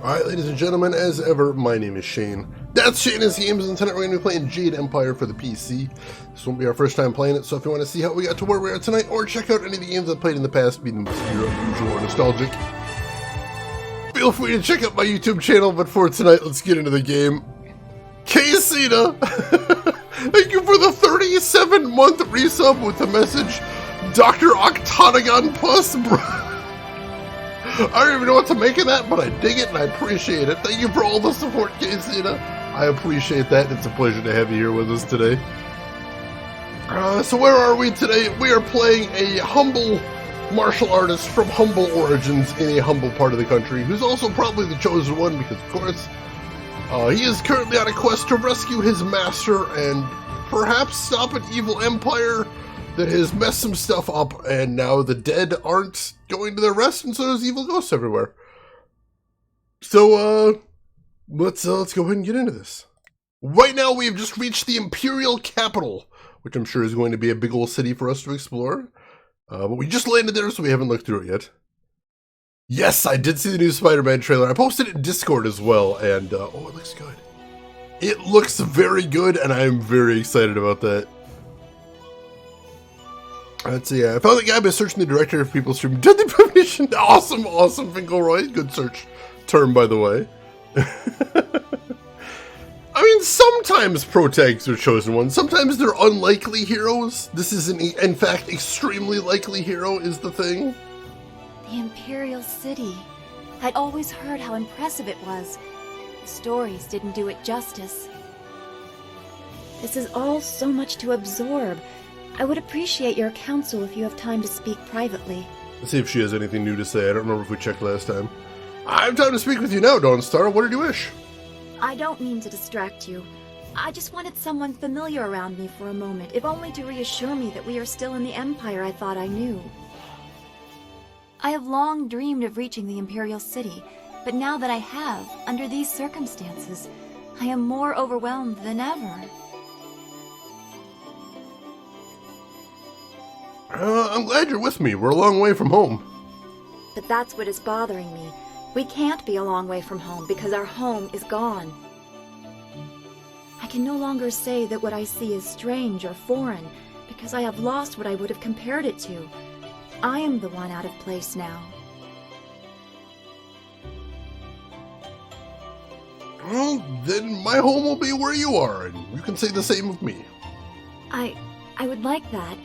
Alright, ladies and gentlemen, as ever, my name is Shane. That's Shane's Games, and tonight we're going to be playing Jade Empire for the PC. This won't be our first time playing it, so if you want to see how we got to where we are tonight, or check out any of the games I've played in the past, be them usual or nostalgic, feel free to check out my YouTube channel, but for tonight, let's get into the game. K-Cena! Thank you for the 37-month resub with the message, Dr. Octagon Plus, bro. I don't even know what to make of that, but I dig it and I appreciate it. Thank you for all the support, K-Cena. I appreciate that. It's a pleasure to have you here with us today. So where are we today? We are playing a humble martial artist from humble origins in a humble part of the country, who's also probably the chosen one because, of course, he is currently on a quest to rescue his master and perhaps stop an evil empire that has messed some stuff up, and now the dead aren't going to their rest, and so there's evil ghosts everywhere. So, let's go ahead and get into this. Right now, we have just reached the Imperial Capital, which I'm sure is going to be a big old city for us to explore. But we just landed there, so we haven't looked through it yet. Yes, I did see the new Spider-Man trailer. I posted it in Discord as well, and, oh, it looks good. It looks very good, and I am very excited about that. Let's see, I found the guy by searching the directory of people's stream. Deadly Premonition! Awesome, Finkelroy. Good search term, by the way. I mean, sometimes pro-tags are chosen ones. Sometimes they're unlikely heroes. This is, in fact, extremely likely hero is the thing. The Imperial City. I'd always heard how impressive it was. The stories didn't do it justice. This is all so much to absorb. I would appreciate your counsel if you have time to speak privately. Let's see if she has anything new to say. I don't remember if we checked last time. I have time to speak with you now, Dawnstar. What did you wish? I don't mean to distract you. I just wanted someone familiar around me for a moment, if only to reassure me that we are still in the Empire I thought I knew. I have long dreamed of reaching the Imperial City, but now that I have, under these circumstances, I am more overwhelmed than ever. I'm glad you're with me. We're a long way from home. But that's what is bothering me. We can't be a long way from home because our home is gone. I can no longer say that what I see is strange or foreign because I have lost what I would have compared it to. I am the one out of place now. Well, then my home will be where you are, and you can say the same of me. I would like that.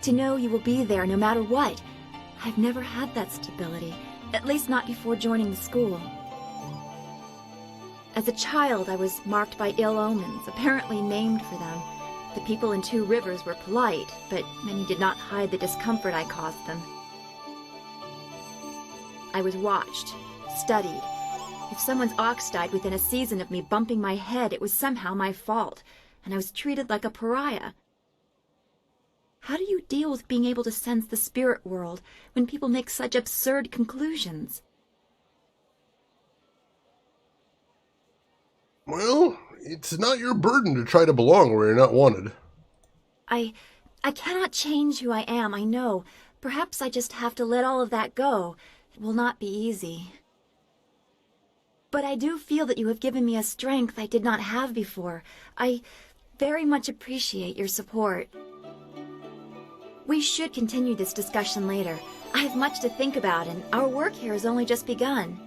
To know you will be there no matter what. I've never had that stability, at least not before joining the school. As a child, I was marked by ill omens, apparently named for them. The people in Two Rivers were polite, but many did not hide the discomfort I caused them. I was watched, studied. If someone's ox died within a season of me bumping my head, it was somehow my fault, and I was treated like a pariah. How do you deal with being able to sense the spirit world when people make such absurd conclusions? Well, it's not your burden to try to belong where you're not wanted. I cannot change who I am, I know. Perhaps I just have to let all of that go. It will not be easy. But I do feel that you have given me a strength I did not have before. I very much appreciate your support. We should continue this discussion later. I have much to think about, and our work here has only just begun.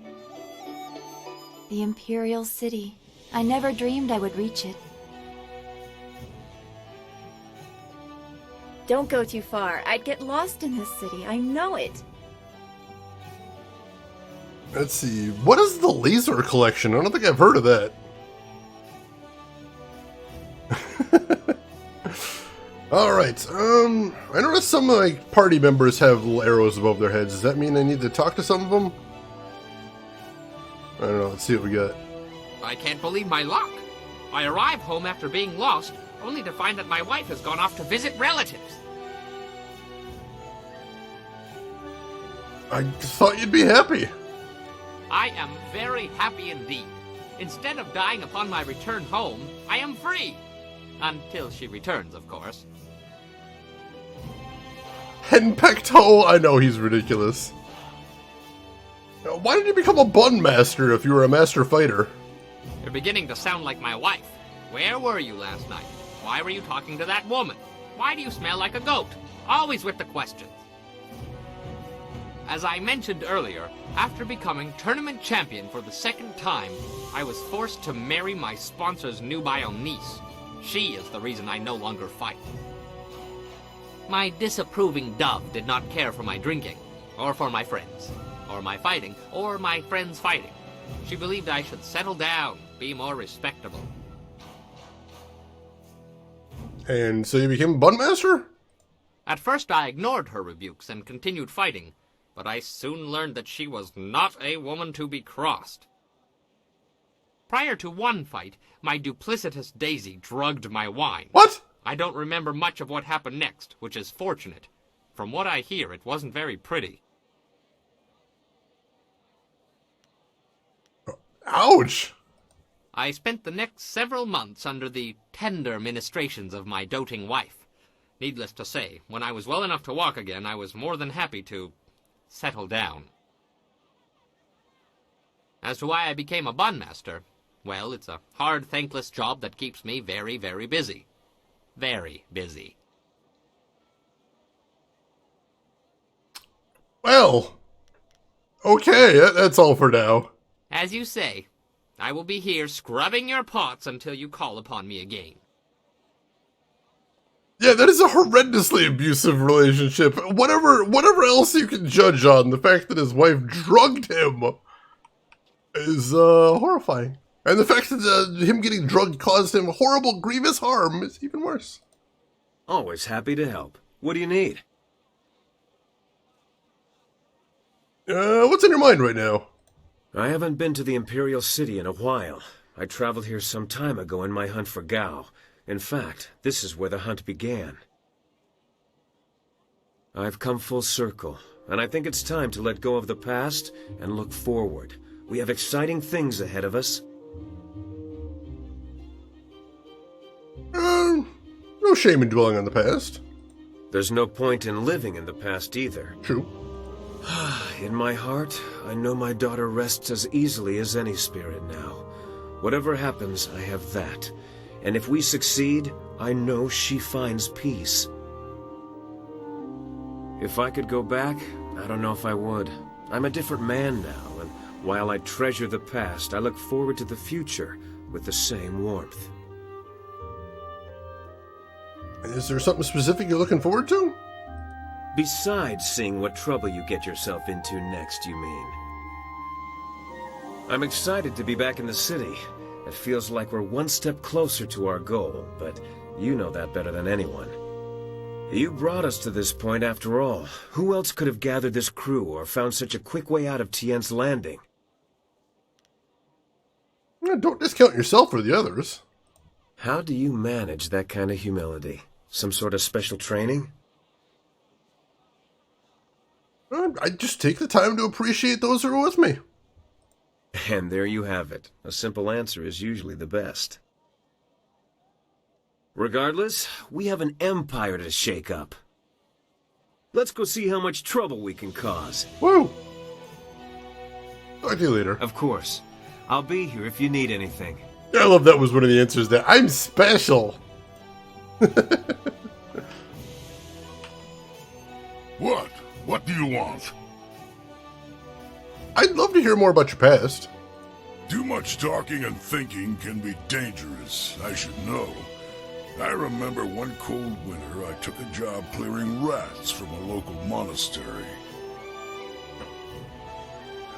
The Imperial City. I never dreamed I would reach it. Don't go too far. I'd get lost in this city. I know it. Let's see. What is the laser collection? I don't think I've heard of that. Alright, I noticed some of my party members have little arrows above their heads. Does that mean I need to talk to some of them? I don't know, let's see what we got. I can't believe my luck. I arrive home after being lost, only to find that my wife has gone off to visit relatives. I thought you'd be happy. I am very happy indeed. Instead of dying upon my return home, I am free. Until she returns, of course. Henpecked Ho, I know he's ridiculous. Why did you become a bun master if you were a master fighter? You're beginning to sound like my wife. Where were you last night? Why were you talking to that woman? Why do you smell like a goat? Always with the questions. As I mentioned earlier, after becoming tournament champion for the second time, I was forced to marry my sponsor's nubile niece. She is the reason I no longer fight. My disapproving dove did not care for my drinking, or for my friends, or my fighting, or my friends fighting. She believed I should settle down, be more respectable. And so you became a bun master? At first I ignored her rebukes and continued fighting, but I soon learned that she was not a woman to be crossed. Prior to one fight, my duplicitous Daisy drugged my wine. What? I don't remember much of what happened next, which is fortunate. From what I hear, it wasn't very pretty. Ouch! I spent the next several months under the tender ministrations of my doting wife. Needless to say, when I was well enough to walk again, I was more than happy to settle down. As to why I became a bun master, well, it's a hard, thankless job that keeps me very, very busy. Very busy. Well, okay, that's all for now. As you say, I will be here scrubbing your pots until you call upon me again. Yeah, that is a horrendously abusive relationship. Whatever else you can judge on, the fact that his wife drugged him is horrifying. And the fact that him getting drugged caused him horrible, grievous harm is even worse. Always happy to help. What do you need? What's in your mind right now? I haven't been to the Imperial City in a while. I traveled here some time ago in my hunt for Gao. In fact, this is where the hunt began. I've come full circle, and I think it's time to let go of the past and look forward. We have exciting things ahead of us. No shame in dwelling on the past. There's no point in living in the past either. True. In my heart, I know my daughter rests as easily as any spirit now. Whatever happens, I have that. And if we succeed, I know she finds peace. If I could go back, I don't know if I would. I'm a different man now, and while I treasure the past, I look forward to the future with the same warmth. Is there something specific you're looking forward to? Besides seeing what trouble you get yourself into next, you mean? I'm excited to be back in the city. It feels like we're one step closer to our goal, but you know that better than anyone. You brought us to this point after all. Who else could have gathered this crew or found such a quick way out of Tien's Landing? Don't discount yourself or the others. How do you manage that kind of humility? Some sort of special training? I just take the time to appreciate those who are with me. And there you have it. A simple answer is usually the best. Regardless, we have an empire to shake up. Let's go see how much trouble we can cause. Woo! Talk to you later. Of course. I'll be here if you need anything. I love that was one of the answers there. I'm special. What? What do you want? I'd love to hear more about your past. Too much talking and thinking can be dangerous, I should know. I remember one cold winter I took a job clearing rats from a local monastery.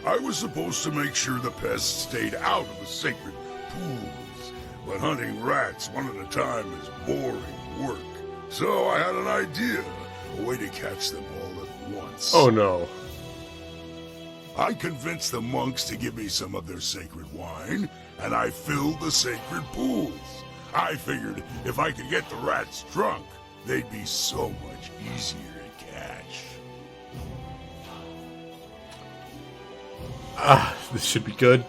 I was supposed to make sure the pests stayed out of the sacred pools, but hunting rats one at a time is boring work. So I had an idea, a way to catch them all at once. Oh no. I convinced the monks to give me some of their sacred wine, and I filled the sacred pools. I figured if I could get the rats drunk, they'd be so much easier to catch. This should be good.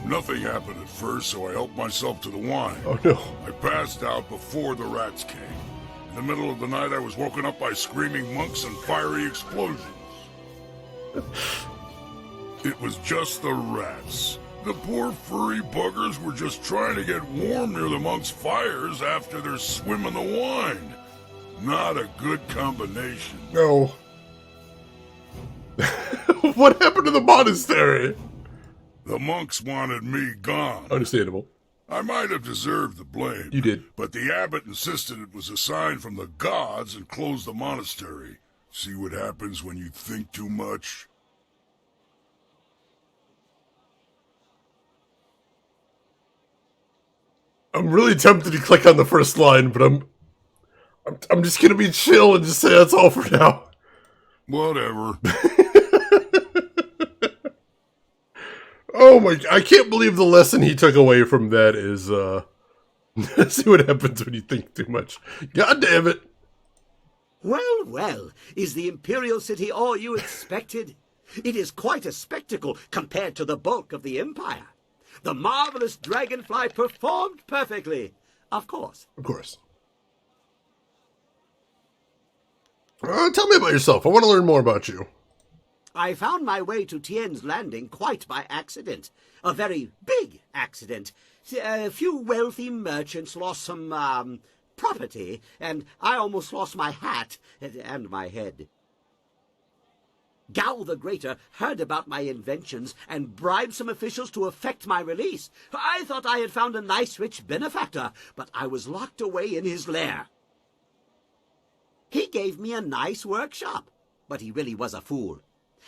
Nothing happened at first, so I helped myself to the wine. Oh no. I passed out before the rats came. In the middle of the night, I was woken up by screaming monks and fiery explosions. It was just the rats. The poor furry buggers were just trying to get warm near the monks' fires after their swim in the wine. Not a good combination. No. What happened to the monastery? The monks wanted me gone. Understandable. I might have deserved the blame. You did. But the abbot insisted it was a sign from the gods and closed the monastery. See what happens when you think too much? I'm really tempted to click on the first line, but I'm just gonna be chill and just say that's all for now. Whatever. Oh my! I can't believe the lesson he took away from that is see what happens when you think too much. God damn it! Well, well, is the Imperial City all you expected? It is quite a spectacle compared to the bulk of the Empire. The marvelous dragonfly performed perfectly. Of course. Of course. Tell me about yourself. I want to learn more about you. I found my way to Tien's Landing quite by accident. A very big accident. A few wealthy merchants lost some, property, and I almost lost my hat and my head. Gao the Greater heard about my inventions and bribed some officials to effect my release. I thought I had found a nice rich benefactor, but I was locked away in his lair. He gave me a nice workshop, but he really was a fool.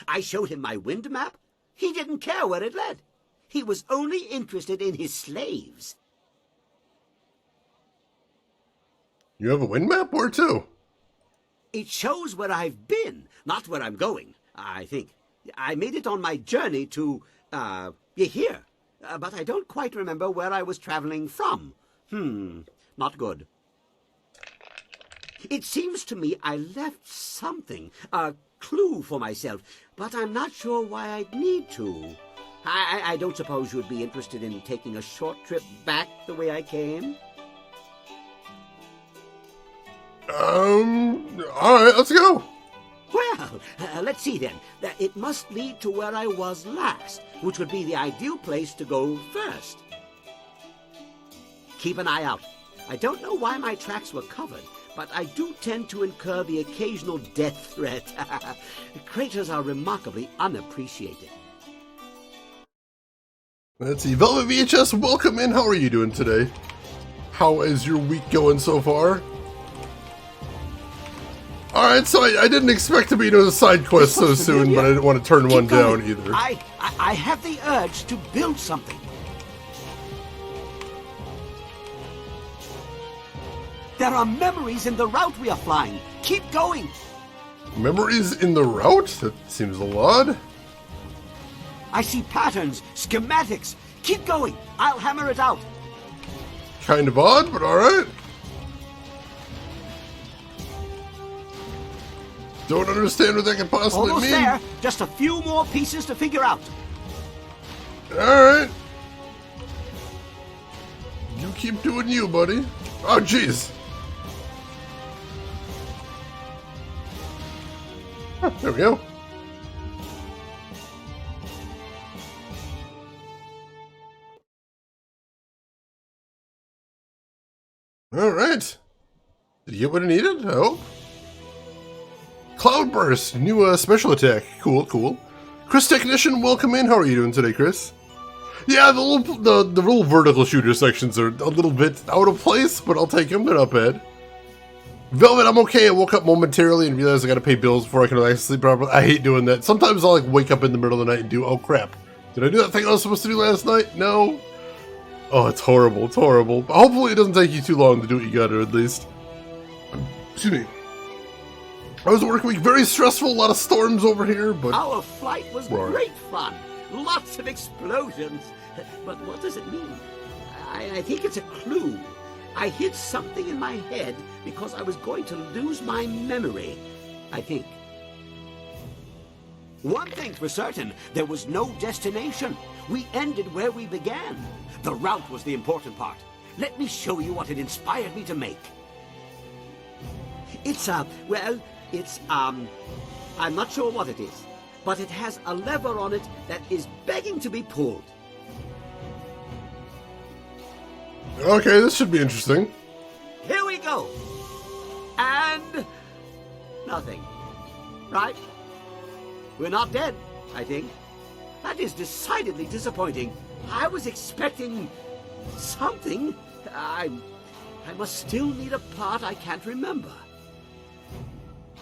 I showed him my wind map. He didn't care where it led. He was only interested in his slaves. You have a wind map? Where to? It shows where I've been, not where I'm going, I think. I made it on my journey to, here. But I don't quite remember where I was traveling from. Not good. It seems to me I left something, a clue for myself, but I'm not sure why I'd need to. I don't suppose you'd be interested in taking a short trip back the way I came? Alright, let's go. Well, let's see then. It must lead to where I was last, which would be the ideal place to go first. Keep an eye out. I don't know why my tracks were covered, but I do tend to incur the occasional death threat. Craters are remarkably unappreciated. Let's see. Velvet VHS, welcome in. How are you doing today? How is your week going so far? Alright, so I didn't expect to be doing a side quest so soon, but I didn't want to turn one down either. I have the urge to build something. There are memories in the route we are flying. Keep going. Memories in the route? That seems a lot. I see patterns, schematics. Keep going. I'll hammer it out. Kind of odd, but alright. Don't understand what that could possibly Almost mean. there. Just a few more pieces to figure out. Alright. You keep doing you, buddy. Oh, jeez. Huh, there we go. Alright. Did you get what it needed? I hope. Cloudburst, new special attack. Cool, cool. Chris Technician, welcome in. How are you doing today, Chris? Yeah, the little vertical shooter sections are a little bit out of place, but I'll take them. They're not bad. Velvet, I'm okay. I woke up momentarily and realized I gotta pay bills before I can relax and sleep properly. I hate doing that. Sometimes I'll like wake up in the middle of the night and do, oh crap. Did I do that thing I was supposed to do last night? No. Oh, it's horrible. It's horrible. But hopefully it doesn't take you too long to do what you gotta, at least. Excuse me. I was a work week, very stressful, a lot of storms over here, but... Our flight was great fun. Lots of explosions. But what does it mean? I think it's a clue. I hid something in my head because I was going to lose my memory, I think. One thing for certain, there was no destination. We ended where we began. The route was the important part. Let me show you what it inspired me to make. It's, I'm not sure what it is. but it has a lever on it that is begging to be pulled. Okay, this should be interesting. Here we go. And nothing. Right? We're not dead, I think. That is decidedly disappointing. I was expecting something. I must still need a plot I can't remember.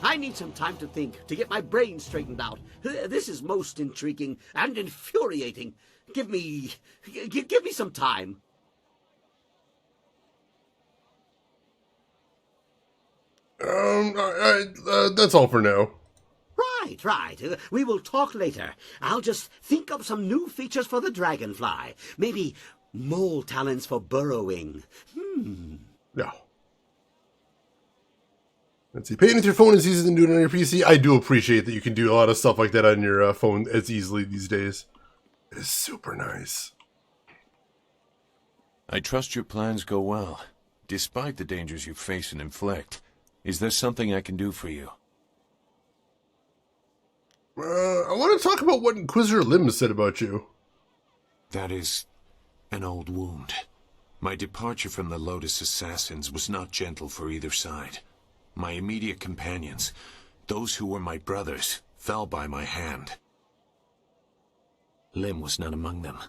I need some time to think, to get my brain straightened out. This is most intriguing and infuriating. Give me some time. That's all for now. Right. We will talk later. I'll just think up some new features for the dragonfly. Maybe mole talents for burrowing. No. Let's see. Paying with your phone is easier than doing it on your PC. I do appreciate that you can do a lot of stuff like that on your phone as easily these days. It is super nice. I trust your plans go well, despite the dangers you face and inflict. Is there something I can do for you? I want to talk about what Inquisitor Lim said about you. That is an old wound. My departure from the Lotus Assassins was not gentle for either side. My immediate companions, those who were my brothers, fell by my hand. Lim was not among them.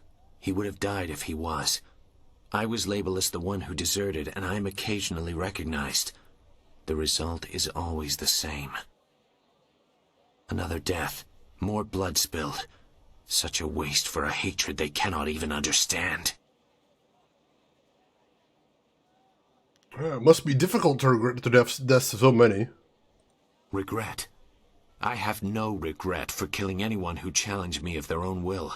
He would have died if he was. I was labeled as the one who deserted, and I am occasionally recognized. The result is always the same. Another death, more blood spilled. Such a waste for a hatred they cannot even understand. It must be difficult to regret the deaths of so many. Regret? I have no regret for killing anyone who challenged me of their own will.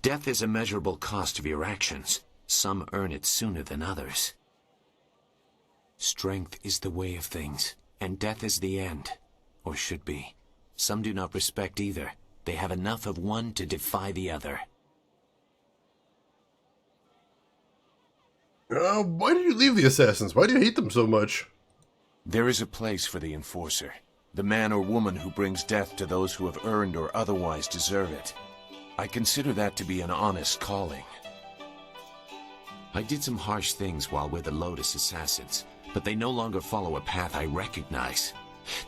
Death is a measurable cost of your actions. Some earn it sooner than others. Strength is the way of things, and death is the end, or should be. Some do not respect either. They have enough of one to defy the other. Why did you leave the Assassins? Why do you hate them so much? There is a place for the Enforcer, the man or woman who brings death to those who have earned or otherwise deserve it. I consider that to be an honest calling. I did some harsh things while with the Lotus Assassins, but they no longer follow a path I recognize.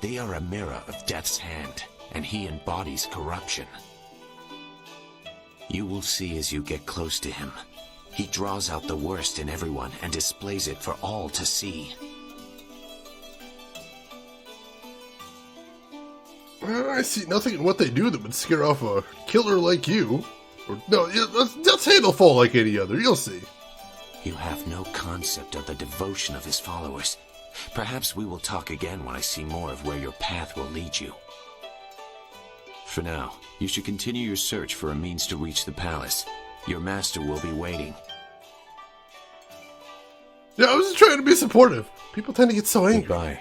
They are a mirror of Death's hand, and he embodies corruption. You will see as you get close to him. He draws out the worst in everyone and displays it for all to see. I see nothing in what they do that would scare off a killer like you. Or, no, let's say they'll fall like any other. You'll see. You have no concept of the devotion of his followers. Perhaps we will talk again when I see more of where your path will lead you. For now, you should continue your search for a means to reach the palace. Your master will be waiting. Yeah, I was just trying to be supportive. People tend to get so angry. Goodbye.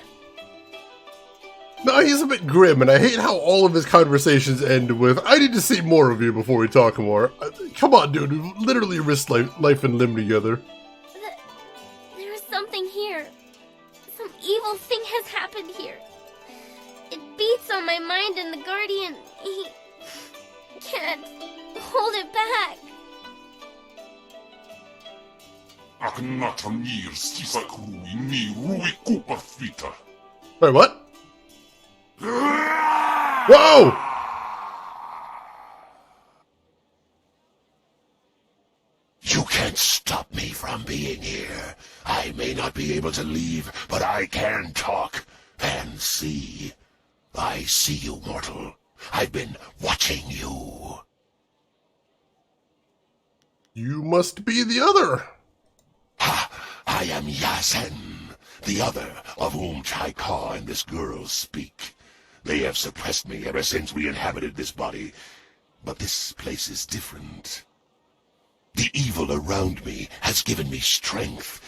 No, he's a bit grim, and I hate how all of his conversations end with, I need to see more of you before we talk more. Come on, dude, we've literally risked life and limb together. There is something here. Some evil thing has happened here. It beats on my mind, and the Guardian, he can't hold it back. Wait, what? Whoa! You can't stop me from being here. I may not be able to leave, but I can talk and see. I see you, mortal. I've been watching you. You must be the other. I am Yasen, the other of whom Chaika and this girl speak. They have suppressed me ever since we inhabited this body, but this place is different. The evil around me has given me strength,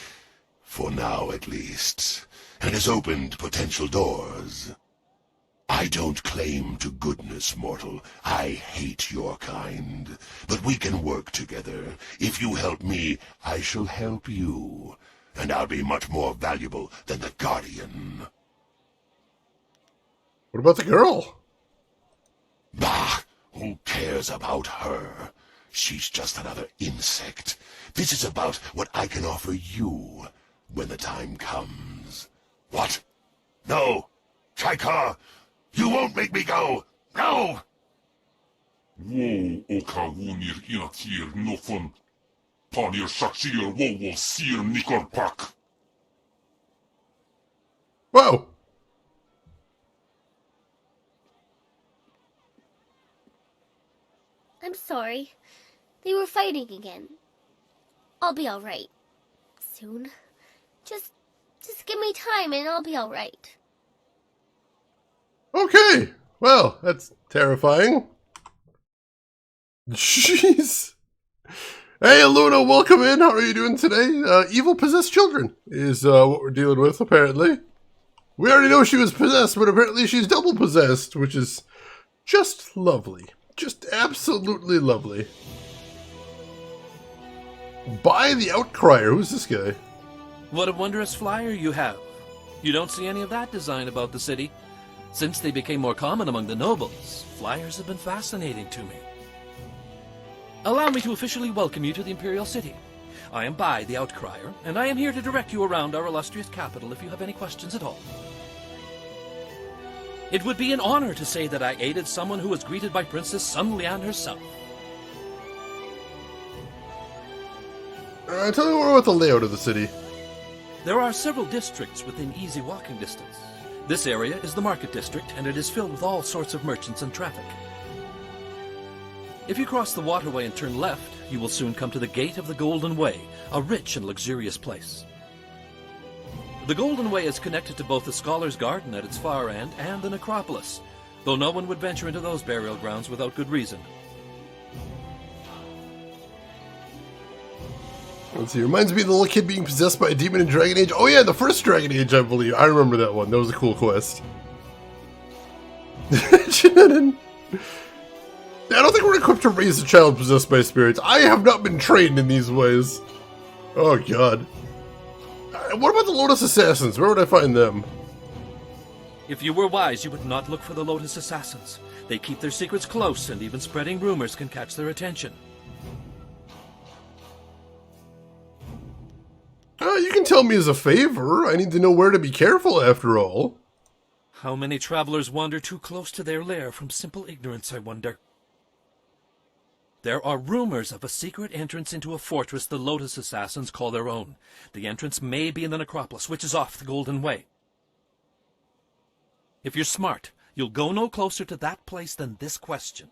for now at least, and has opened potential doors. I don't claim to goodness, mortal. I hate your kind. But we can work together. If you help me, I shall help you. And I'll be much more valuable than the Guardian. What about the girl? Bah! Who cares about her? She's just another insect. This is about what I can offer you when the time comes. What? No! Trikar! You won't make me go! No! Wo okawunir inatir nofun. Panir shakir wo sir nikorpak. Whoa! I'm sorry. They were fighting again. I'll be alright. Soon. Just give me time and I'll be alright. Okay! Well, that's terrifying. Jeez! Hey, Luna, welcome in. How are you doing today? Evil possessed children is what we're dealing with, apparently. We already know she was possessed, but apparently she's double possessed, which is just lovely. Just absolutely lovely. By the Outcrier. Who's this guy? What a wondrous flyer you have. You don't see any of that design about the city. Since they became more common among the nobles, flyers have been fascinating to me. Allow me to officially welcome you to the Imperial City. I am Bai, the Outcrier, and I am here to direct you around our illustrious capital if you have any questions at all. It would be an honor to say that I aided someone who was greeted by Princess Sun Lian herself. Tell me more about the layout of the city. There are several districts within easy walking distance. This area is the market district, and it is filled with all sorts of merchants and traffic. If you cross the waterway and turn left, you will soon come to the Gate of the Golden Way, a rich and luxurious place. The Golden Way is connected to both the Scholar's Garden at its far end and the Necropolis, though no one would venture into those burial grounds without good reason. Let's see, reminds me of the little kid being possessed by a demon in Dragon Age. Oh yeah, the first Dragon Age, I believe. I remember that one. That was a cool quest. Shannon. I don't think we're equipped to raise a child possessed by spirits. I have not been trained in these ways. Oh god. What about the Lotus Assassins? Where would I find them? If you were wise, you would not look for the Lotus Assassins. They keep their secrets close, and even spreading rumors can catch their attention. You can tell me as a favor. I need to know where to be careful, after all. How many travelers wander too close to their lair from simple ignorance, I wonder? There are rumors of a secret entrance into a fortress the Lotus Assassins call their own. The entrance may be in the Necropolis, which is off the Golden Way. If you're smart, you'll go no closer to that place than this question.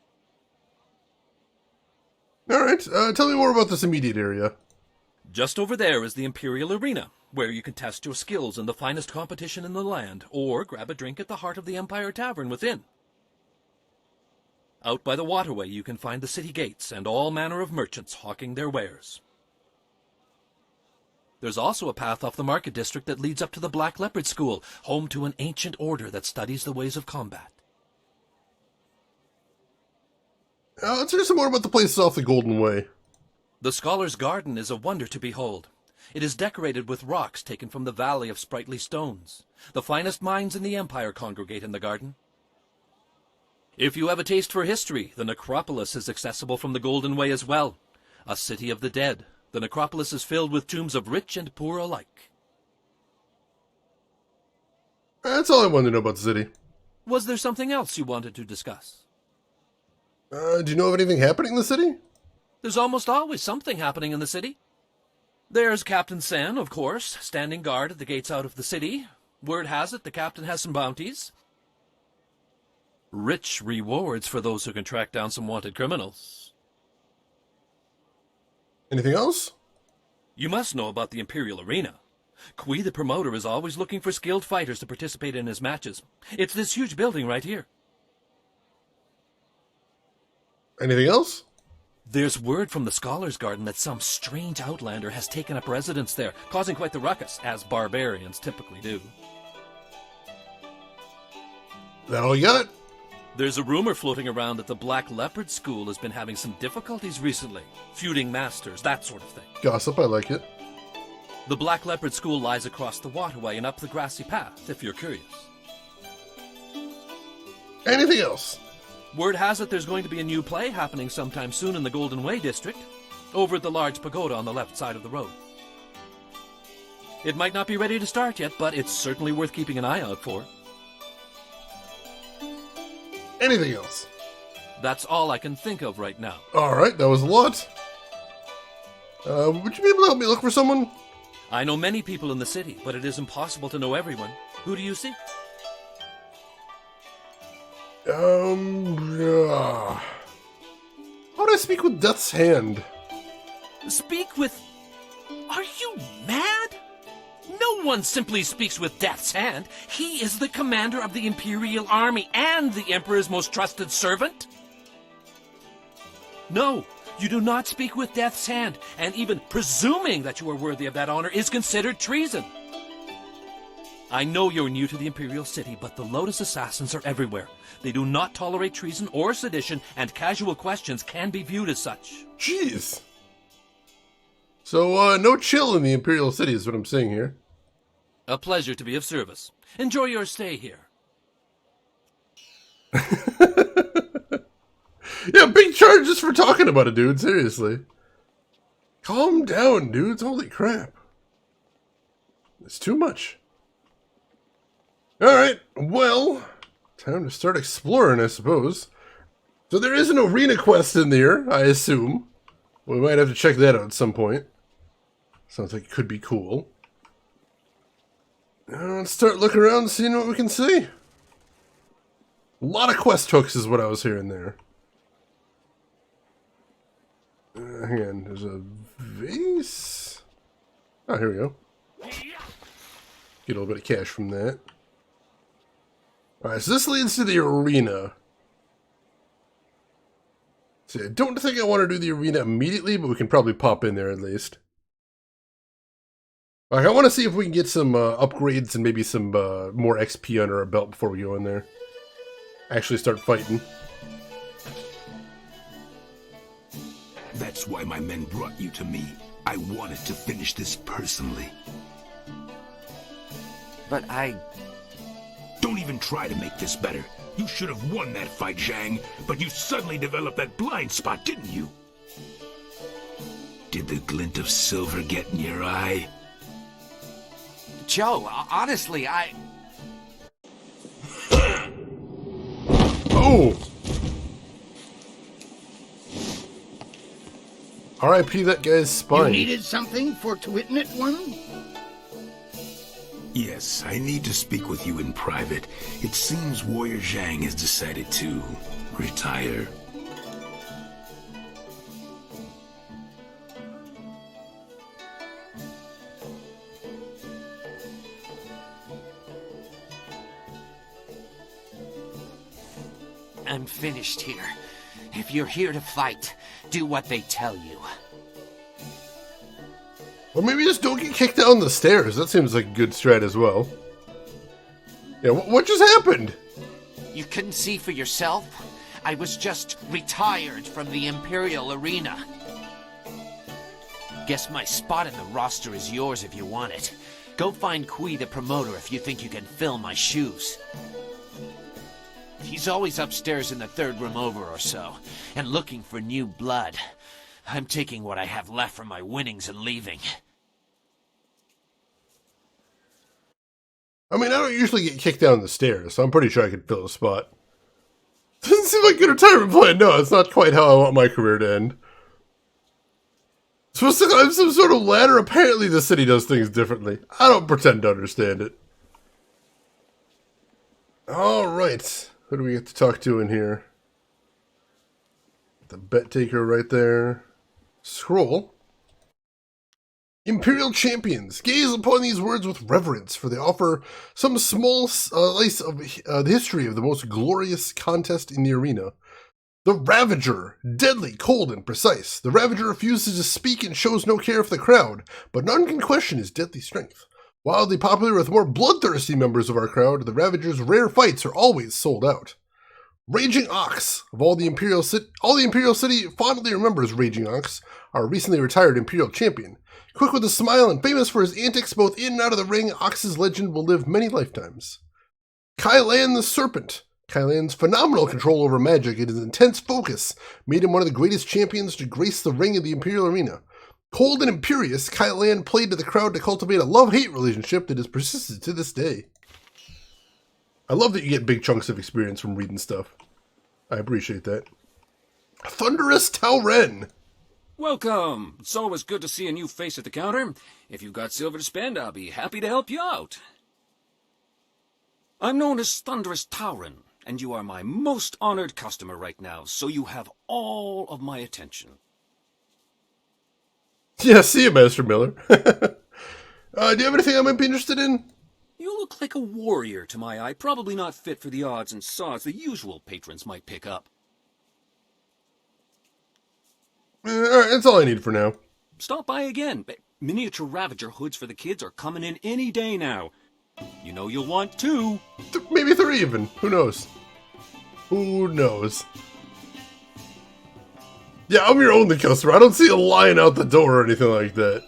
Alright, tell me more about this immediate area. Just over there is the Imperial Arena, where you can test your skills in the finest competition in the land, or grab a drink at the heart of the Empire Tavern within. Out by the waterway you can find the city gates and all manner of merchants hawking their wares. There's also a path off the market district that leads up to the Black Leopard School, home to an ancient order that studies the ways of combat. Let's hear some more about the places off the Golden Way. The Scholar's Garden is a wonder to behold. It is decorated with rocks taken from the Valley of Sprightly Stones. The finest minds in the Empire congregate in the garden. If you have a taste for history, the Necropolis is accessible from the Golden Way as well. A city of the dead, the Necropolis is filled with tombs of rich and poor alike. That's all I wanted to know about the city. Was there something else you wanted to discuss? Do you know of anything happening in the city? There's almost always something happening in the city. There's Captain Sen, of course, standing guard at the gates out of the city. Word has it the captain has some bounties. Rich rewards for those who can track down some wanted criminals. Anything else? You must know about the Imperial Arena. Kui the promoter is always looking for skilled fighters to participate in his matches. It's this huge building right here. Anything else? There's word from the Scholar's Garden that some strange outlander has taken up residence there, causing quite the ruckus, as barbarians typically do. That all you got? There's a rumor floating around that the Black Leopard School has been having some difficulties recently, feuding masters, that sort of thing. Gossip, I like it. The Black Leopard School lies across the waterway and up the grassy path, if you're curious. Anything else? Word has it there's going to be a new play happening sometime soon in the Golden Way district, over at the large pagoda on the left side of the road. It might not be ready to start yet, but it's certainly worth keeping an eye out for. Anything else? That's all I can think of right now. Alright, that was a lot. Would you be able to help me look for someone? I know many people in the city, but it is impossible to know everyone. Who do you seek? How do I speak with Death's Hand? Speak with... Are you mad? No one simply speaks with Death's Hand. He is the commander of the Imperial Army and the Emperor's most trusted servant. No, you do not speak with Death's Hand, and even presuming that you are worthy of that honor is considered treason. I know you're new to the Imperial City, but the Lotus Assassins are everywhere. They do not tolerate treason or sedition, and casual questions can be viewed as such. Jeez. So, no chill in the Imperial City is what I'm saying here. A pleasure to be of service. Enjoy your stay here. Yeah, big charges for talking about it, dude. Seriously. Calm down, dudes. Holy crap. It's too much. Alright, well, time to start exploring, I suppose. So there is an arena quest in there, I assume. We might have to check that out at some point. Sounds like it could be cool. Let's start looking around and seeing what we can see. A lot of quest hooks is what I was hearing there. Hang on, there's a vase. Oh, here we go. Get a little bit of cash from that. Alright, so this leads to the arena. See, I don't think I want to do the arena immediately, but we can probably pop in there at least. Like, I want to see if we can get some upgrades and maybe some more XP under our belt before we go in there. Actually start fighting. That's why my men brought you to me. I wanted to finish this personally. But Don't even try to make this better. You should have won that fight, Zhang, but you suddenly developed that blind spot, didn't you? Did the glint of silver get in your eye? Joe, honestly, Oh! R.I.P. that guy's spine. You needed something for to witness one? Yes, I need to speak with you in private. It seems Warrior Zhang has decided to retire. I'm finished here. If you're here to fight, do what they tell you. Or maybe just don't get kicked down the stairs. That seems like a good strat as well. Yeah, what just happened? You couldn't see for yourself? I was just retired from the Imperial Arena. Guess my spot in the roster is yours if you want it. Go find Kui the promoter if you think you can fill my shoes. He's always upstairs in the third room over or so, and looking for new blood. I'm taking what I have left from my winnings and leaving. I mean, I don't usually get kicked down the stairs, so I'm pretty sure I could fill a spot. Doesn't seem like a good retirement plan. No, it's not quite how I want my career to end. Supposed to climb some sort of ladder? Apparently the city does things differently. I don't pretend to understand it. Alright. Who do we get to talk to in here? The bet taker right there. Scroll. Imperial champions, gaze upon these words with reverence, for they offer some small slice of the history of the most glorious contest in the arena. The Ravager, deadly, cold, and precise. The Ravager refuses to speak and shows no care for the crowd, but none can question his deadly strength. Wildly popular with more bloodthirsty members of our crowd, the Ravager's rare fights are always sold out. Raging Ox, of all the Imperial City fondly remembers Raging Ox, our recently retired Imperial champion. Quick with a smile and famous for his antics both in and out of the ring, Ox's legend will live many lifetimes. Kai Lan the Serpent, Kai Lan's phenomenal control over magic and his intense focus made him one of the greatest champions to grace the ring of the Imperial Arena. Cold and imperious, Kai Lan played to the crowd to cultivate a love-hate relationship that has persisted to this day. I love that you get big chunks of experience from reading stuff. I appreciate that. Thunderous Tauren. Welcome! It's always good to see a new face at the counter. If you've got silver to spend, I'll be happy to help you out. I'm known as Thunderous Tauren, and you are my most honored customer right now, so you have all of my attention. Yeah, see you, Master Miller. Do you have anything I might be interested in? You look like a warrior to my eye, probably not fit for the odds and sods the usual patrons might pick up. Alright, that's all I need for now. Stop by again. Miniature Ravager hoods for the kids are coming in any day now. You know you'll want 2. Maybe 3 even. Who knows? Who knows? Yeah, I'm your only customer. I don't see a line out the door or anything like that.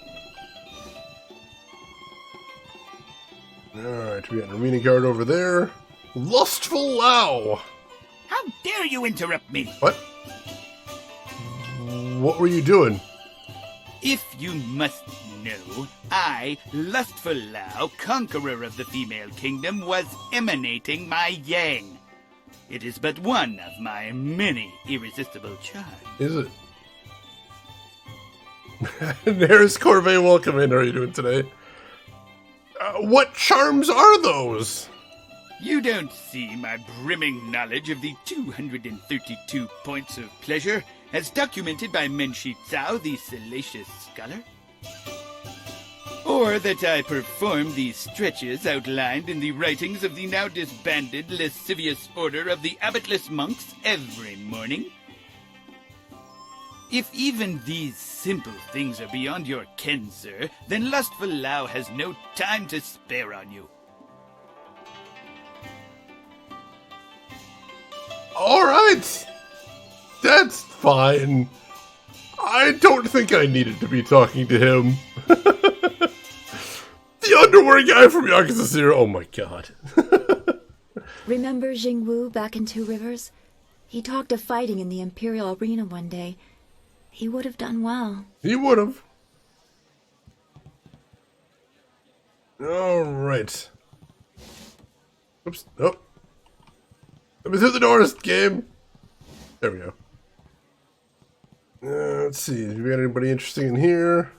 Alright, we got an arena guard over there. Lustful Lao! How dare you interrupt me? What? What were you doing? If you must know, I, Lustful Lao, conqueror of the female kingdom, was emanating my yang. It is but one of my many irresistible charms. Is it? There's Corvée, welcome in. How are you doing today? What charms are those? You don't see my brimming knowledge of the 232 points of pleasure, as documented by Menshi Tsao, the salacious scholar? Or that I perform the stretches outlined in the writings of the now disbanded lascivious order of the abbotless monks every morning? If even these simple things are beyond your ken, sir, then Lustful Lao has no time to spare on you. Alright! That's fine. I don't think I needed to be talking to him. The underwear guy from Yakuza 0. Oh my god. Remember Jingwu back in Two Rivers? He talked of fighting in the Imperial Arena one day. He would have done well. He would have. Alright. Oops. Oh. Let me through the doors, game. There we go. Let's see. Do we got anybody interesting in here?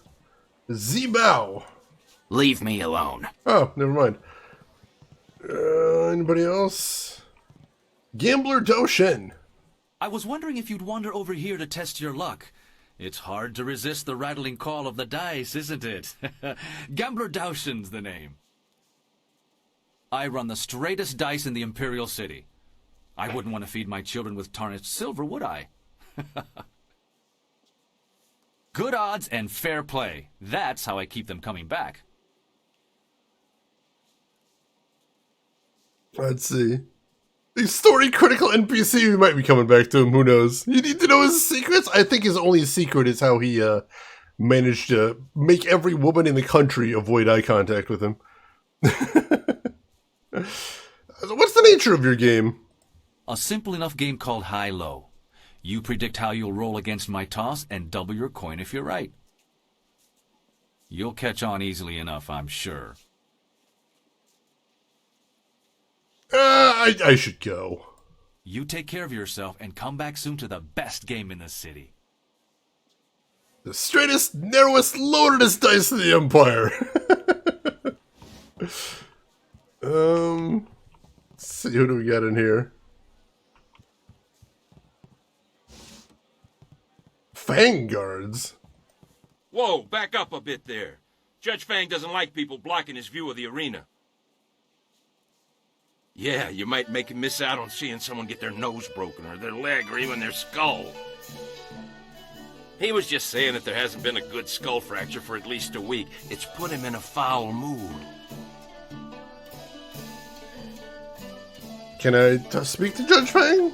Zibao. Leave me alone. Oh, never mind. Anybody else? Gambler Doshin. I was wondering if you'd wander over here to test your luck. It's hard to resist the rattling call of the dice, isn't it? Gambler Doshin's the name. I run the straightest dice in the Imperial City. I wouldn't want to feed my children with tarnished silver, would I? Good odds and fair play. That's how I keep them coming back. Let's see. The story critical NPC, we might be coming back to him, who knows? You need to know his secrets? I think his only secret is how he managed to make every woman in the country avoid eye contact with him. So what's the nature of your game? A simple enough game called high-low. You predict how you'll roll against my toss and double your coin if you're right. You'll catch on easily enough, I'm sure. I should go. You take care of yourself and come back soon to the best game in the city. The straightest, narrowest, loadedest dice of the Empire. Let's see, who do we got in here? Fang guards. Whoa, back up a bit there. Judge Fang doesn't like people blocking his view of the arena. Yeah, you might make him miss out on seeing someone get their nose broken, or their leg, or even their skull. He was just saying that there hasn't been a good skull fracture for at least a week. It's put him in a foul mood. Can I speak to Judge Fang?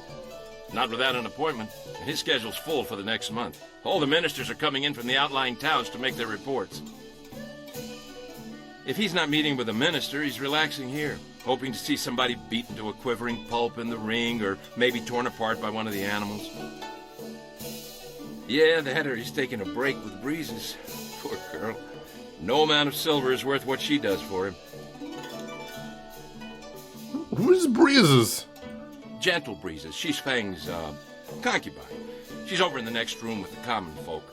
Not without an appointment. His schedule's full for the next month. All the ministers are coming in from the outlying towns to make their reports. If he's not meeting with a minister, he's relaxing here. hoping to see somebody beaten to a quivering pulp in the ring, or maybe torn apart by one of the animals. Yeah, the header is taking a break with Breezes. Poor girl. No amount of silver is worth what she does for him. Who's Breezes? Gentle Breezes. She's Fang's, concubine. She's over in the next room with the common folk.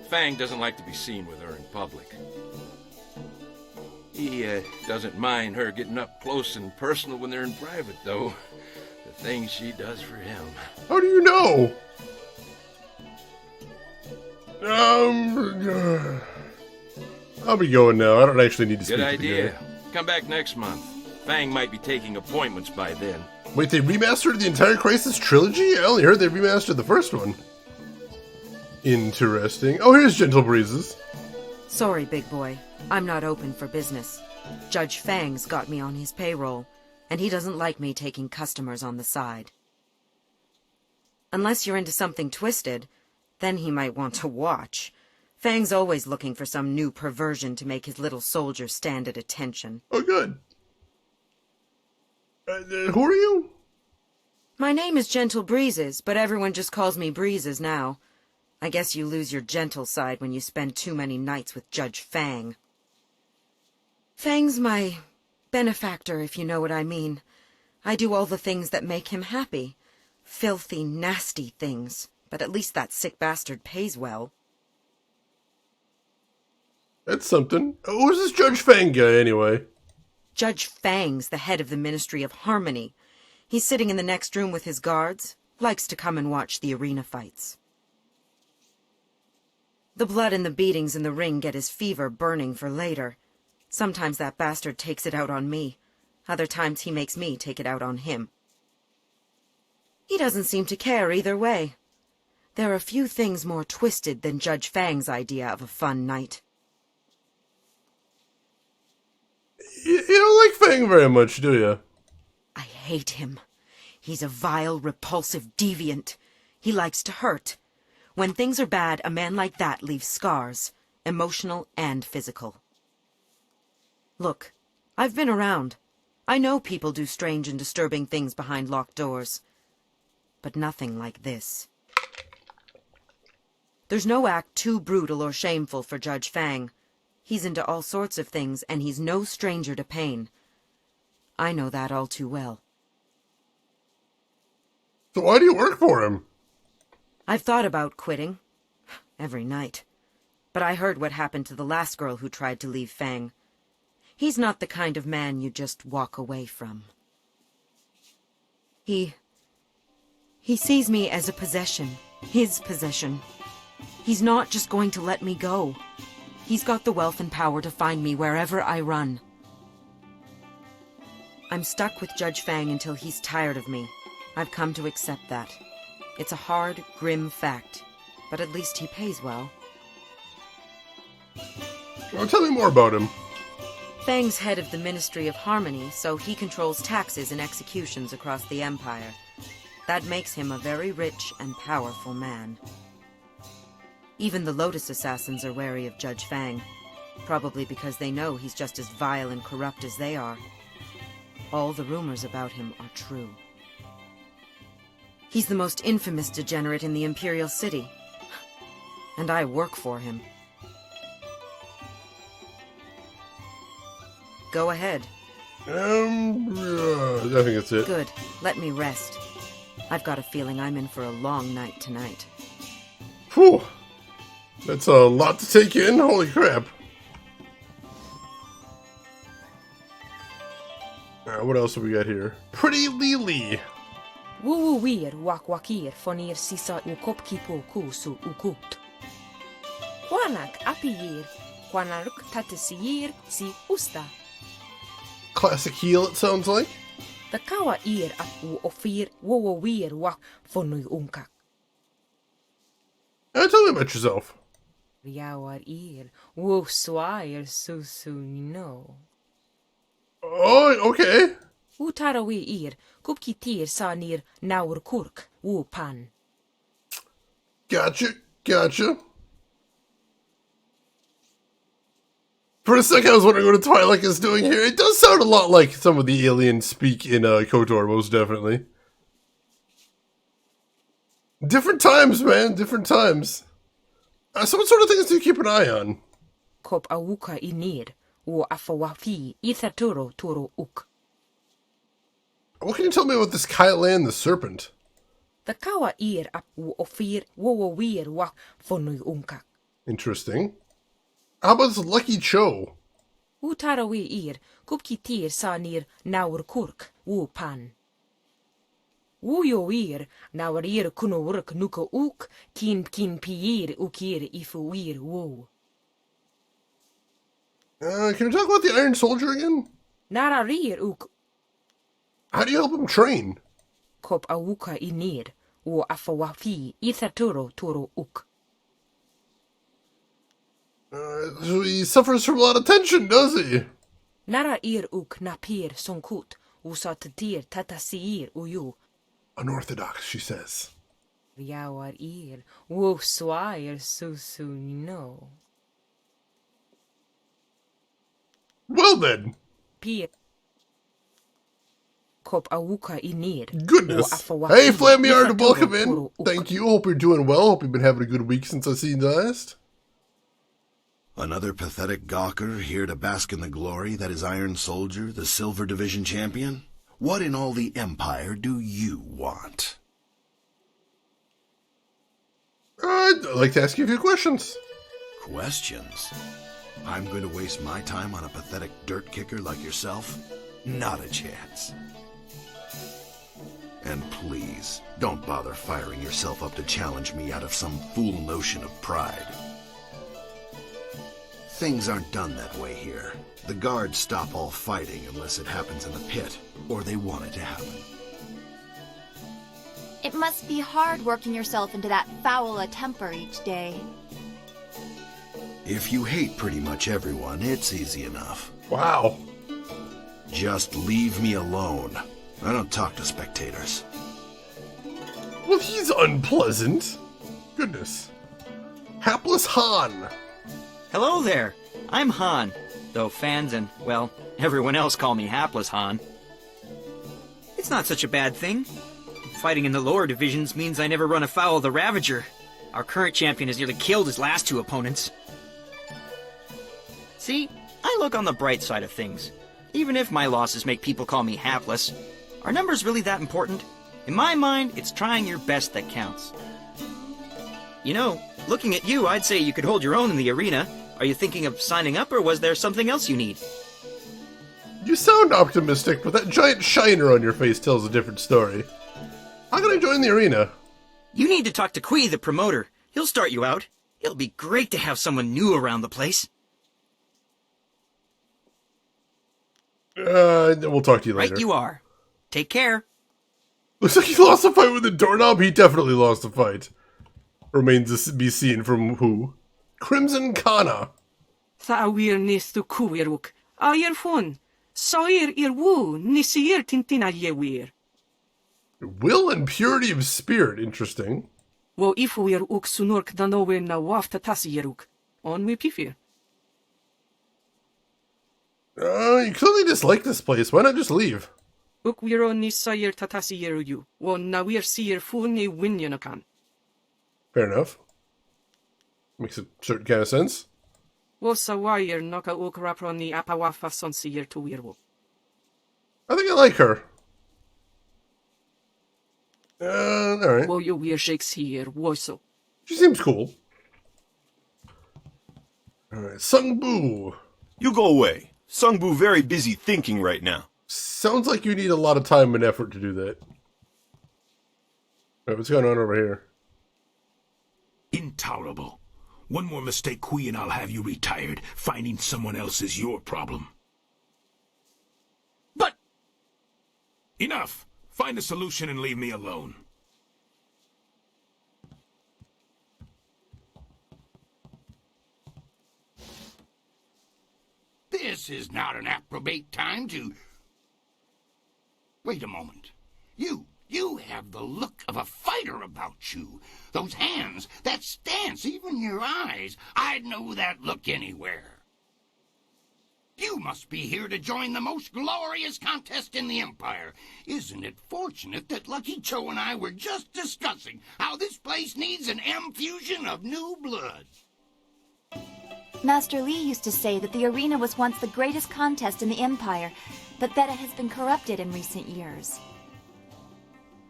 Fang doesn't like to be seen with her in public. He, doesn't mind her getting up close and personal when they're in private, though. The things she does for him. How do you know? I'll be going now. I don't actually need to speak Good to the idea. guy. Come back next month. Fang might be taking appointments by then. Wait, they remastered the entire Crisis trilogy? I only heard they remastered the first one. Interesting. Oh, here's Gentle Breezes. Sorry, big boy. I'm not open for business. Judge Fang's got me on his payroll, and he doesn't like me taking customers on the side. Unless you're into something twisted, then he might want to watch. Fang's always looking for some new perversion to make his little soldier stand at attention. Oh, good. Who are you? My name is Gentle Breezes, but everyone just calls me Breezes now. I guess you lose your gentle side when you spend too many nights with Judge Fang. Fang's my benefactor, if you know what I mean. I do all the things that make him happy. Filthy, nasty things. But at least that sick bastard pays well. That's something. Who's this Judge Fang guy, anyway? Judge Fang's the head of the Ministry of Harmony. He's sitting in the next room with his guards. Likes to come and watch the arena fights. The blood and the beatings in the ring get his fever burning for later. Sometimes that bastard takes it out on me. Other times he makes me take it out on him. He doesn't seem to care either way. There are few things more twisted than Judge Fang's idea of a fun night. You don't like Fang very much, do you? I hate him. He's a vile, repulsive deviant. He likes to hurt. When things are bad, a man like that leaves scars, emotional and physical. Look, I've been around. I know people do strange and disturbing things behind locked doors. But nothing like this. There's no act too brutal or shameful for Judge Fang. He's into all sorts of things, and he's no stranger to pain. I know that all too well. So why do you work for him? I've thought about quitting. Every night. But I heard what happened to the last girl who tried to leave Fang. He's not the kind of man you just walk away from. He sees me as a possession. His possession. He's not just going to let me go. He's got the wealth and power to find me wherever I run. I'm stuck with Judge Fang until he's tired of me. I've come to accept that. It's a hard, grim fact, but at least he pays well. Well, tell me more about him. Fang's head of the Ministry of Harmony, so he controls taxes and executions across the Empire. That makes him a very rich and powerful man. Even the Lotus Assassins are wary of Judge Fang, probably because they know he's just as vile and corrupt as they are. All the rumors about him are true. He's the most infamous degenerate in the Imperial City, and I work for him. Go ahead. I think that's it. Good. Let me rest. I've got a feeling I'm in for a long night tonight. Whew. That's a lot to take in. Holy crap. What else have we got here? Pretty Lily. Wuwuir wakwakir fonir sisa ukopkipo kusu ukut. Kwanak apiyir, kwanaruk tatisir si usta. Classic heel, it sounds like. The kawa ir apu ofir wuwuir wak fonui unkak. Tell me about yourself. Riawar ir wu swair susu no. Oh, okay. Utarawi ir kupkitir sanir naur kurk wu pan. Gotcha. For a second, I was wondering what Twilight is doing here. It does sound a lot like some of the aliens speak in KOTOR, most definitely. Different times, man. Different times. So what sort of things do you keep an eye on? Kop awuka inir, wo afawafi ithaturo turo uk. What can you tell me about this Kylan the Serpent? The kawa ir ap wo ofir wo wir wa fonui unka. Interesting. How about this Lucky Cho? Utarawi ir, kupkitir sanir naur kurk, wo pan. Wo yo ir, naur ir kuno work nuka uk, kin piir ukir ifu ir wo. Can you talk about the Iron Soldier again? Nara rir uk. How do you help him train? Kop awuka inir, wo afawafi ithaturo turo uk. So he suffers from a lot of tension, does he? Nara ir uk napir sonkut, usatatir tatasiir uyu. Unorthodox, she says. Yawar ir, wo swair susu no. Well then. Pir. Kop awuka inir. Goodness. Hey, Flamiard, welcome in. Thank you. Hope you're doing well. Hope you've been having a good week since I've seen you last. Another pathetic gawker here to bask in the glory that is Iron Soldier, the Silver Division champion? What in all the Empire do you want? I'd like to ask you a few questions. Questions? I'm going to waste my time on a pathetic dirt kicker like yourself? Not a chance. And please, don't bother firing yourself up to challenge me out of some fool notion of pride. Things aren't done that way here. The guards stop all fighting unless it happens in the pit, or they want it to happen. It must be hard working yourself into that foul a temper each day. If you hate pretty much everyone, it's easy enough. Wow. Just leave me alone. I don't talk to spectators. Well, he's unpleasant. Goodness. Hapless Han. Hello there. I'm Han, though fans and, well, everyone else call me Hapless Han. It's not such a bad thing. Fighting in the lower divisions means I never run afoul of the Ravager. Our current champion has nearly killed his last two opponents. See, I look on the bright side of things. Even if my losses make people call me hapless, are numbers really that important? In my mind, it's trying your best that counts. You know, looking at you, I'd say you could hold your own in the arena. Are you thinking of signing up, or was there something else you need? You sound optimistic, but that giant shiner on your face tells a different story. How can I join the arena? You need to talk to Kui, the promoter. He'll start you out. It'll be great to have someone new around the place. We'll talk to you later. Right you are. Take care. Looks like he lost a fight with the doorknob. He definitely lost a fight. Remains to be seen from who? Crimson Kana. Thawir nistu kuiruk. Ayer fun. Soir irwu nisir tintina yewir. Will and purity of spirit. Interesting. Wo ifuir uk sunurk danowe na wafta tasieruk. On we pifir. You clearly dislike this place. Why not just leave? Uk wiro nisayir tatasieru you. Wo nawir sir funi winyanakan. Fair enough. Makes a certain kind of sense. Wo sawir noka uk raproni apawafa sonsir to wirwo. I think I like her. Alright. Wo you weir shakes here, woso. She seems cool. Alright, Sungbu. You go away. Sungbu very busy thinking right now. Sounds like you need a lot of time and effort to do that. Alright, what's going on over here? Intolerable. One more mistake, Kui, and I'll have you retired. Finding someone else is your problem. But... enough. Find a solution and leave me alone. This is not an approbate time to... Wait a moment. You have the look of a fighter about you. Those hands, that stance, even your eyes. I'd know that look anywhere. You must be here to join the most glorious contest in the Empire. Isn't it fortunate that Lucky Cho and I were just discussing how this place needs an M-fusion of new blood? Master Li used to say that the arena was once the greatest contest in the Empire, but that it has been corrupted in recent years.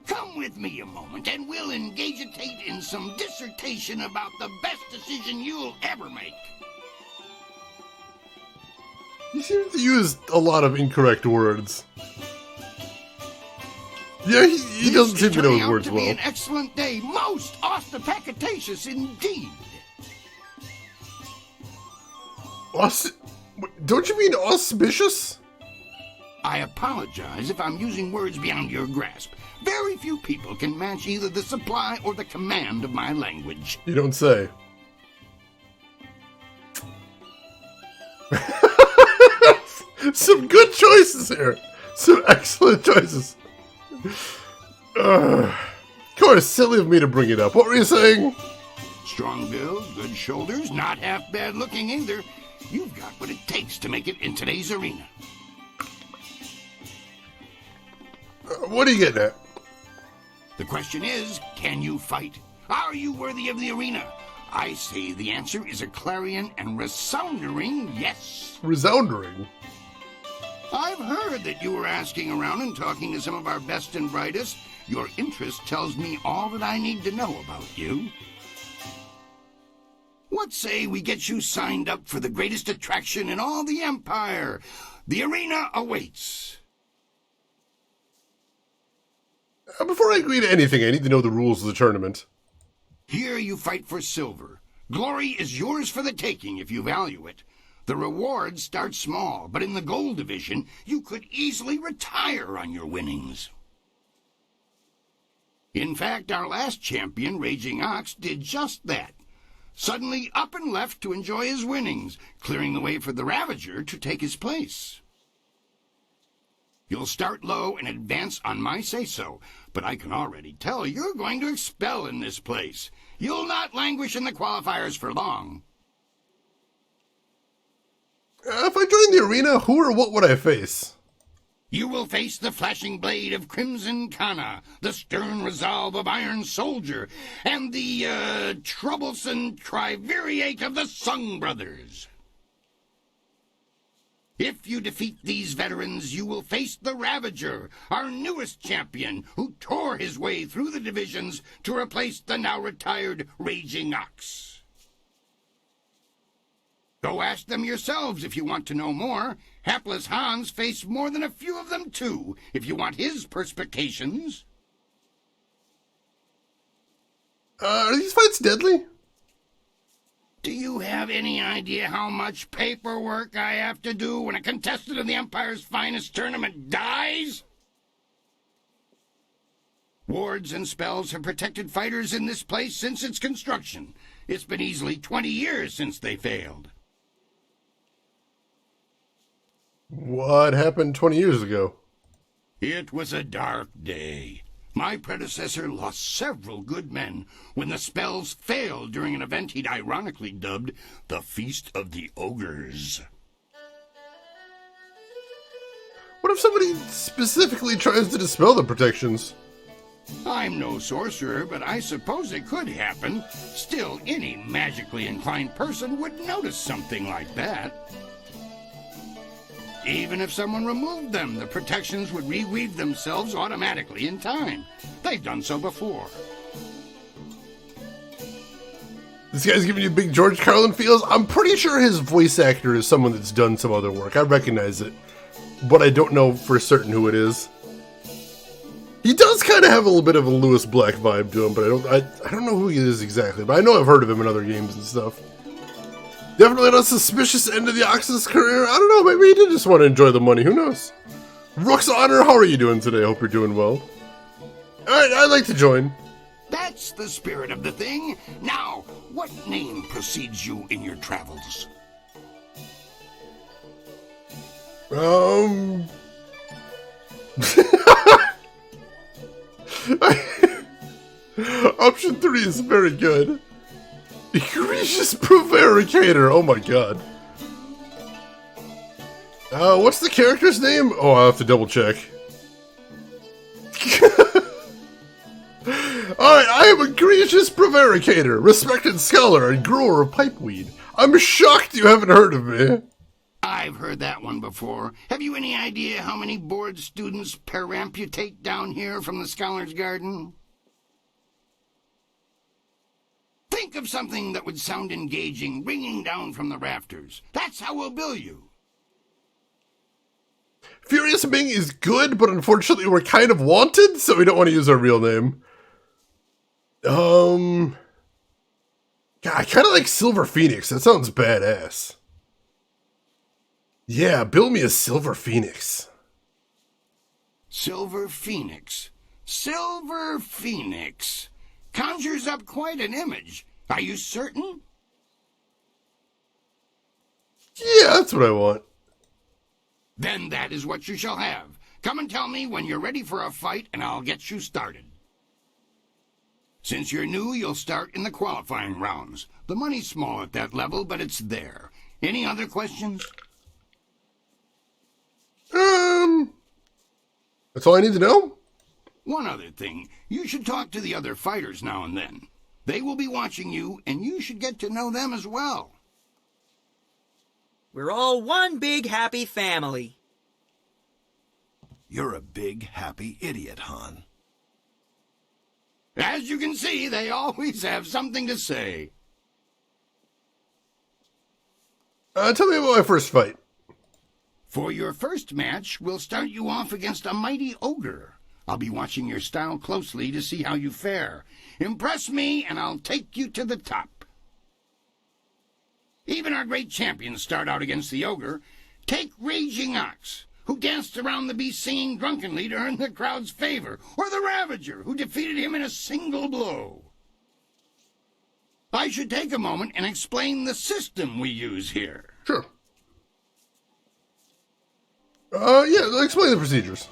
Come with me a moment and we'll engagitate in some dissertation about the best decision you'll ever make. You seem to use a lot of incorrect words. Yeah, he doesn't seem to know his words well. An excellent day, most ostentatious indeed. Don't you mean auspicious? I apologize if I'm using words beyond your grasp. Very few people can match either the supply or the command of my language. You don't say. Some good choices here. Some excellent choices. Of course, silly of me to bring it up. What were you saying? Strong build, good shoulders, not half bad looking either. You've got what it takes to make it in today's arena. What are you getting at? The question is, can you fight? Are you worthy of the arena? I say the answer is a clarion and resounding yes. Resounding? I've heard that you were asking around and talking to some of our best and brightest. Your interest tells me all that I need to know about you. What say we get you signed up for the greatest attraction in all the Empire? The arena awaits. Before I agree to anything, I need to know the rules of the tournament. Here you fight for silver. Glory is yours for the taking if you value it. The rewards start small, but in the gold division, you could easily retire on your winnings. In fact, our last champion, Raging Ox, did just that. Suddenly up and left to enjoy his winnings, clearing the way for the Ravager to take his place. You'll start low and advance on my say-so, but I can already tell you're going to expel in this place. You'll not languish in the qualifiers for long. If I join the arena, who or what would I face? You will face the flashing blade of Crimson Kana, the stern resolve of Iron Soldier, and the, troublesome triumvirate of the Sung Brothers. If you defeat these veterans, you will face the Ravager, our newest champion, who tore his way through the divisions to replace the now-retired Raging Ox. Go ask them yourselves if you want to know more. Hapless Hans faced more than a few of them, too, if you want his perspications. Are these fights deadly? Do you have any idea how much paperwork I have to do when a contestant of the Empire's finest tournament dies? Wards and spells have protected fighters in this place since its construction. It's been easily 20 years since they failed. What happened 20 years ago? It was a dark day. My predecessor lost several good men when the spells failed during an event he'd ironically dubbed the Feast of the Ogres. What if somebody specifically tries to dispel the protections? I'm no sorcerer, but I suppose it could happen. Still, any magically inclined person would notice something like that. Even if someone removed them, the protections would reweave themselves automatically in time. They've done so before. This guy's giving you big George Carlin feels. I'm pretty sure his voice actor is someone that's done some other work. I recognize it, but I don't know for certain who it is. He does kind of have a little bit of a Lewis Black vibe to him, but I don't know who he is exactly. But I know I've heard of him in other games and stuff. Definitely not a suspicious end of the Ox's career. I don't know, maybe he did just want to enjoy the money. Who knows? Rook's Honor, how are you doing today? Hope you're doing well. Alright, I'd like to join. That's the spirit of the thing. Now, what name precedes you in your travels? Option 3 is very good. Egregious Prevaricator, oh my god. What's the character's name? Oh, I'll have to double check. Alright, I am egregious prevaricator, respected scholar, and grower of pipeweed. I'm shocked you haven't heard of me. I've heard that one before. Have you any idea how many bored students peramputate down here from the Scholar's Garden? Think of something that would sound engaging, ringing down from the rafters. That's how we'll bill you. Furious Ming is good, but unfortunately we're kind of wanted, so we don't want to use our real name. God, I kind of like Silver Phoenix. That sounds badass. Yeah, bill me as Silver Phoenix. Silver Phoenix. Silver Phoenix. Conjures up quite an image. Are you certain? Yeah, that's what I want. Then that is what you shall have. Come and tell me when you're ready for a fight, and I'll get you started. Since you're new, you'll start in the qualifying rounds. The money's small at that level, but it's there. Any other questions? That's all I need to know? One other thing. You should talk to the other fighters now and then. They will be watching you, and you should get to know them as well. We're all one big happy family. You're a big, happy idiot, Han. As you can see, they always have something to say. Tell me about my first fight. For your first match, we'll start you off against a mighty ogre. I'll be watching your style closely to see how you fare. Impress me, and I'll take you to the top. Even our great champions start out against the ogre. Take Raging Ox, who danced around the beast singing drunkenly to earn the crowd's favor, or the Ravager, who defeated him in a single blow. I should take a moment and explain the system we use here. Sure. Yeah, explain the procedures.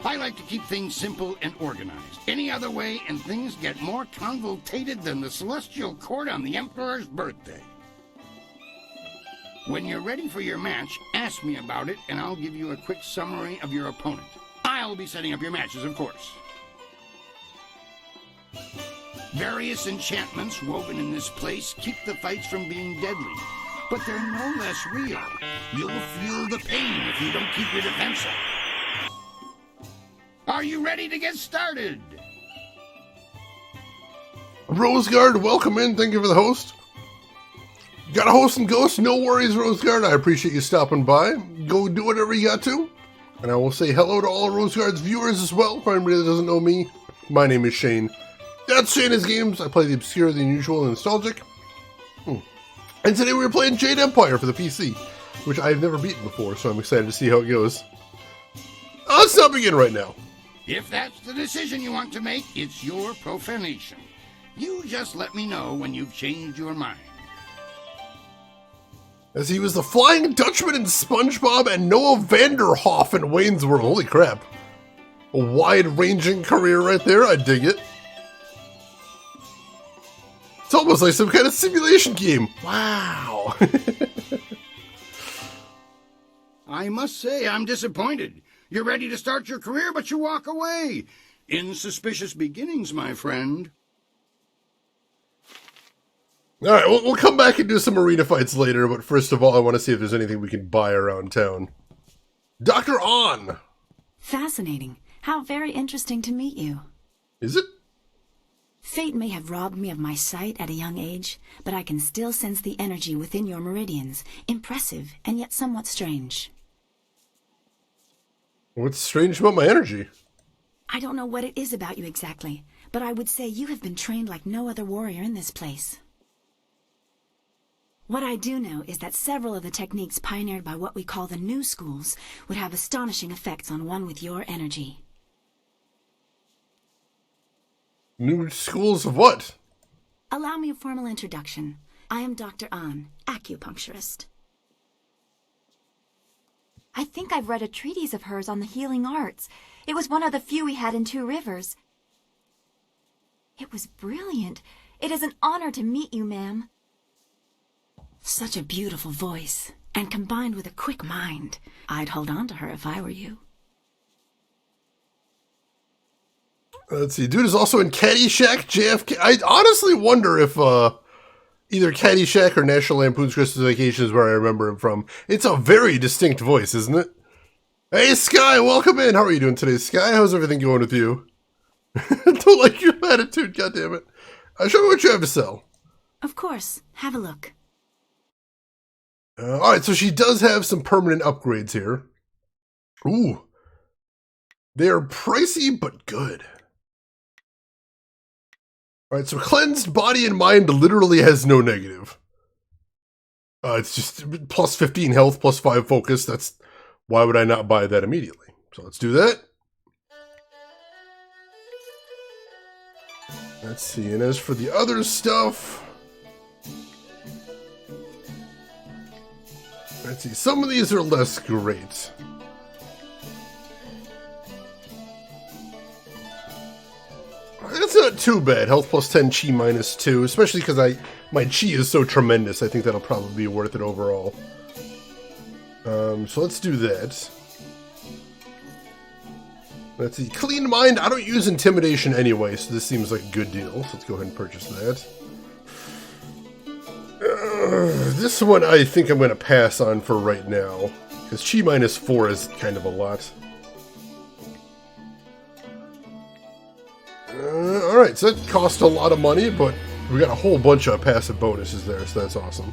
I like to keep things simple and organized. Any other way, and things get more convoluted than the celestial court on the Emperor's birthday. When you're ready for your match, ask me about it, and I'll give you a quick summary of your opponent. I'll be setting up your matches, of course. Various enchantments woven in this place keep the fights from being deadly, but they're no less real. You'll feel the pain if you don't keep your defense up. Are you ready to get started? Roseguard, welcome in. Thank you for the host. Got a host and ghost? No worries, Roseguard. I appreciate you stopping by. Go do whatever you got to. And I will say hello to all Roseguard's viewers as well. For anybody that doesn't know me, my name is Shane. That's Shane Is Games. I play the obscure, the unusual, and nostalgic. And today we're playing Jade Empire for the PC, which I've never beaten before, so I'm excited to see how it goes. Let's not begin right now. If that's the decision you want to make, it's your profanation. You just let me know when you've changed your mind. As he was the Flying Dutchman in SpongeBob and Noah Vanderhoff in Wayne's World. Holy crap. A wide-ranging career right there. I dig it. It's almost like some kind of simulation game. Wow. I must say, I'm disappointed. You're ready to start your career, but you walk away. Insuspicious beginnings, my friend. Alright, we'll come back and do some arena fights later, but first of all, I want to see if there's anything we can buy around town. Dr. On! Fascinating. How very interesting to meet you. Is it? Fate may have robbed me of my sight at a young age, but I can still sense the energy within your meridians. Impressive, and yet somewhat strange. What's strange about my energy? I don't know what it is about you exactly, but I would say you have been trained like no other warrior in this place. What I do know is that several of the techniques pioneered by what we call the new schools would have astonishing effects on one with your energy. New schools of what? Allow me a formal introduction. I am Dr. An, acupuncturist. I think I've read a treatise of hers on the healing arts. It was one of the few we had in Two Rivers. It was brilliant. It is an honor to meet you, ma'am. Such a beautiful voice, And combined with a quick mind, I'd hold on to her if I were you. Let's see. Dude is also in Caddyshack, JFK. I honestly wonder if either Caddyshack or National Lampoon's Christmas Vacation is where I remember him from. It's a very distinct voice, isn't it? Hey, Sky, welcome in. How are you doing today, Sky? How's everything going with you? Don't like your attitude, goddammit. Show me what you have to sell. Of course. Have a look. Alright, so she does have some permanent upgrades here. Ooh. They're pricey, but good. Alright, so cleansed body and mind literally has no negative. It's just plus 15 health, plus 5 focus. That's why would I not buy that immediately? So let's do that. Let's see, and as for the other stuff... Let's see, some of these are less great. That's not too bad. Health plus 10, chi minus 2, especially because my chi is so tremendous. I think that'll probably be worth it overall. So let's do that. Let's see, clean mind. I don't use intimidation anyway, so this seems like a good deal. So let's go ahead and purchase that. This one I think I'm going to pass on for right now, because chi minus 4 is kind of a lot. Alright, so that cost a lot of money, but we got a whole bunch of passive bonuses there, so that's awesome.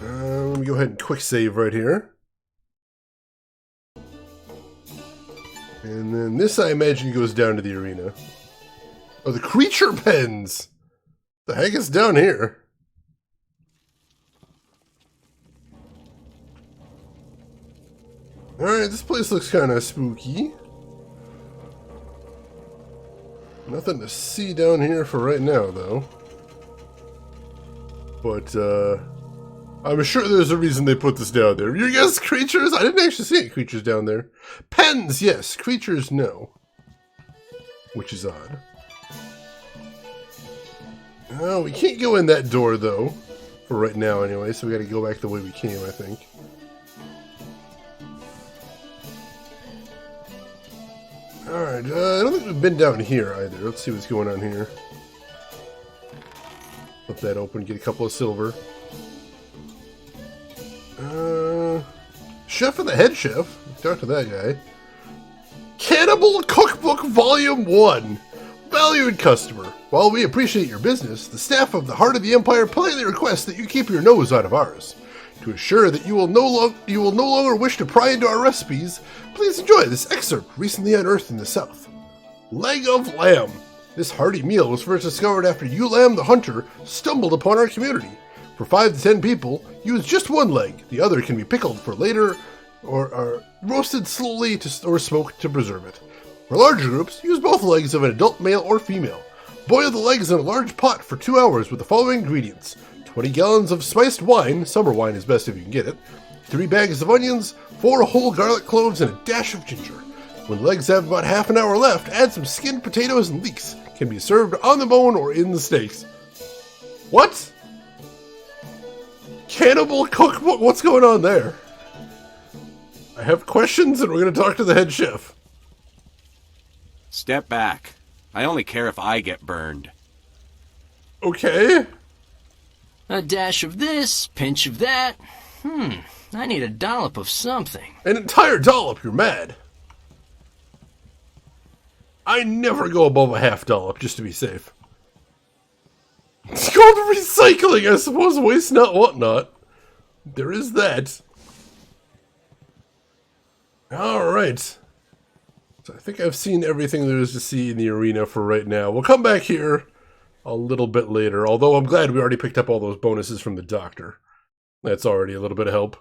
Let me go ahead and quick save right here. And then this, I imagine, goes down to the arena. Oh, the creature pens! The heck is down here? Alright, this place looks kind of spooky. Nothing to see down here for right now, though. But, I'm sure there's a reason they put this down there. You guess creatures? I didn't actually see any creatures down there. Pens, yes. Creatures, no. Which is odd. Oh, we can't go in that door, though. For right now, anyway. So we gotta go back the way we came, I think. Alright, I don't think we've been down here either. Let's see what's going on here. Flip that open, get a couple of silver. Chef and the head chef. Talk to that guy. Cannibal Cookbook Volume 1. Valued customer, while we appreciate your business, the staff of the Heart of the Empire politely request that you keep your nose out of ours. To assure that you will no longer wish to pry into our recipes, please enjoy this excerpt recently unearthed in the south. Leg of lamb. This hearty meal was first discovered after Ulam the Hunter stumbled upon our community. For 5 to 10 people, use just one leg. The other can be pickled for later, or roasted slowly or smoked to preserve it. For larger groups, use both legs of an adult male or female. Boil the legs in a large pot for 2 hours with the following ingredients: 20 gallons of spiced wine, summer wine is best if you can get it, 3 bags of onions, 4 whole garlic cloves, and a dash of ginger. When legs have about half an hour left, add some skinned potatoes and leeks. Can be served on the bone or in the steaks. What? Cannibal Cookbook? What's going on there? I have questions and we're going to talk to the head chef. Step back. I only care if I get burned. Okay. A dash of this, pinch of that. I need a dollop of something. An entire dollop? You're mad. I never go above a half dollop, just to be safe. It's called recycling, I suppose. Waste not, want not. There is that. Alright. So I think I've seen everything there is to see in the arena for right now. We'll come back here a little bit later, although I'm glad we already picked up all those bonuses from the doctor. That's already a little bit of help.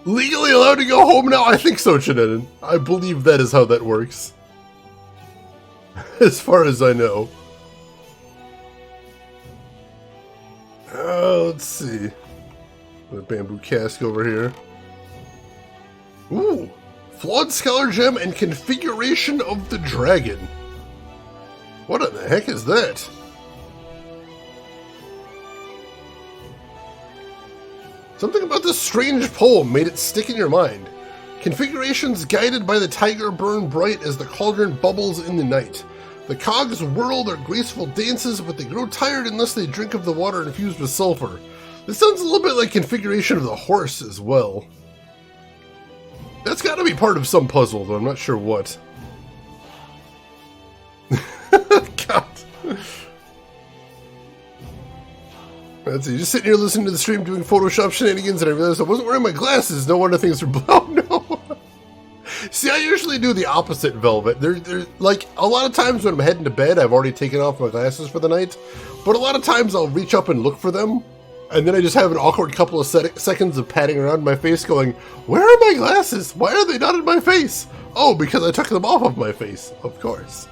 Legally allowed to go home now? I think so, Chinenin. I believe that is how that works. As far as I know. Let's see. The bamboo cask over here. Ooh! Flawed Scholar Gem and Configuration of the Dragon. What in the heck is that? Something about this strange poem made it stick in your mind. Configurations guided by the tiger burn bright as the cauldron bubbles in the night. The cogs whirl their graceful dances, but they grow tired unless they drink of the water infused with sulfur. This sounds a little bit like configuration of the horse as well. That's got to be part of some puzzle, though I'm not sure what. God. Let's see, just sitting here listening to the stream doing Photoshop shenanigans, and I realized I wasn't wearing my glasses. No wonder things are blue. Oh, no. See, I usually do the opposite, Velvet. There's like, a lot of times when I'm heading to bed, I've already taken off my glasses for the night. But a lot of times I'll reach up and look for them, and then I just have an awkward couple of seconds of patting around my face going, where are my glasses? Why are they not in my face? Oh, because I took them off of my face, of course.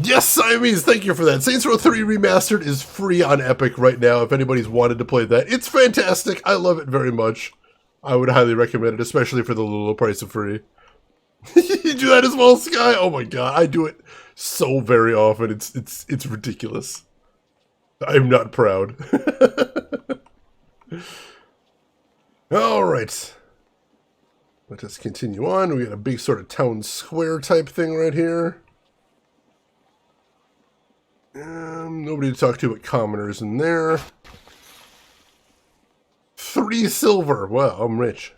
Yes, Siamese, thank you for that. Saints Row 3 Remastered is free on Epic right now if anybody's wanted to play that. It's fantastic. I love it very much. I would highly recommend it, especially for the low price of free. You do that as well, Sky? Oh my god, I do it so very often. It's ridiculous. I'm not proud. Alright. Let us continue on. We got a big sort of town square type thing right here. Nobody to talk to but commoners in there. 3 silver. Wow, I'm rich.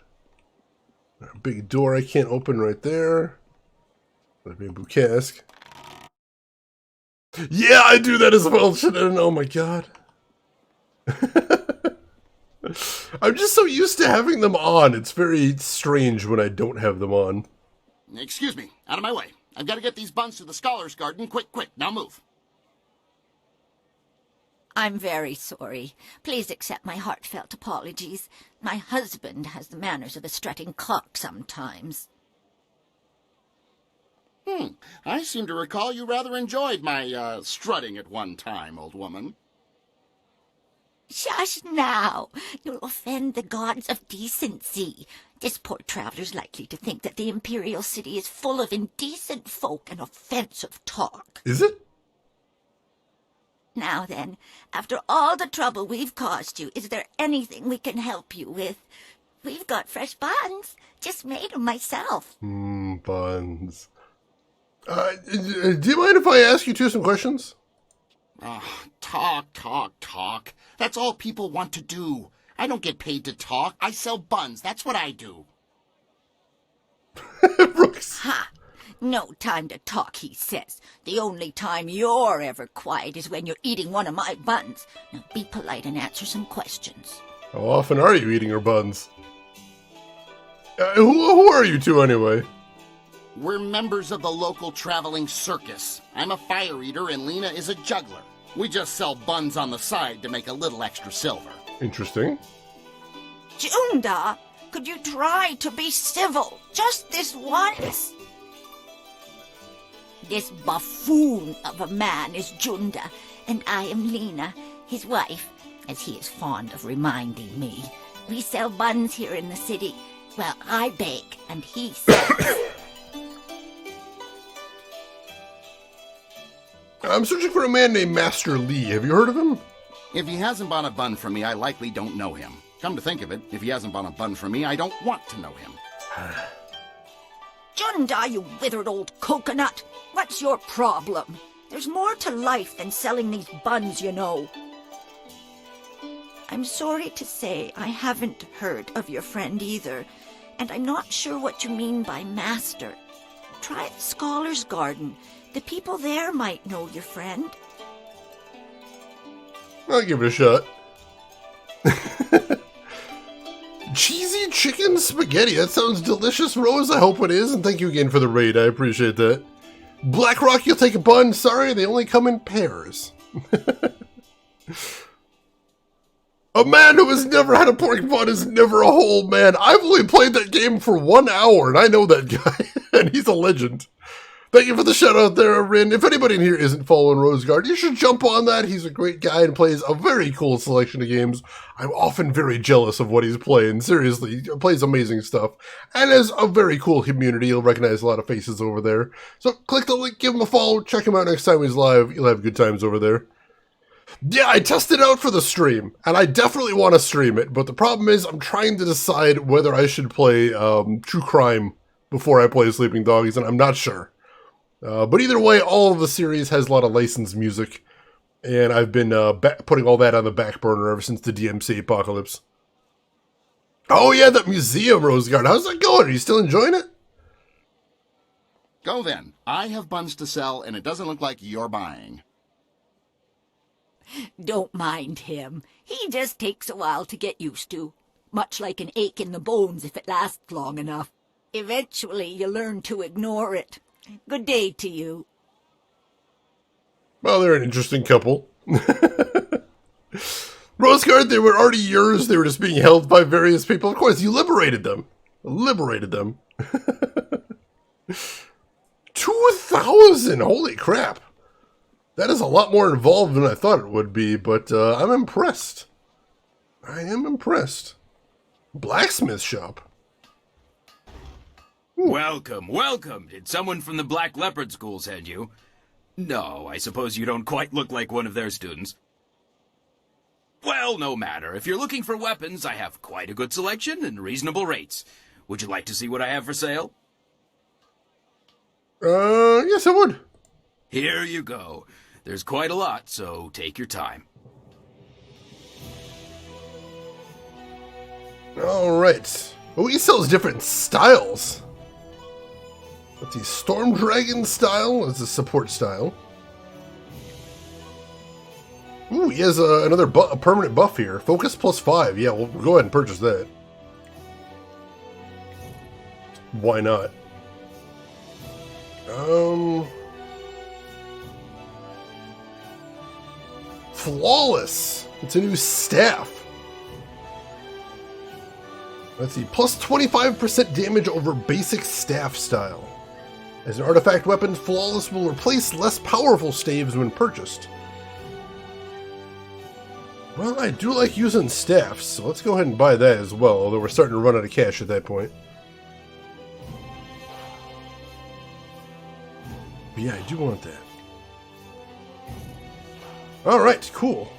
A big door I can't open right there. That'd be a bouquesque. Yeah, I do that as well. Oh my god. I'm just so used to having them on. It's very strange when I don't have them on. Excuse me. Out of my way. I've got to get these buns to the Scholars Garden. Quick, quick. Now move. I'm very sorry. Please accept my heartfelt apologies. My husband has the manners of a strutting clock sometimes. I seem to recall you rather enjoyed my, strutting at one time, old woman. Shush now. You'll offend the gods of decency. This poor traveler's likely to think that the Imperial City is full of indecent folk and offensive talk. Is it? Now then, after all the trouble we've caused you, is there anything we can help you with? We've got fresh buns. Just made them myself. Buns. Do you mind if I ask you some questions? Talk. That's all people want to do. I don't get paid to talk. I sell buns. That's what I do. Ha! No time to talk, he says. The only time you're ever quiet is when you're eating one of my buns. Now be polite and answer some questions. How often are you eating her buns? Who are you two anyway? We're members of the local traveling circus. I'm a fire eater and Lena is a juggler. We just sell buns on the side to make a little extra silver. Interesting. Junda, could you try to be civil? Just this once? This buffoon of a man is Junda, and I am Lena, his wife, as he is fond of reminding me. We sell buns here in the city. Well, I bake, and he sells. I'm searching for a man named Master Lee. Have you heard of him? If he hasn't bought a bun from me, I likely don't know him. Come to think of it, if he hasn't bought a bun from me, I don't want to know him. Junda, you withered old coconut. What's your problem? There's more to life than selling these buns, you know. I'm sorry to say I haven't heard of your friend either, and I'm not sure what you mean by master. Try the Scholars Garden. The people there might know your friend. I'll give it a shot. Cheesy chicken spaghetti. That sounds delicious, Rose. I hope it is. And thank you again for the raid. I appreciate that. Blackrock, you'll take a bun. Sorry, they only come in pairs. A man who has never had a pork bun is never a whole man. I've only played that game for 1 hour, and I know that guy. And he's a legend. Thank you for the shout out there, Rin. If anybody in here isn't following Roseguard, you should jump on that. He's a great guy and plays a very cool selection of games. I'm often very jealous of what he's playing. Seriously, he plays amazing stuff. And has a very cool community. You'll recognize a lot of faces over there. So click the link, give him a follow, check him out next time he's live. You'll have good times over there. Yeah, I tested it out for the stream, and I definitely want to stream it, but the problem is I'm trying to decide whether I should play True Crime before I play Sleeping Dogs, and I'm not sure. But either way, all of the series has a lot of licensed music, and I've been putting all that on the back burner ever since the DMC apocalypse. Oh yeah, that museum, Rose Garden. How's that going? Are you still enjoying it? Go then. I have buns to sell, and it doesn't look like you're buying. Don't mind him. He just takes a while to get used to. Much like an ache in the bones if it lasts long enough. Eventually, you learn to ignore it. Good day to you. Well, they're an interesting couple. Rosegard, they were already yours. They were just being held by various people. Of course, you liberated them. 2,000! Holy crap. That is a lot more involved than I thought it would be, but I'm impressed. I am impressed. Blacksmith Shop. Welcome, welcome. Did someone from the Black Leopard school send you? No, I suppose you don't quite look like one of their students. Well, no matter. If you're looking for weapons, I have quite a good selection and reasonable rates. Would you like to see what I have for sale? Yes, I would. Here you go. There's quite a lot, so take your time. Alright. Oh, he sells different styles. Let's see, Storm Dragon style is a support style. Ooh, he has another a permanent buff here. Focus +5. Yeah, we'll go ahead and purchase that. Why not? Flawless. It's a new staff. Let's see, plus 25% damage over basic staff style. As an artifact weapon, Flawless will replace less powerful staves when purchased. Well, I do like using staffs, so let's go ahead and buy that as well, although we're starting to run out of cash at that point. But yeah, I do want that. Alright, cool.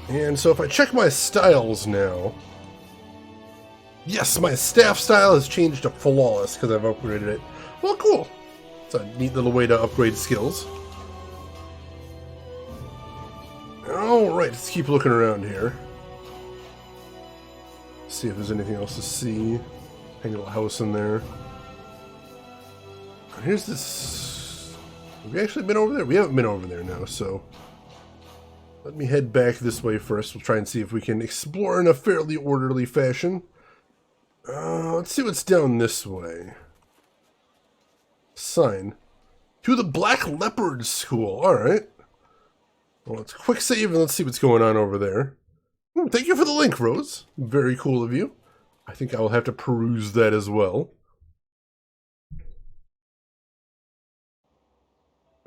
And so if I check my styles now... Yes, my staff style has changed to Flawless because I've upgraded it. Well, cool. It's a neat little way to upgrade skills. Alright, let's keep looking around here. See if there's anything else to see. Hang a little house in there. Here's this... Have we actually been over there? We haven't been over there now, so... Let me head back this way first. We'll try and see if we can explore in a fairly orderly fashion. Let's see what's down this way. Sign. To the Black Leopard School. Alright. Well, let's quick save and let's see what's going on over there. Thank you for the link, Rose. Very cool of you. I think I will have to peruse that as well.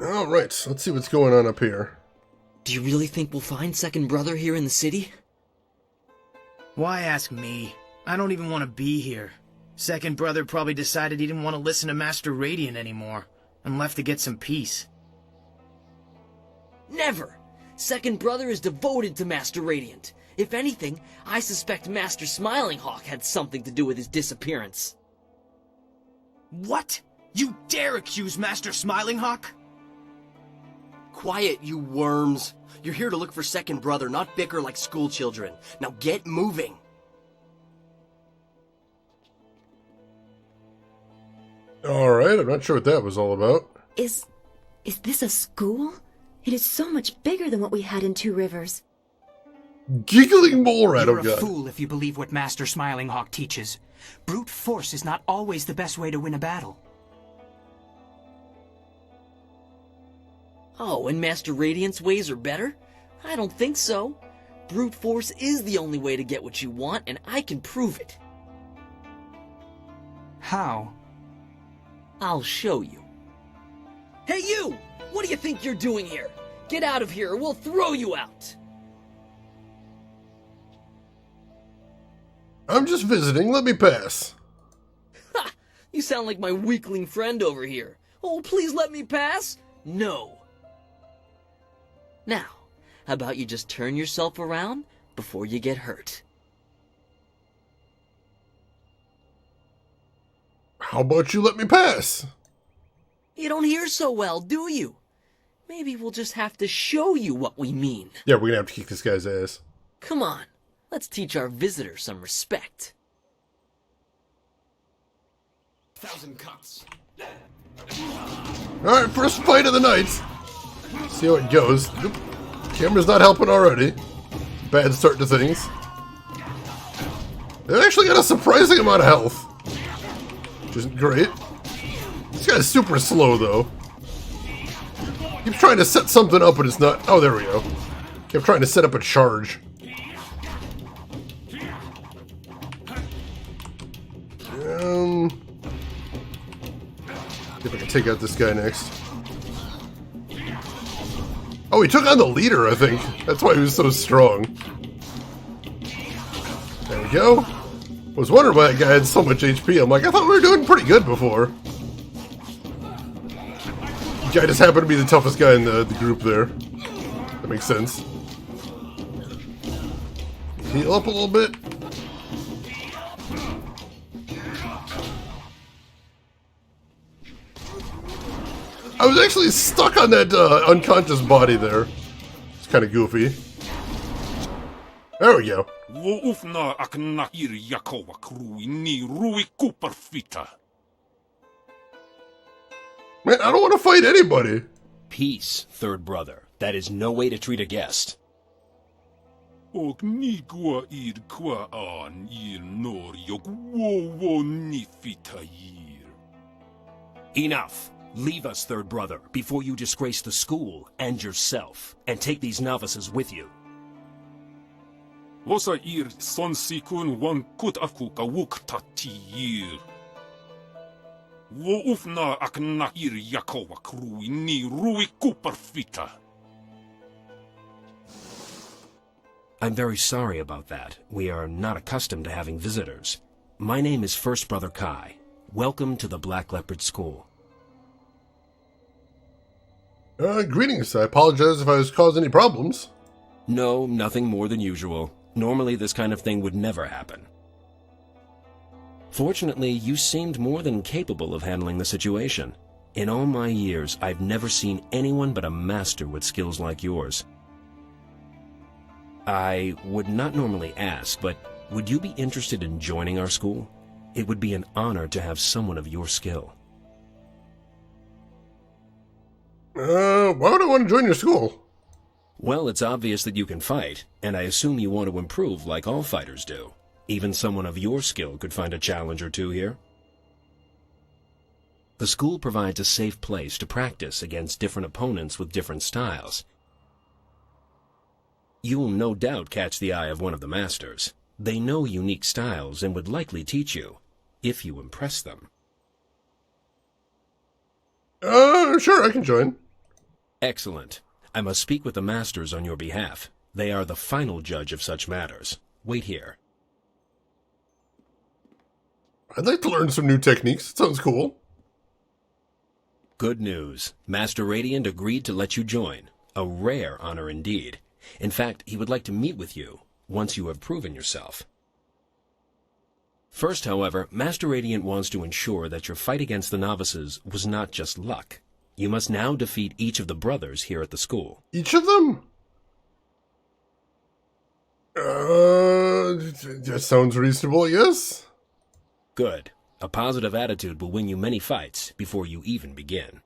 Alright, let's see what's going on up here. Do you really think we'll find Second Brother here in the city? Why ask me? I don't even want to be here. Second Brother probably decided he didn't want to listen to Master Radiant anymore, and left to get some peace. Never! Second Brother is devoted to Master Radiant. If anything, I suspect Master Smiling Hawk had something to do with his disappearance. What? You dare accuse Master Smiling Hawk? Quiet, you worms. You're here to look for Second Brother, not bicker like school children. Now get moving. Alright, I'm not sure what that was all about. Is this a school? It is so much bigger than what we had in Two Rivers. Giggling mole rat, You're oh god. a fool if you believe what Master Smiling Hawk teaches. Brute force is not always the best way to win a battle. Oh, and Master Radiant's ways are better? I don't think so. Brute force is the only way to get what you want, and I can prove it. How? I'll show you. Hey you! What do you think you're doing here? Get out of here or we'll throw you out! I'm just visiting, let me pass. Ha! You sound like my weakling friend over here. Oh, please let me pass. No. Now, how about you just turn yourself around before you get hurt? How about you let me pass? You don't hear so well, do you? Maybe we'll just have to show you what we mean. Yeah, we're gonna have to kick this guy's ass. Come on, let's teach our visitor some respect. 1,000 cuts. Alright, first fight of the night. See how it goes. Oop. Camera's not helping already. Bad start to things. They actually got a surprising amount of health, which isn't great. This guy's super slow, though. Keeps trying to set something up, but it's not. Oh, there we go. Kept trying to set up a charge. See if I can take out this guy next. Oh, he took on the leader, I think. That's why he was so strong. There we go. I was wondering why that guy had so much HP. I'm like, I thought we were doing pretty good before. The guy just happened to be the toughest guy in the group there. That makes sense. Heal up a little bit. I was actually stuck on that unconscious body there. It's kind of goofy. There we go. Man, I don't want to fight anybody. Peace, third brother. That is no way to treat a guest. Enough. Leave us, third brother, before you disgrace the school and yourself, and take these novices with you. I'm very sorry about that. We are not accustomed to having visitors. My name is First Brother Kai. Welcome to the Black Leopard School. Greetings. I apologize if I was causing any problems. No, nothing more than usual. Normally this kind of thing would never happen. Fortunately, you seemed more than capable of handling the situation. In all my years, I've never seen anyone but a master with skills like yours. I would not normally ask, but would you be interested in joining our school? It would be an honor to have someone of your skill. Why would I want to join your school? Well, it's obvious that you can fight, and I assume you want to improve like all fighters do. Even someone of your skill could find a challenge or two here. The school provides a safe place to practice against different opponents with different styles. You will no doubt catch the eye of one of the masters. They know unique styles and would likely teach you, if you impress them. Sure, I can join. Excellent. I must speak with the masters on your behalf. They are the final judge of such matters. Wait here. I'd like to learn some new techniques. It sounds cool. Good news. Master Radiant agreed to let you join. A rare honor indeed. In fact, he would like to meet with you once you have proven yourself. First, however, Master Radiant wants to ensure that your fight against the novices was not just luck. You must now defeat each of the brothers here at the school. Each of them? That sounds reasonable, yes? Good. A positive attitude will win you many fights before you even begin.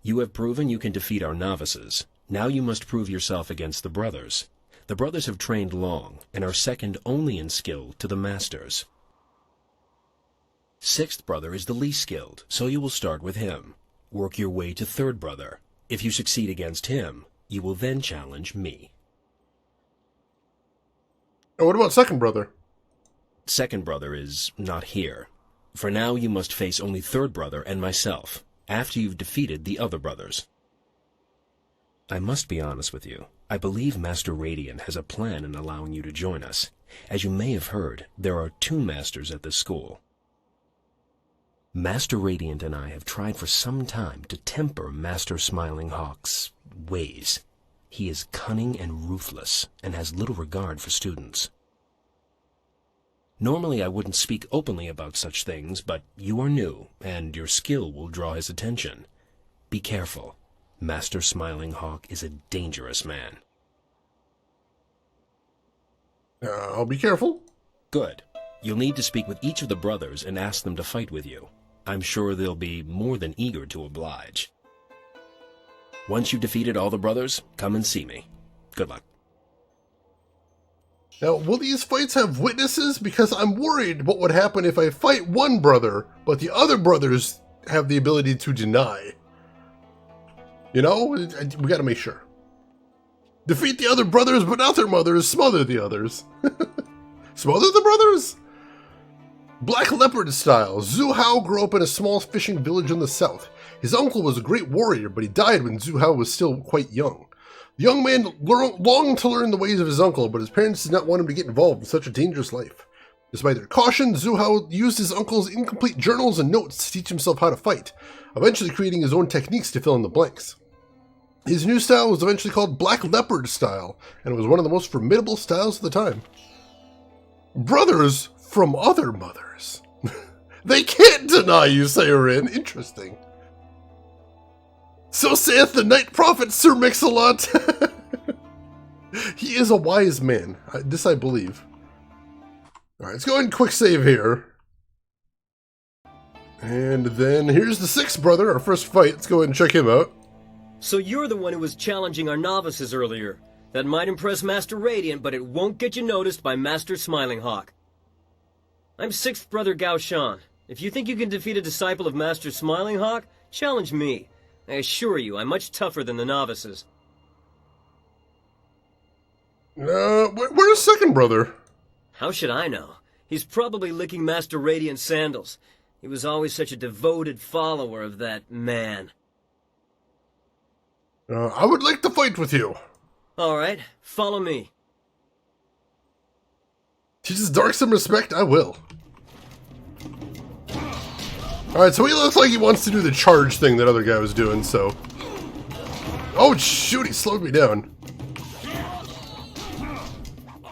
You have proven you can defeat our novices. Now you must prove yourself against the brothers. The brothers have trained long and are second only in skill to the masters. Sixth brother is the least skilled, so you will start with him. Work your way to third brother. If you succeed against him, you will then challenge me. Oh, what about second brother? Second brother is not here. For now, you must face only third brother and myself, after you've defeated the other brothers. I must be honest with you. I believe Master Radiant has a plan in allowing you to join us. As you may have heard, there are 2 masters at this school. Master Radiant and I have tried for some time to temper Master Smiling Hawk's ways. He is cunning and ruthless, and has little regard for students. Normally I wouldn't speak openly about such things, but you are new, and your skill will draw his attention. Be careful. Master Smiling Hawk is a dangerous man. I'll be careful. Good. You'll need to speak with each of the brothers and ask them to fight with you. I'm sure they'll be more than eager to oblige. Once you've defeated all the brothers, come and see me. Good luck. Now, will these fights have witnesses? Because I'm worried what would happen if I fight one brother, but the other brothers have the ability to deny. You know, we gotta make sure. Defeat the other brothers, but not their mothers. Smother the others. Smother the brothers? Black Leopard style. Zhu Hao grew up in a small fishing village in the south. His uncle was a great warrior, but he died when Zhu Hao was still quite young. The young man longed to learn the ways of his uncle, but his parents did not want him to get involved in such a dangerous life. Despite their caution, Zhu Hao used his uncle's incomplete journals and notes to teach himself how to fight, eventually creating his own techniques to fill in the blanks. His new style was eventually called Black Leopard style, and it was one of the most formidable styles of the time. Brothers from other mothers. They can't deny you, Sayurin. Interesting. So saith the Night Prophet Sir Mix-a-Lot. He is a wise man. This I believe. Alright, let's go ahead and quick save here. And then here's the sixth brother, our first fight. Let's go ahead and check him out. So you're the one who was challenging our novices earlier. That might impress Master Radiant, but it won't get you noticed by Master Smiling Hawk. I'm 6th Brother Gao Shan. If you think you can defeat a disciple of Master Smiling Hawk, challenge me. I assure you, I'm much tougher than the novices. Where's second brother? How should I know? He's probably licking Master Radiant's sandals. He was always such a devoted follower of that man. I would like to fight with you. Alright, follow me. Teaches Dark some respect, I will. Alright, so he looks like he wants to do the charge thing that other guy was doing, so... Oh shoot, he slowed me down.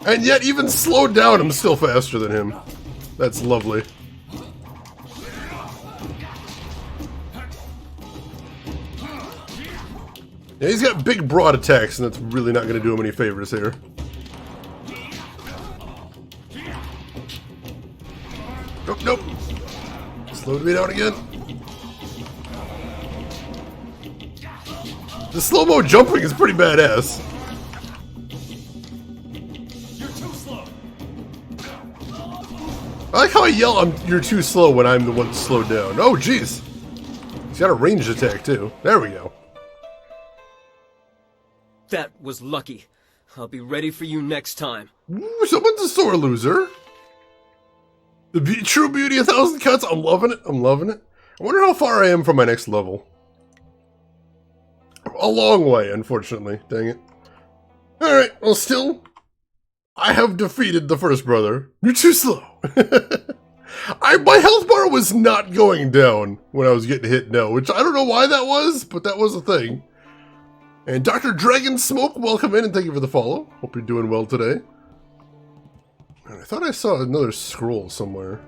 And yet, even slowed down, I'm still faster than him. That's lovely. Yeah, he's got big, broad attacks, and that's really not going to do him any favors here. Nope, nope. Slowed me down again. The slow-mo jumping is pretty badass. You're too slow. I like how I yell, "You're too slow" when I'm the one slowed down. Oh, jeez. He's got a ranged attack, too. There we go. That was lucky. I'll be ready for you next time. Ooh, someone's a sore loser. The true beauty of 1,000 cuts. I'm loving it. I'm loving it. I wonder how far I am from my next level. A long way, unfortunately. Dang it. Alright, well still, I have defeated the first brother. You're too slow. My health bar was not going down when I was getting hit now, which I don't know why that was, but that was a thing. And Dr. Dragon Smoke, welcome in and thank you for the follow. Hope you're doing well today. And I thought I saw another scroll somewhere.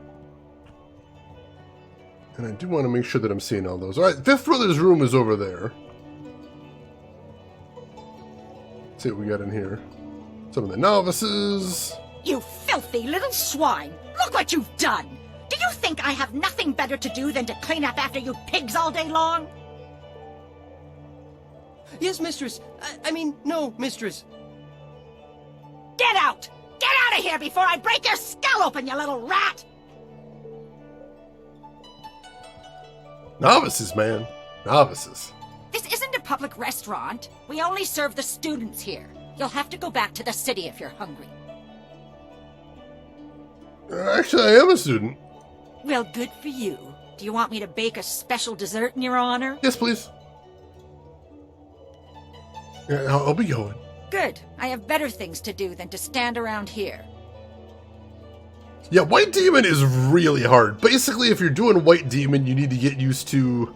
And I do want to make sure that I'm seeing all those. Alright, fifth brother's room is over there. Let's see what we got in here. Some of the novices. You filthy little swine! Look what you've done! Do you think I have nothing better to do than to clean up after you pigs all day long? Yes, mistress. I mean, no, mistress. Get out! Get out of here before I break your skull open, you little rat! Novices, man. Novices. This isn't a public restaurant. We only serve the students here. You'll have to go back to the city if you're hungry. Actually, I am a student. Well, good for you. Do you want me to bake a special dessert in your honor? Yes, please. Yeah, I'll be going. Good. I have better things to do than to stand around here. Yeah, White Demon is really hard. Basically, if you're doing White Demon, you need to get used to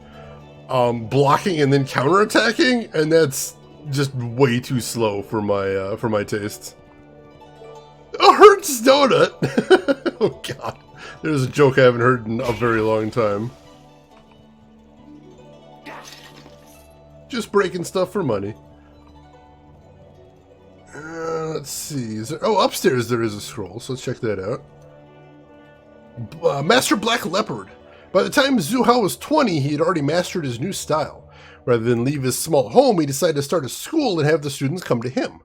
blocking and then counterattacking, and that's just way too slow for my tastes. A Hertz donut! Oh god. There's a joke I haven't heard in a very long time. Just breaking stuff for money. Let's see. Is there, oh, upstairs there is a scroll, so let's check that out. Master Black Leopard. By the time Zhu Hao was 20, he had already mastered his new style. Rather than leave his small home, he decided to start a school and have the students come to him.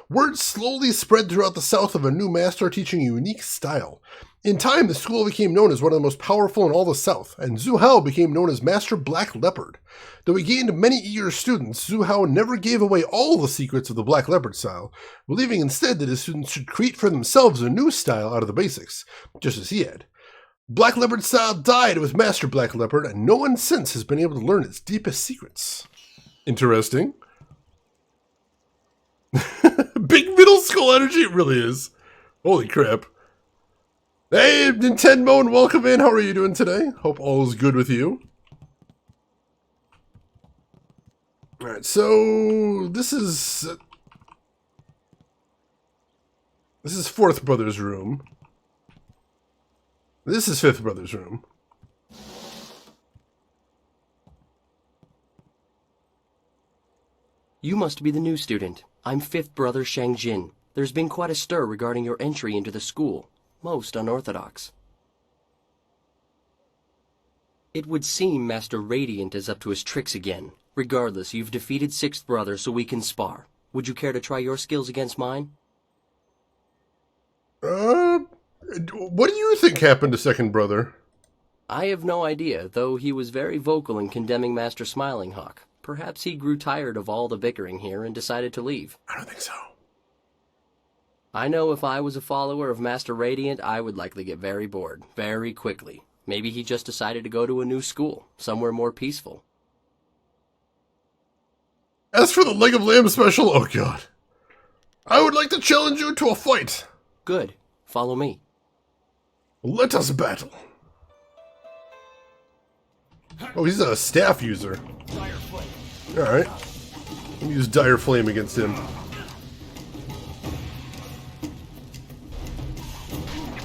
Word slowly spread throughout the south of a new master teaching a unique style. In time, the school became known as one of the most powerful in all the south, and Zhu Hao became known as Master Black Leopard. Though he gained many eager students, Zhu Hao never gave away all the secrets of the Black Leopard style, believing instead that his students should create for themselves a new style out of the basics, just as he had. Black Leopard style died with Master Black Leopard, and no one since has been able to learn its deepest secrets. Interesting. Big middle school energy, it really is. Holy crap. Hey, Nintendo, and welcome in. How are you doing today? Hope all is good with you. Alright, so this is fourth brother's room. This is fifth brother's room. You must be the new student. I'm fifth brother Shang Jin. There's been quite a stir regarding your entry into the school. Most unorthodox. It would seem Master Radiant is up to his tricks again. Regardless, you've defeated sixth brother, so we can spar. Would you care to try your skills against mine? What do you think happened to second brother? I have no idea, though he was very vocal in condemning Master Smiling Hawk. Perhaps he grew tired of all the bickering here and decided to leave. I don't think so. I know if I was a follower of Master Radiant, I would likely get very bored, very quickly. Maybe he just decided to go to a new school, somewhere more peaceful. As for the Leg of Lamb special, oh god. I would like to challenge you to a fight. Good. Follow me. Let us battle. Oh, he's a staff user. Alright. Let me use Dire Flame against him.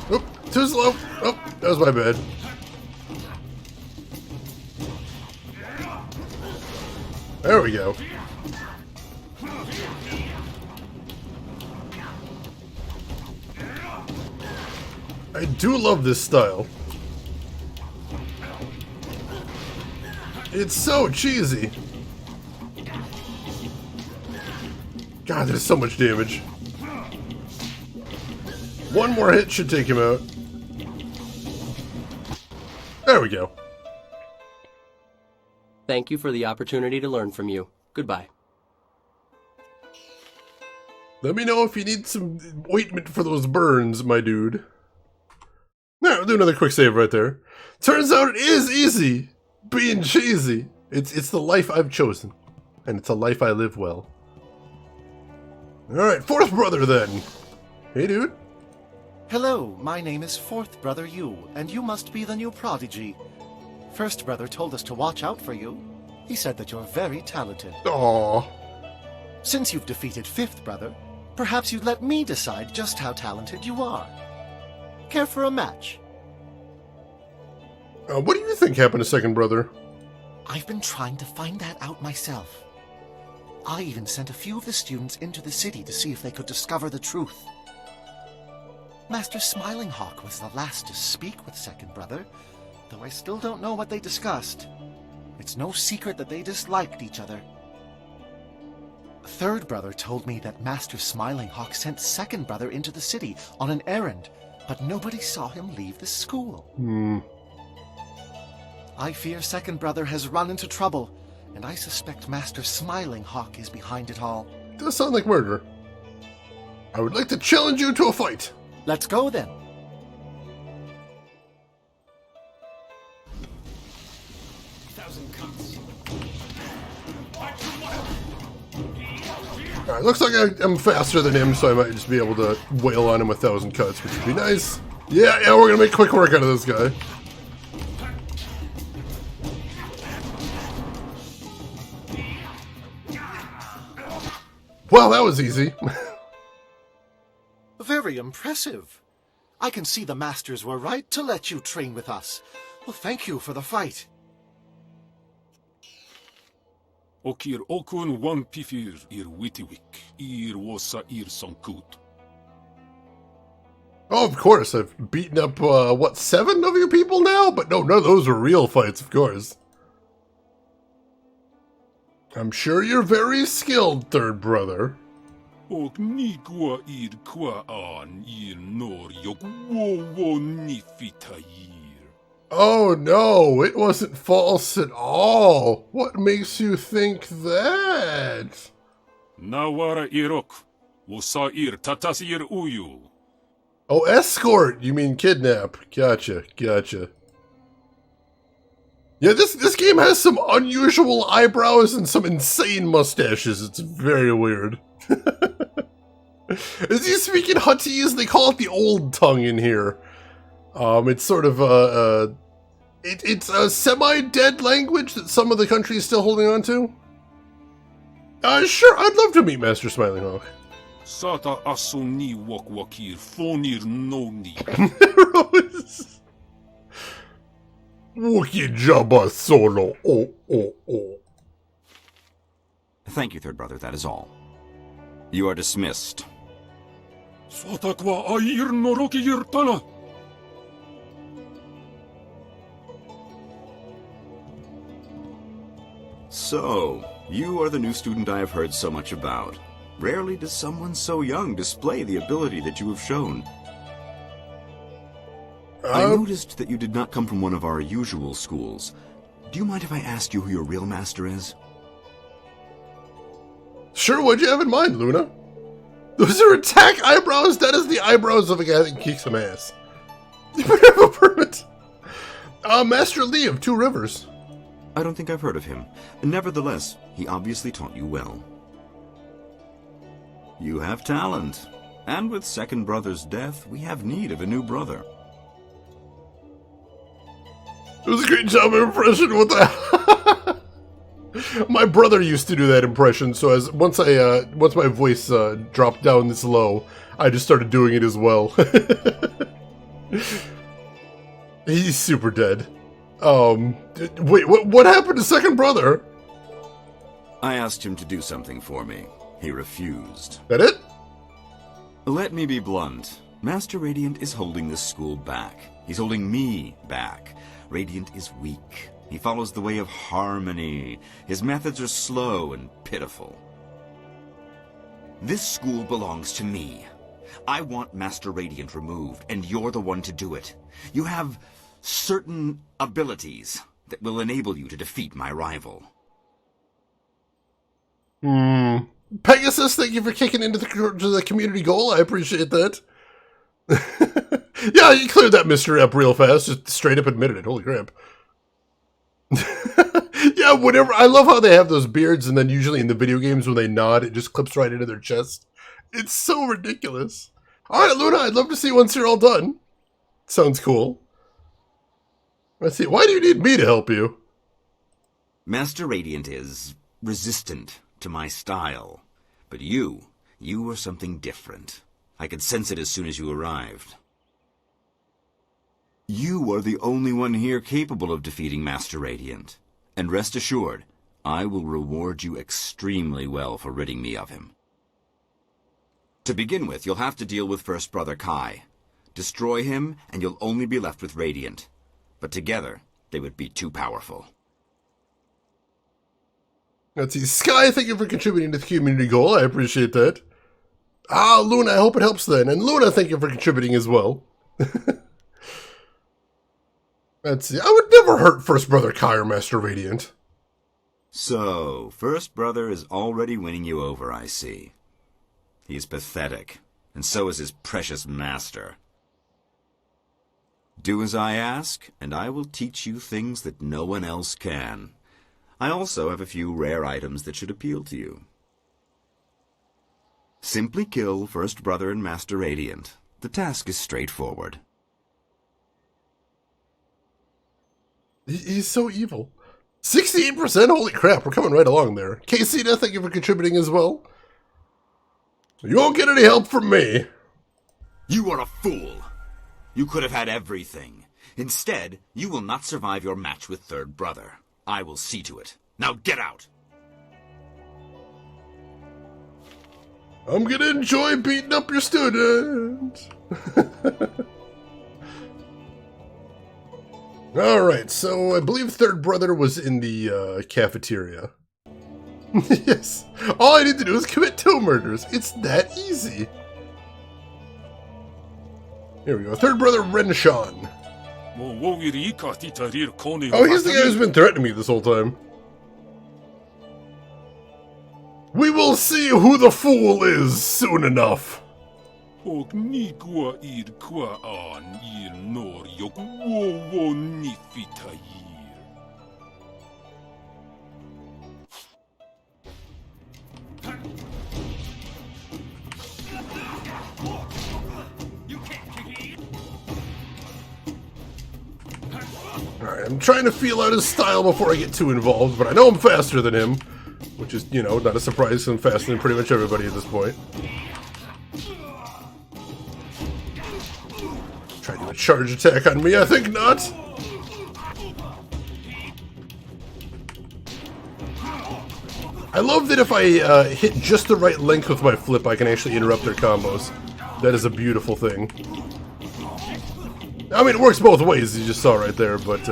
Oh, too slow. Oh, that was my bad. There we go. I do love this style. It's so cheesy. God, there's so much damage. One more hit should take him out. There we go. Thank you for the opportunity to learn from you. Goodbye. Let me know if you need some ointment for those burns, my dude. Now, we'll do another quick save right there. Turns out it is easy being cheesy. It's the life I've chosen. And it's a life I live well. Alright, fourth brother then. Hey, dude. Hello, my name is fourth brother Yu, and you must be the new prodigy. First brother told us to watch out for you. He said that you're very talented. Aww. Since you've defeated fifth brother, perhaps you'd let me decide just how talented you are. Care for a match? What do you think happened to second brother? I've been trying to find that out myself. I even sent a few of the students into the city to see if they could discover the truth. Master Smiling Hawk was the last to speak with second brother, though I still don't know what they discussed. It's no secret that they disliked each other. Third brother told me that Master Smiling Hawk sent second brother into the city on an errand, but nobody saw him leave the school. I fear second brother has run into trouble, and I suspect Master Smiling Hawk is behind it all. Does sound like murder. I would like to challenge you to a fight. Let's go then. Alright, looks like I'm faster than him, so I might just be able to wail on him 1,000 cuts, which would be nice. Yeah, we're gonna make quick work out of this guy. Well, that was easy. Very impressive. I can see the masters were right to let you train with us. Well, thank you for the fight. Okir okun wan pifir ir witiwik, ir wasa ir sankut. Oh, of course. I've beaten up, what, 7 of your people now? But no, none of those are real fights, of course. I'm sure you're very skilled, third brother. Ok nigwa ir kwa an ir nor yok wo nifitair. Oh no, it wasn't false at all. What makes you think that? Nawara irok, wasa ir tatasir uyu. Oh, escort! You mean kidnap. Gotcha. Yeah, this game has some unusual eyebrows and some insane mustaches. It's very weird. Is he speaking Huttese? They call it the old tongue in here. It's sort of it's a semi-dead language that some of the country is still holding on to. Sure, I'd love to meet Master Smiling Hawk. Sata asuni wakwakir fonir noni. Wukijaba solo. Oh. Thank you, third brother, that is all. You are dismissed. Sotakwa air noroki yirtana. So, you are the new student I have heard so much about. Rarely does someone so young display the ability that you have shown. I noticed that you did not come from one of our usual schools. Do you mind if I ask you who your real master is? Sure, what'd you have in mind, Luna? Those are attack eyebrows? That is the eyebrows of a guy that can kick some ass. You better have a permit. Master Lee of Two Rivers. I don't think I've heard of him. Nevertheless, he obviously taught you well. You have talent. And with second brother's death, we have need of a new brother. It was a great job of impression with that. My brother used to do that impression, so once my voice dropped down this low, I just started doing it as well. He's super dead. Wait, what happened to second brother? I asked him to do something for me. He refused. That it? Let me be blunt. Master Radiant is holding this school back. He's holding me back. Radiant is weak. He follows the way of harmony. His methods are slow and pitiful. This school belongs to me. I want Master Radiant removed, and you're the one to do it. You have certain abilities that will enable you to defeat my rival. Pegasus, thank you for kicking into the community goal. I appreciate that. Yeah, you cleared that mystery up real fast. Just straight up admitted it. Holy crap. Yeah, whenever I love how they have those beards, and then usually in the video games when they nod, it just clips right into their chest. It's so ridiculous. All right, Luna, I'd love to see once you're all done. Sounds cool. Let's see. Why do you need me to help you? Master Radiant is resistant to my style, but you are something different. I could sense it as soon as you arrived. You are the only one here capable of defeating Master Radiant. And rest assured, I will reward you extremely well for ridding me of him. To begin with, you'll have to deal with First Brother Kai. Destroy him, and you'll only be left with Radiant. But together, they would be too powerful. Let's see. Sky, thank you for contributing to the community goal. I appreciate that. Luna, I hope it helps then. And Luna, thank you for contributing as well. Let's see. I would never hurt First Brother Kai or Master Radiant. So, First Brother is already winning you over, I see. He's pathetic, and so is his precious master. Do as I ask, and I will teach you things that no one else can. I also have a few rare items that should appeal to you. Simply kill First Brother and Master Radiant. The task is straightforward. He's so evil. 68%? Holy crap, we're coming right along there. Casita, thank you for contributing as well. You won't get any help from me. You are a fool. You could have had everything. Instead, you will not survive your match with Third Brother. I will see to it. Now get out! I'm gonna enjoy beating up your student. Alright, so I believe Third Brother was in the cafeteria. Yes. All I need to do is commit 2 murders. It's that easy. Here we go. Third Brother Renshawn. Oh, he's the guy who's been threatening me this whole time. We will see who the fool is soon enough. Alright, I'm trying to feel out his style before I get too involved, but I know I'm faster than him. Which is, you know, not a surprise, I'm faster than pretty much everybody at this point. Try to do a charge attack on me, I think not. I love that if I hit just the right length with my flip, I can actually interrupt their combos. That is a beautiful thing. I mean, it works both ways, as you just saw right there, but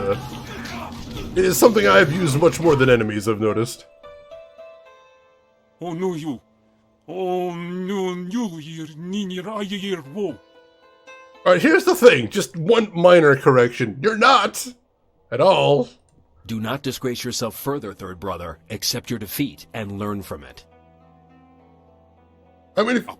it is something I've used much more than enemies, I've noticed. Alright, here's the thing, just one minor correction. You're not! At all. Do not disgrace yourself further, Third Brother. Accept your defeat and learn from it. I mean, if you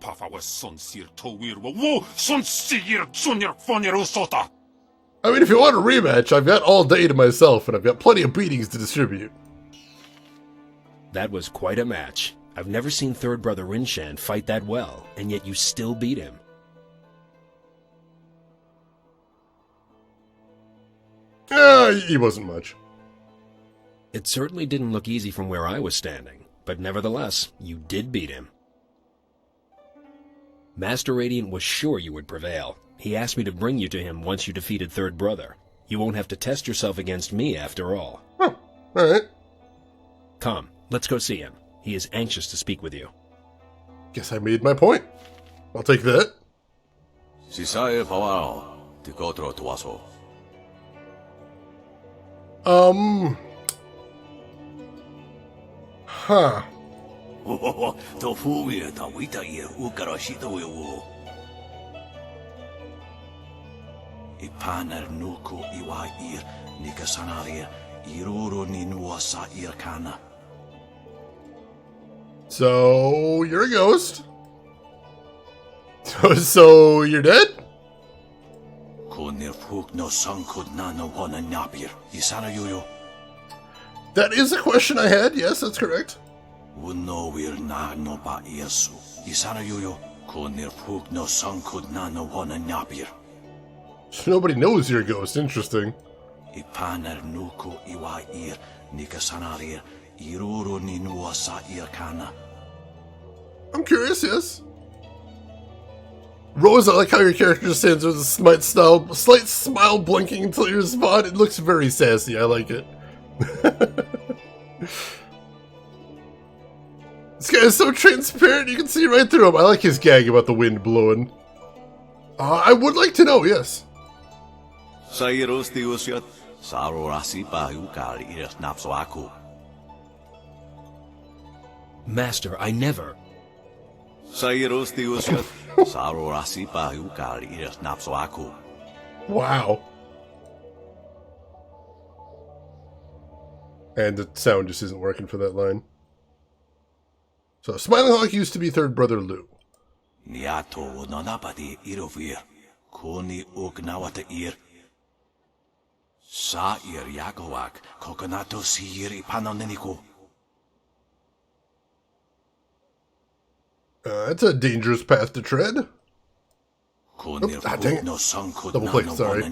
want a rematch, I've got all day to myself, and I've got plenty of beatings to distribute. That was quite a match. I've never seen Third Brother Rinshan fight that well, and yet you still beat him. He wasn't much. It certainly didn't look easy from where I was standing, but nevertheless, you did beat him. Master Radiant was sure you would prevail. He asked me to bring you to him once you defeated Third Brother. You won't have to test yourself against me after all. Huh. Alright. Come, let's go see him. He is anxious to speak with you. Guess I made my point. I'll take that. Huh. Ipaner nuku iwa ir nikasanaria iruru ninua sa irkana. So, you're a ghost. So you're dead? That is a question I had, yes, that's correct. Nobody knows you're a ghost, interesting. I'm curious, yes. Rose, I like how your character just stands with a slight smile blinking until you respond. It looks very sassy, I like it. This guy is so transparent, you can see right through him. I like his gag about the wind blowing. I would like to know, yes. Master, I never... Wow. And the sound just isn't working for that line. So, Smiling Hawk used to be Third Brother Lou. It's a dangerous path to tread. Oh, dang it. Double click, sorry.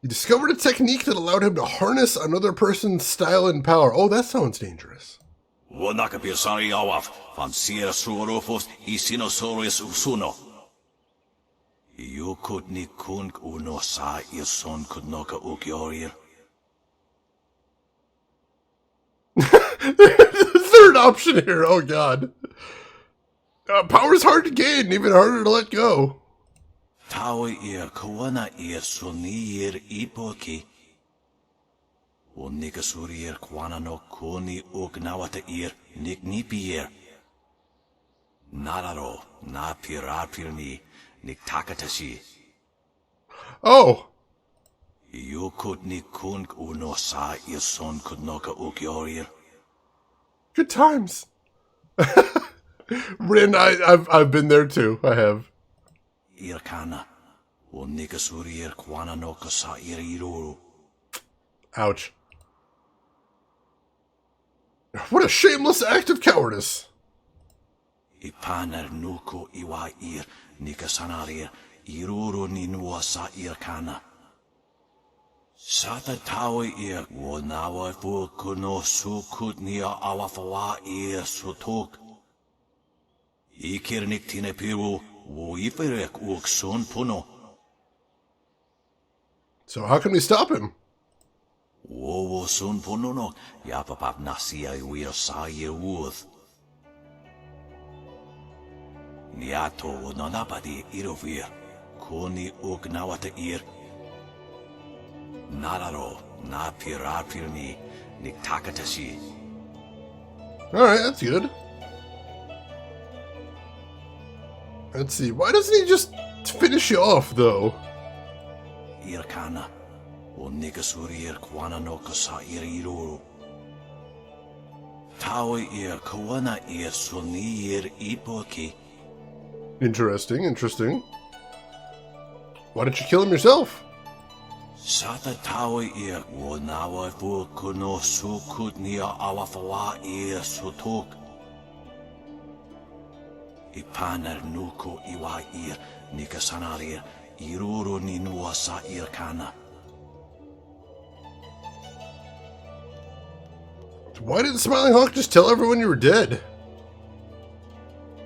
He discovered a technique that allowed him to harness another person's style and power. Oh, that sounds dangerous. Third option here. Oh, God. Power's hard to gain, even harder to let go. Oh. Good times. Rin, I've been there too. I have. Ouch. What a shameless act of cowardice. Sata tawe ia wo nawa fu kuno su kutnia awafawa ia sutok. Ikirnik tine piru wo iferek uk sun puno. So how can we stop him? Wo sun puno no yapapap nasia wir sa ir wuth. Niato no napadi irovir kuni uk nawata ir. Nararo na pirapirni niktakatashi. Alright, that's good. Let's see, why doesn't he just finish you off, though? Irkana o nikasurir kwana no kasa iriruru. Tawe ir kawana ir suni ir ipoki. Interesting, interesting. Why don't you kill him yourself? Sata tawe ia wo nawa fu kuno su kutnia awafawa ia sutok. Ipanar nuko iwa ir nikasanarir iruru ni nuasa irkana. Why didn't Smiling Hawk just tell everyone you were dead?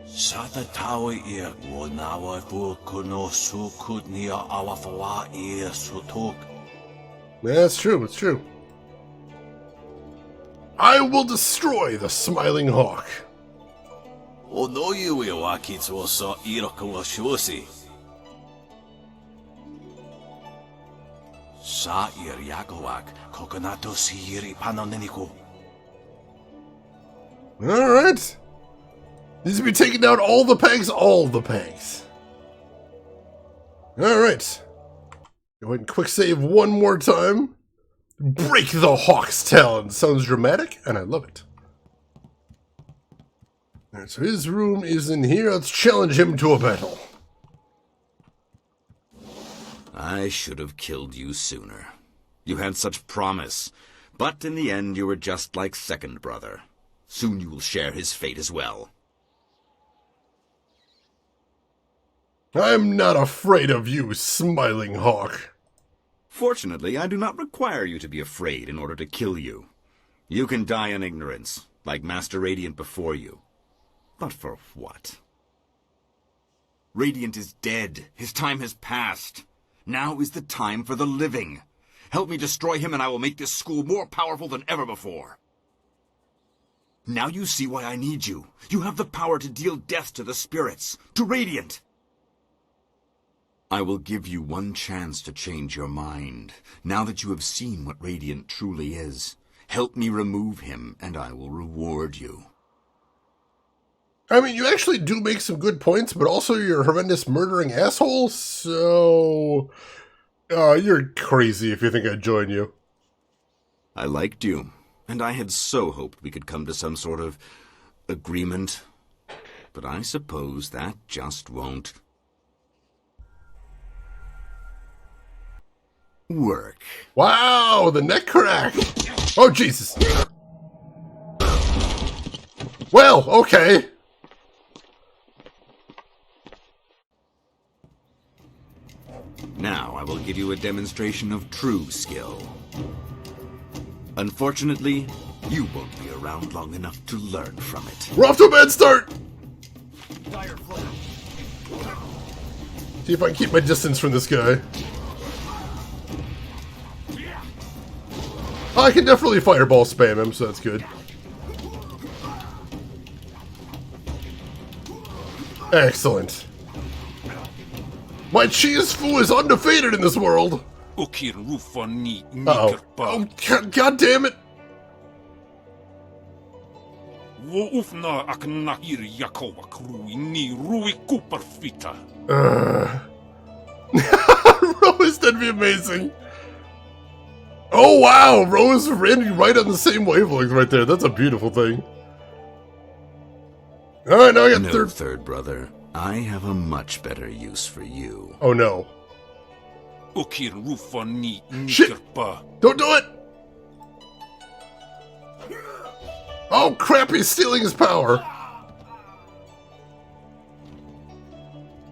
Sata tawe ia wo nawa fu kuno su kutnia awafawa ia sutok. Yeah, that's true, it's true. I will destroy the Smiling Hawk. Odo yue wa kitsu so iroku wa shusi. Sa ir yakowak kokonato siri panoneniku. Alright. Needs to be taking down all the pegs, Alright. Go ahead and quick save one more time. Break the Hawk's talons. Sounds dramatic, and I love it. Alright, so his room is in here. Let's challenge him to a battle. I should have killed you sooner. You had such promise, but in the end you were just like second brother. Soon you will share his fate as well. I'm not afraid of you, Smiling Hawk. Fortunately, I do not require you to be afraid in order to kill you. You can die in ignorance, like Master Radiant before you. But for what? Radiant is dead. His time has passed. Now is the time for the living. Help me destroy him and I will make this school more powerful than ever before. Now you see why I need you. You have the power to deal death to the spirits, to Radiant. I will give you one chance to change your mind, now that you have seen what Radiant truly is. Help me remove him, and I will reward you. I mean, you actually do make some good points, but also you're a horrendous murdering asshole, so... you're crazy if you think I'd join you. I liked you, and I had so hoped we could come to some sort of agreement. But I suppose that just won't work. Wow, the neck crack! Oh, Jesus. Well, okay. Now I will give you a demonstration of true skill. Unfortunately, you won't be around long enough to learn from it. We're off to a bad start! See if I can keep my distance from this guy. Oh, I can definitely fireball spam him, so that's good. Excellent. My cheese foo is undefeated in this world! Uh-oh. Oh, God damn it! Rose, that'd be amazing. Oh wow, Rose and Randy right on the same wavelength right there. That's a beautiful thing. Alright, now I got third brother. I have a much better use for you. Oh no. Shit! Don't do it! Oh crap, he's stealing his power!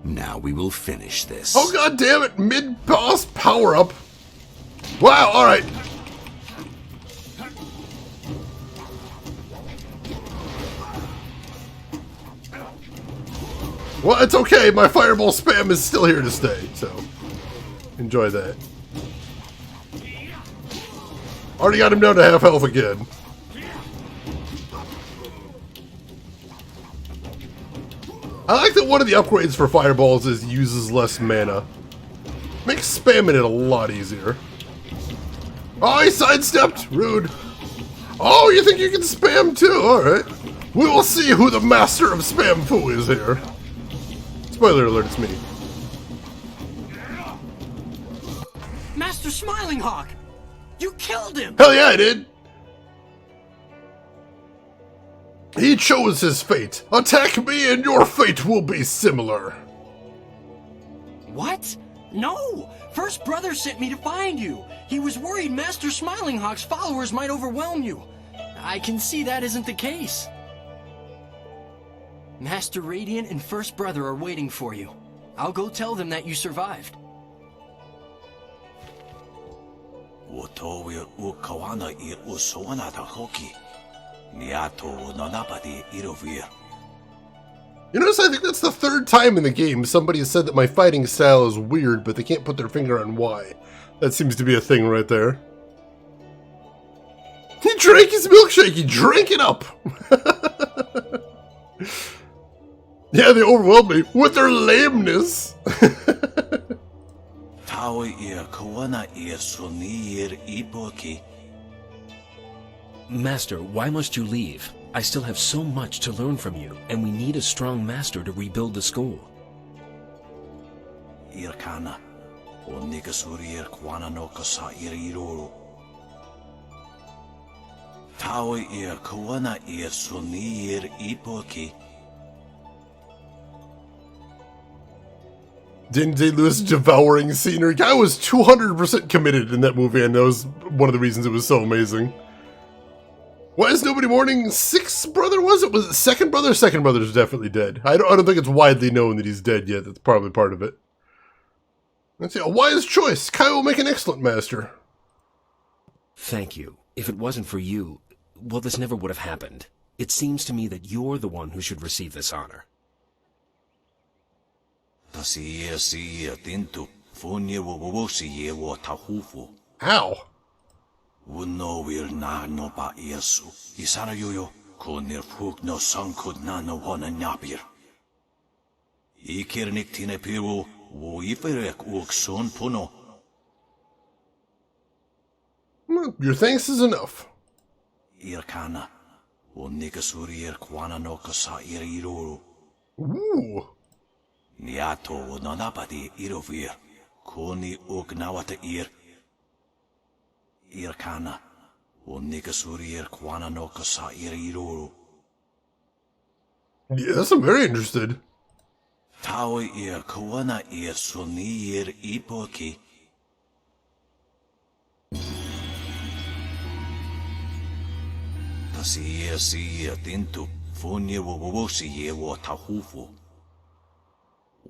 Now we will finish this. Oh god damn it! Mid-boss power-up! Wow, alright! Well, it's okay, my fireball spam is still here to stay, so enjoy that. Already got him down to half health again. I like that one of the upgrades for fireballs is uses less mana. Makes spamming it a lot easier. Oh, he sidestepped! Rude. Oh, you think you can spam too? Alright. We will see who the master of spam foo is here. Spoiler alert, it's me. Master Smiling Hawk! You killed him! Hell yeah, I did! He chose his fate. Attack me and your fate will be similar. What? No! First Brother sent me to find you. He was worried Master Smiling Hawk's followers might overwhelm you. I can see that isn't the case. Master Radiant and First Brother are waiting for you. I'll go tell them that you survived. You notice I think that's the third time in the game somebody has said that my fighting style is weird, but they can't put their finger on why. That seems to be a thing right there. He drank his milkshake, he drank it up! Yeah, they overwhelmed me with their lameness! Master, why must you leave? I still have so much to learn from you, and we need a strong master to rebuild the school. Didn't they lose devouring scenery? Guy was 200% committed in that movie, and that was one of the reasons it was so amazing. Why is nobody mourning Sixth Brother, was it? Was it Second Brother? Second Brother's definitely dead. I don't think it's widely known that he's dead yet. That's probably part of it. Let's see. A wise choice. Kai will make an excellent master. Thank you. If it wasn't for you, well, this never would have happened. It seems to me that you're the one who should receive this honor. Ow. Your thanks is enough. Ooh. Yeah, yes, I'm very interested.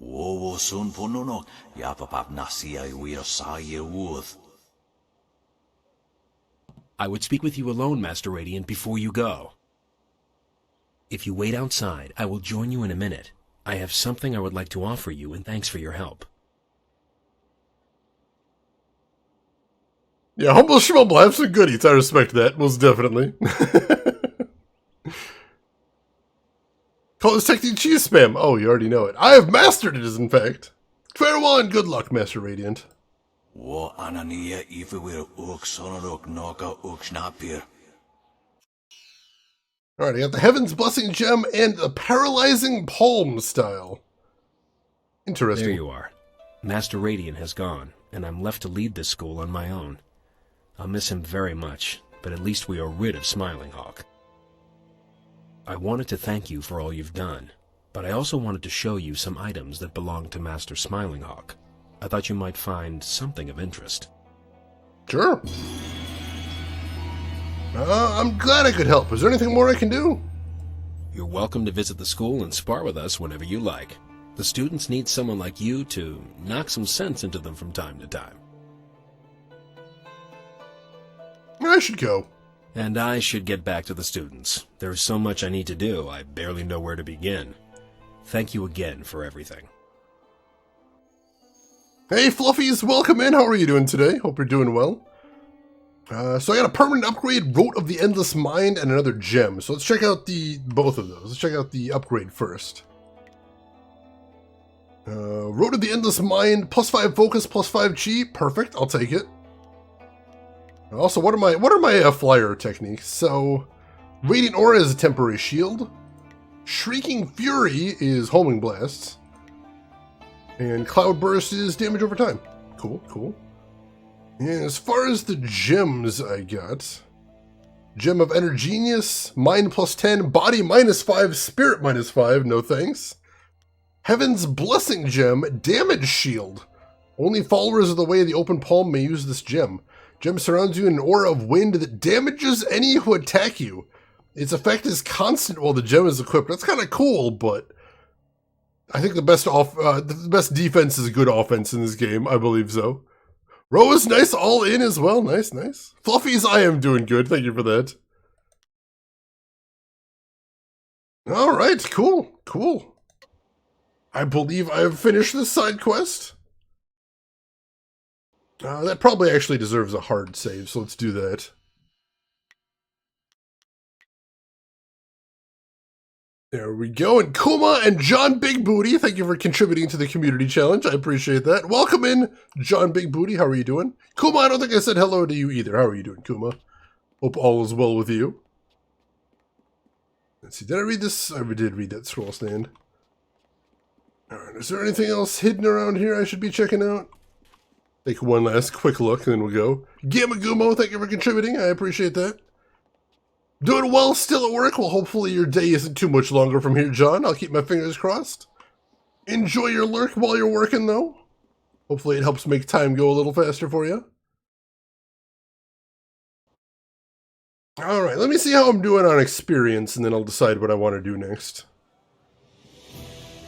Wowo sun ponunok, yapapap nasia wir saye wooth. I would speak with you alone, Master Radiant, before you go. If you wait outside, I will join you in a minute. I have something I would like to offer you, and thanks for your help. Yeah, humble schmumble, have some goodies. I respect that, most definitely. Call this technique cheese spam. Oh, you already know it. I have mastered it, in fact. Farewell and good luck, Master Radiant. Wo anania ifewir uk sonorok noka uk snapir. Alright, I got the Heaven's Blessing Gem and the Paralyzing Palm style. Interesting. There you are. Master Radiant has gone, and I'm left to lead this school on my own. I'll miss him very much, but at least we are rid of Smiling Hawk. I wanted to thank you for all you've done, but I also wanted to show you some items that belong to Master Smiling Hawk. I thought you might find something of interest. Sure. I'm glad I could help. Is there anything more I can do? You're welcome to visit the school and spar with us whenever you like. The students need someone like you to knock some sense into them from time to time. I should go. And I should get back to the students. There's so much I need to do, I barely know where to begin. Thank you again for everything. Hey, Fluffies, welcome in. How are you doing today? Hope you're doing well. So I got a permanent upgrade, Rote of the Endless Mind, and another gem. So let's check out both of those. Let's check out the upgrade first. Rote of the Endless Mind, +5 focus, +5 chi. Perfect, I'll take it. Also, what are my flyer techniques? So, Radiant Aura is a temporary shield. Shrieking Fury is homing blasts. And Cloud Burst is damage over time. Cool, cool. And as far as the gems I got, Gem of Energenius, Mind +10, Body -5, Spirit -5, no thanks. Heaven's Blessing Gem, Damage Shield. Only followers of the Way of the Open Palm may use this gem. Gem surrounds you in an aura of wind that damages any who attack you. Its effect is constant while the gem is equipped. That's kind of cool, but I think the best defense is good offense in this game. I believe so. Ro is nice all in as well. Nice, nice. Fluffies, I am doing good. Thank you for that. All right, cool, cool. I believe I have finished this side quest. That probably actually deserves a hard save, so let's do that. There we go. And Kuma and John Big Booty, thank you for contributing to the community challenge. I appreciate that. Welcome in, John Big Booty. How are you doing? Kuma, I don't think I said hello to you either. How are you doing, Kuma? Hope all is well with you. Let's see. Did I read this? I did read that scroll stand. Alright, is there anything else hidden around here I should be checking out? Take one last quick look, and then we'll go. Gamagumo, thank you for contributing. I appreciate that. Doing well, still at work? Well, hopefully your day isn't too much longer from here, John. I'll keep my fingers crossed. Enjoy your lurk while you're working, though. Hopefully it helps make time go a little faster for you. Alright, let me see how I'm doing on experience, and then I'll decide what I want to do next.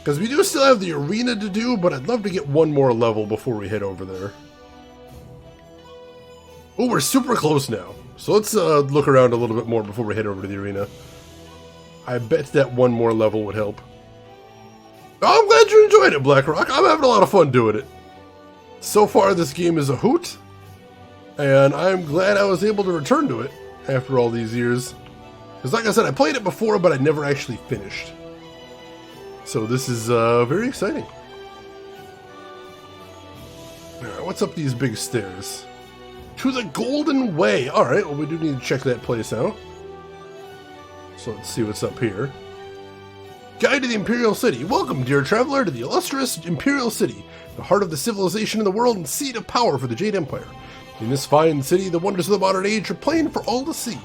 Because we do still have the arena to do, but I'd love to get one more level before we head over there. Oh, we're super close now. So let's look around a little bit more before we head over to the arena. I bet that one more level would help. Oh, I'm glad you enjoyed it, Blackrock. I'm having a lot of fun doing it. So far, this game is a hoot. And I'm glad I was able to return to it after all these years. Because like I said, I played it before, but I never actually finished. So this is very exciting. Alright, what's up these big stairs? To the Golden Way. Alright, well we do need to check that place out. So let's see what's up here. Guide to the Imperial City. Welcome, dear traveler, to the illustrious Imperial City, the heart of the civilization in the world and seat of power for the Jade Empire. In this fine city, the wonders of the modern age are plain for all to see.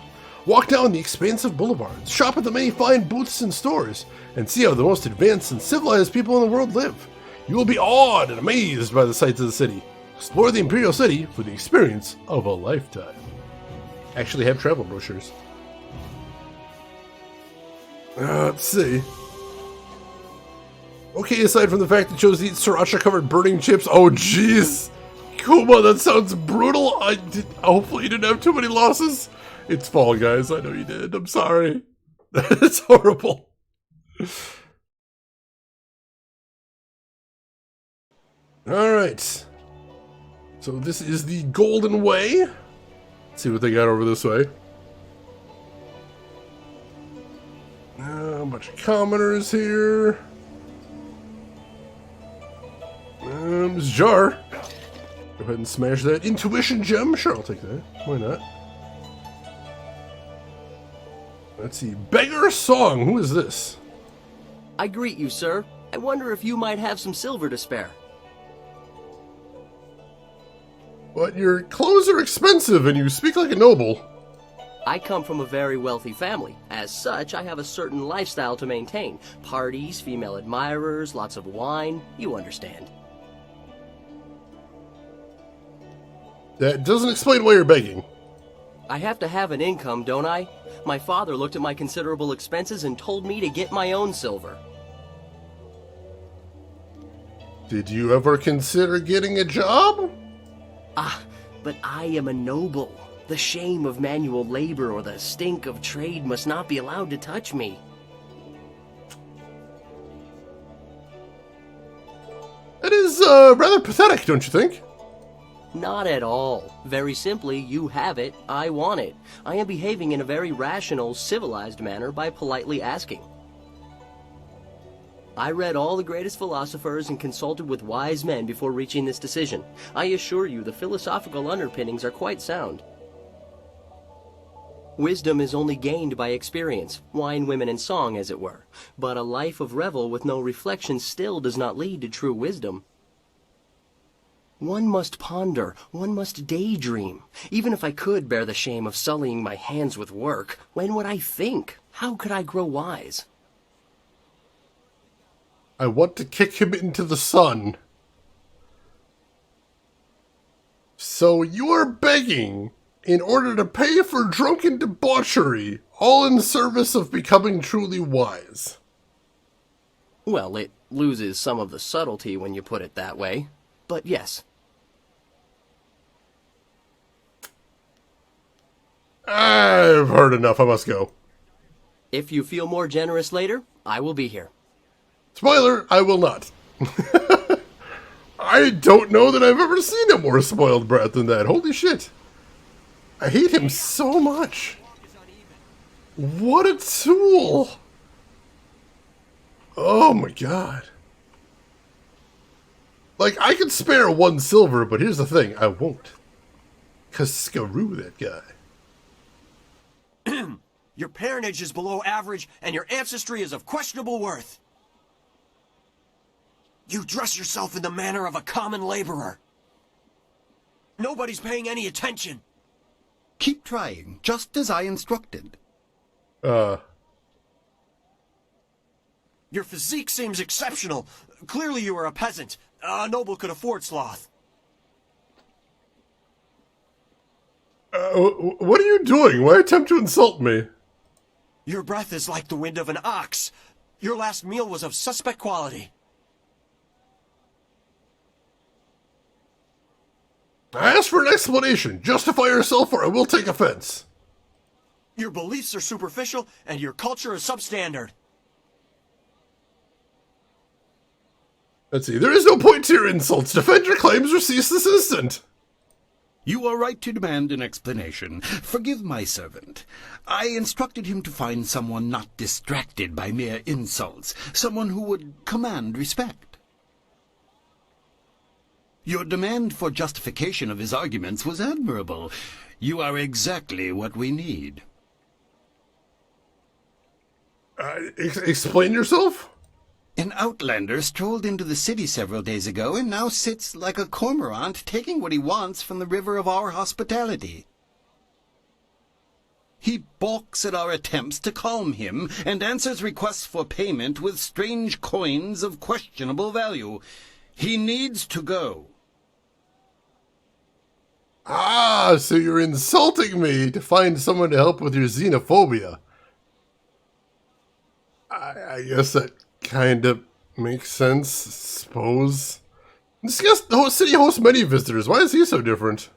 Walk down the expansive boulevards, shop at the many fine booths and stores, and see how the most advanced and civilized people in the world live. You will be awed and amazed by the sights of the city. Explore the Imperial City for the experience of a lifetime. Actually have travel brochures. Let's see. Okay, aside from the fact that Josie eats sriracha-covered burning chips, oh jeez! Kuma, that sounds brutal! Hopefully you didn't have too many losses. It's Fall Guys, I know you did. I'm sorry. That's horrible. Alright. So this is the Golden Way. Let's see what they got over this way. A bunch of commoners here. This jar. Go ahead and smash that intuition gem. Sure, I'll take that. Why not? Let's see. Beggar Song. Who is this? I greet you, sir. I wonder if you might have some silver to spare. But your clothes are expensive and you speak like a noble. I come from a very wealthy family. As such, I have a certain lifestyle to maintain. Parties, female admirers, lots of wine. You understand. That doesn't explain why you're begging. I have to have an income, don't I? My father looked at my considerable expenses and told me to get my own silver. Did you ever consider getting a job? Ah, but I am a noble. The shame of manual labor or the stink of trade must not be allowed to touch me. That is rather pathetic, don't you think? Not at all. Very simply, you have it, I want it. I am behaving in a very rational, civilized manner by politely asking. I read all the greatest philosophers and consulted with wise men before reaching this decision. I assure you the philosophical underpinnings are quite sound. Wisdom is only gained by experience, wine, women, and song, as it were. But a life of revel with no reflection still does not lead to true wisdom. One must ponder, one must daydream. Even if I could bear the shame of sullying my hands with work, when would I think? How could I grow wise? I want to kick him into the sun. So you are begging in order to pay for drunken debauchery, all in service of becoming truly wise. Well, it loses some of the subtlety when you put it that way. But yes. I've heard enough. I must go. If you feel more generous later, I will be here. Spoiler, I will not. I don't know that I've ever seen a more spoiled brat than that. Holy shit. I hate him so much. What a tool. Oh my god. Like, I could spare 1 silver, but here's the thing, I won't. 'Cause screw that guy. Your parentage is below average, and your ancestry is of questionable worth. You dress yourself in the manner of a common laborer. Nobody's paying any attention. Keep trying, just as I instructed. Your physique seems exceptional. Clearly you are a peasant. A noble could afford sloth. What are you doing? Why attempt to insult me? Your breath is like the wind of an ox. Your last meal was of suspect quality. I asked for an explanation. Justify yourself or I will take offense. Your beliefs are superficial, and your culture is substandard. Let's see. There is no point to your insults. Defend your claims or cease this instant. You are right to demand an explanation. Forgive my servant. I instructed him to find someone not distracted by mere insults, someone who would command respect. Your demand for justification of his arguments was admirable. You are exactly what we need. Explain yourself? An outlander strolled into the city several days ago and now sits like a cormorant taking what he wants from the river of our hospitality. He balks at our attempts to calm him and answers requests for payment with strange coins of questionable value. He needs to go. Ah, so you're insulting me to find someone to help with your xenophobia. I guess that kind of Makes sense, suppose. The city hosts many visitors. Why is he so different?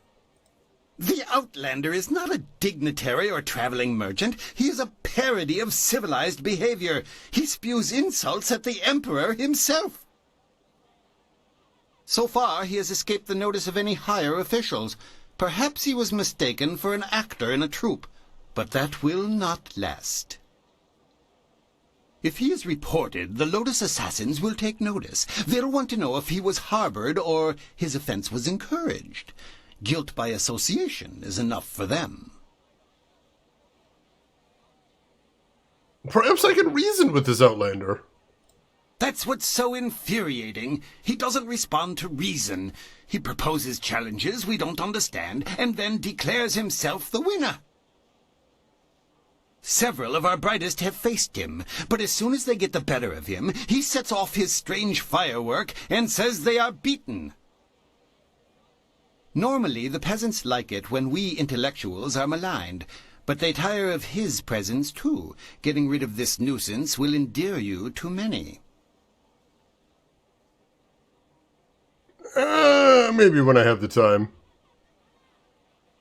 The Outlander is not a dignitary or traveling merchant. He is a parody of civilized behavior. He spews insults at the Emperor himself. So far, he has escaped the notice of any higher officials. Perhaps he was mistaken for an actor in a troupe, but that will not last. If he is reported, the Lotus Assassins will take notice. They'll want to know if he was harbored or his offense was encouraged. Guilt by association is enough for them. Perhaps I can reason with this Outlander. That's what's so infuriating. He doesn't respond to reason. He proposes challenges we don't understand, and then declares himself the winner. Several of our brightest have faced him, but as soon as they get the better of him, he sets off his strange firework and says they are beaten. Normally, the peasants like it when we intellectuals are maligned, but they tire of his presence too. Getting rid of this nuisance will endear you to many. Maybe when I have the time.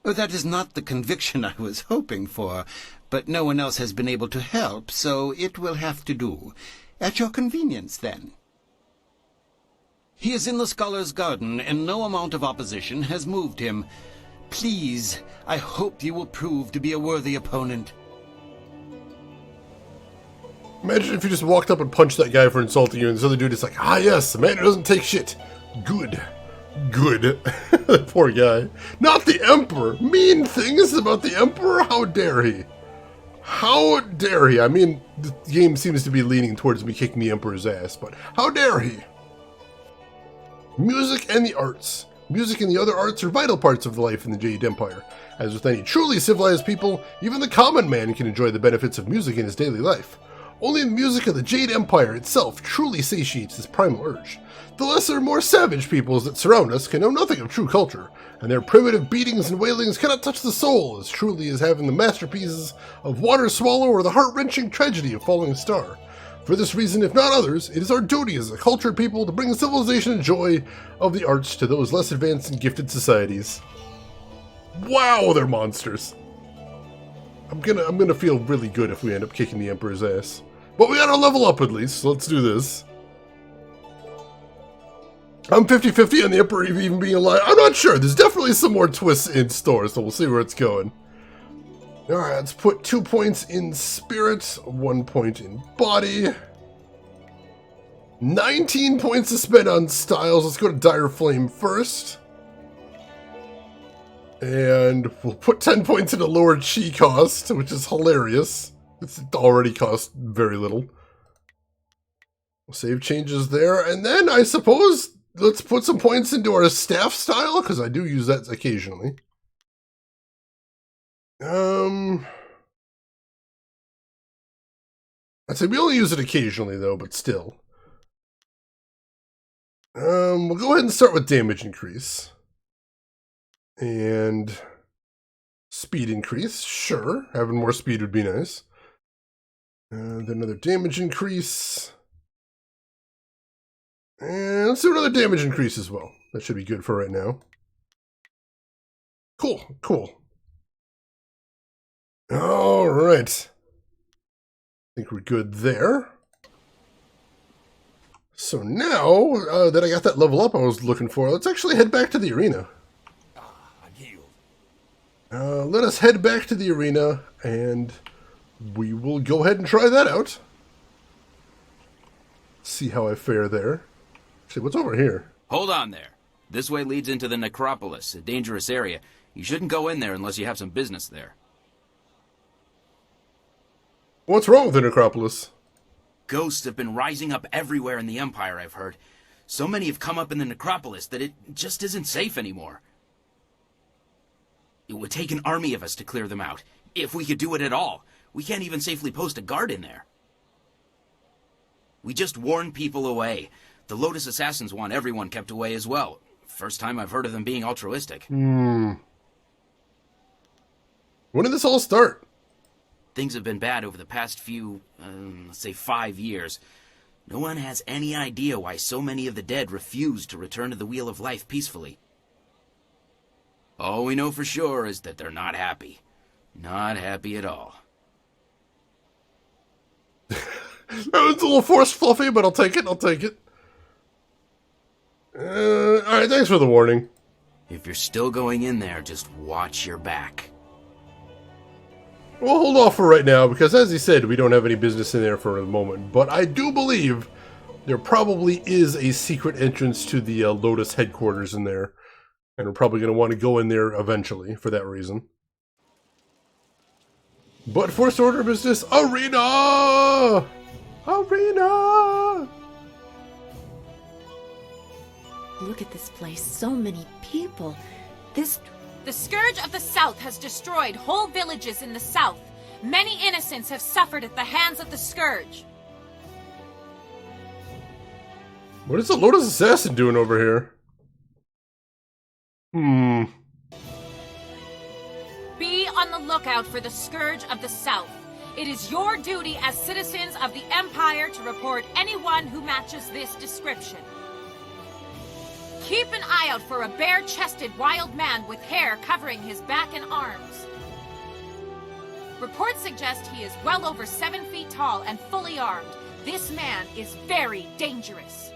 That is not the conviction I was hoping for, but no one else has been able to help, so it will have to do. At your convenience, then. He is in the Scholar's Garden, and no amount of opposition has moved him. Please, I hope you will prove to be a worthy opponent. Imagine if you just walked up and punched that guy for insulting you, and this other dude is like, ah yes, the man who doesn't take shit. Good. Good. Poor guy. Not the Emperor. Mean things about the Emperor? How dare he? How dare he? I mean, the game seems to be leaning towards me kicking the Emperor's ass, but how dare he? Music and the arts. Music and the other arts are vital parts of the life in the Jade Empire. As with any truly civilized people, even the common man can enjoy the benefits of music in his daily life. Only the music of the Jade Empire itself truly satiates this primal urge. The lesser, more savage peoples that surround us can know nothing of true culture, and their primitive beatings and wailings cannot touch the soul as truly as having the masterpieces of Water Swallow or the heart-wrenching tragedy of Falling Star. For this reason, if not others, it is our duty as a cultured people to bring civilization and joy of the arts to those less advanced and gifted societies. Wow, they're monsters. I'm gonna feel really good if we end up kicking the Emperor's ass. But we gotta level up at least, so let's do this. I'm 50-50 on the Emperor even being alive. I'm not sure. There's definitely some more twists in store, so we'll see where it's going. Alright, let's put 2 points in spirit, 1 point in body. 19 points to spend on styles. Let's go to Dire Flame first. And we'll put 10 points into lower chi cost, which is hilarious. It's already cost very little. We'll save changes there. And then, I suppose, let's put some points into our staff style, because I do use that occasionally. I'd say we only use it occasionally, though, but still. We'll go ahead and start with damage increase. And speed increase, sure. Having more speed would be nice. Then another damage increase. And let's do another damage increase as well. That should be good for right now. Cool, cool. Alright. I think we're good there. So now that I got that level up I was looking for, let's actually head back to the arena. Let us head back to the arena, and we will go ahead and try that out. See how I fare there. Actually, what's over here? Hold on there. This way leads into the Necropolis, a dangerous area. You shouldn't go in there unless you have some business there. What's wrong with the Necropolis? Ghosts have been rising up everywhere in the Empire, I've heard. So many have come up in the Necropolis that it just isn't safe anymore. It would take an army of us to clear them out, if we could do it at all. We can't even safely post a guard in there. We just warn people away. The Lotus Assassins want everyone kept away as well. First time I've heard of them being altruistic. When did this all start? Things have been bad over the past few, let's say 5 years. No one has any idea why so many of the dead refuse to return to the Wheel of Life peacefully. All we know for sure is that they're not happy. Not happy at all. That was a little forced fluffy, but I'll take it, I'll take it. Alright, thanks for the warning. If you're still going in there, just watch your back. We'll hold off for right now, because as he said, we don't have any business in there for the moment. But I do believe there probably is a secret entrance to the Lotus headquarters in there. And we're probably going to want to go in there eventually, for that reason. But first order of business, Arena! Arena! Look at this place, so many people. The Scourge of the South has destroyed whole villages in the south. Many innocents have suffered at the hands of the Scourge. What is the Lotus Assassin doing over here? Be on the lookout for the Scourge of the South. It is your duty as citizens of the Empire to report anyone who matches this description. Keep an eye out for a bare-chested wild man with hair covering his back and arms. Reports suggest he is well over 7 feet tall and fully armed. This man is very dangerous.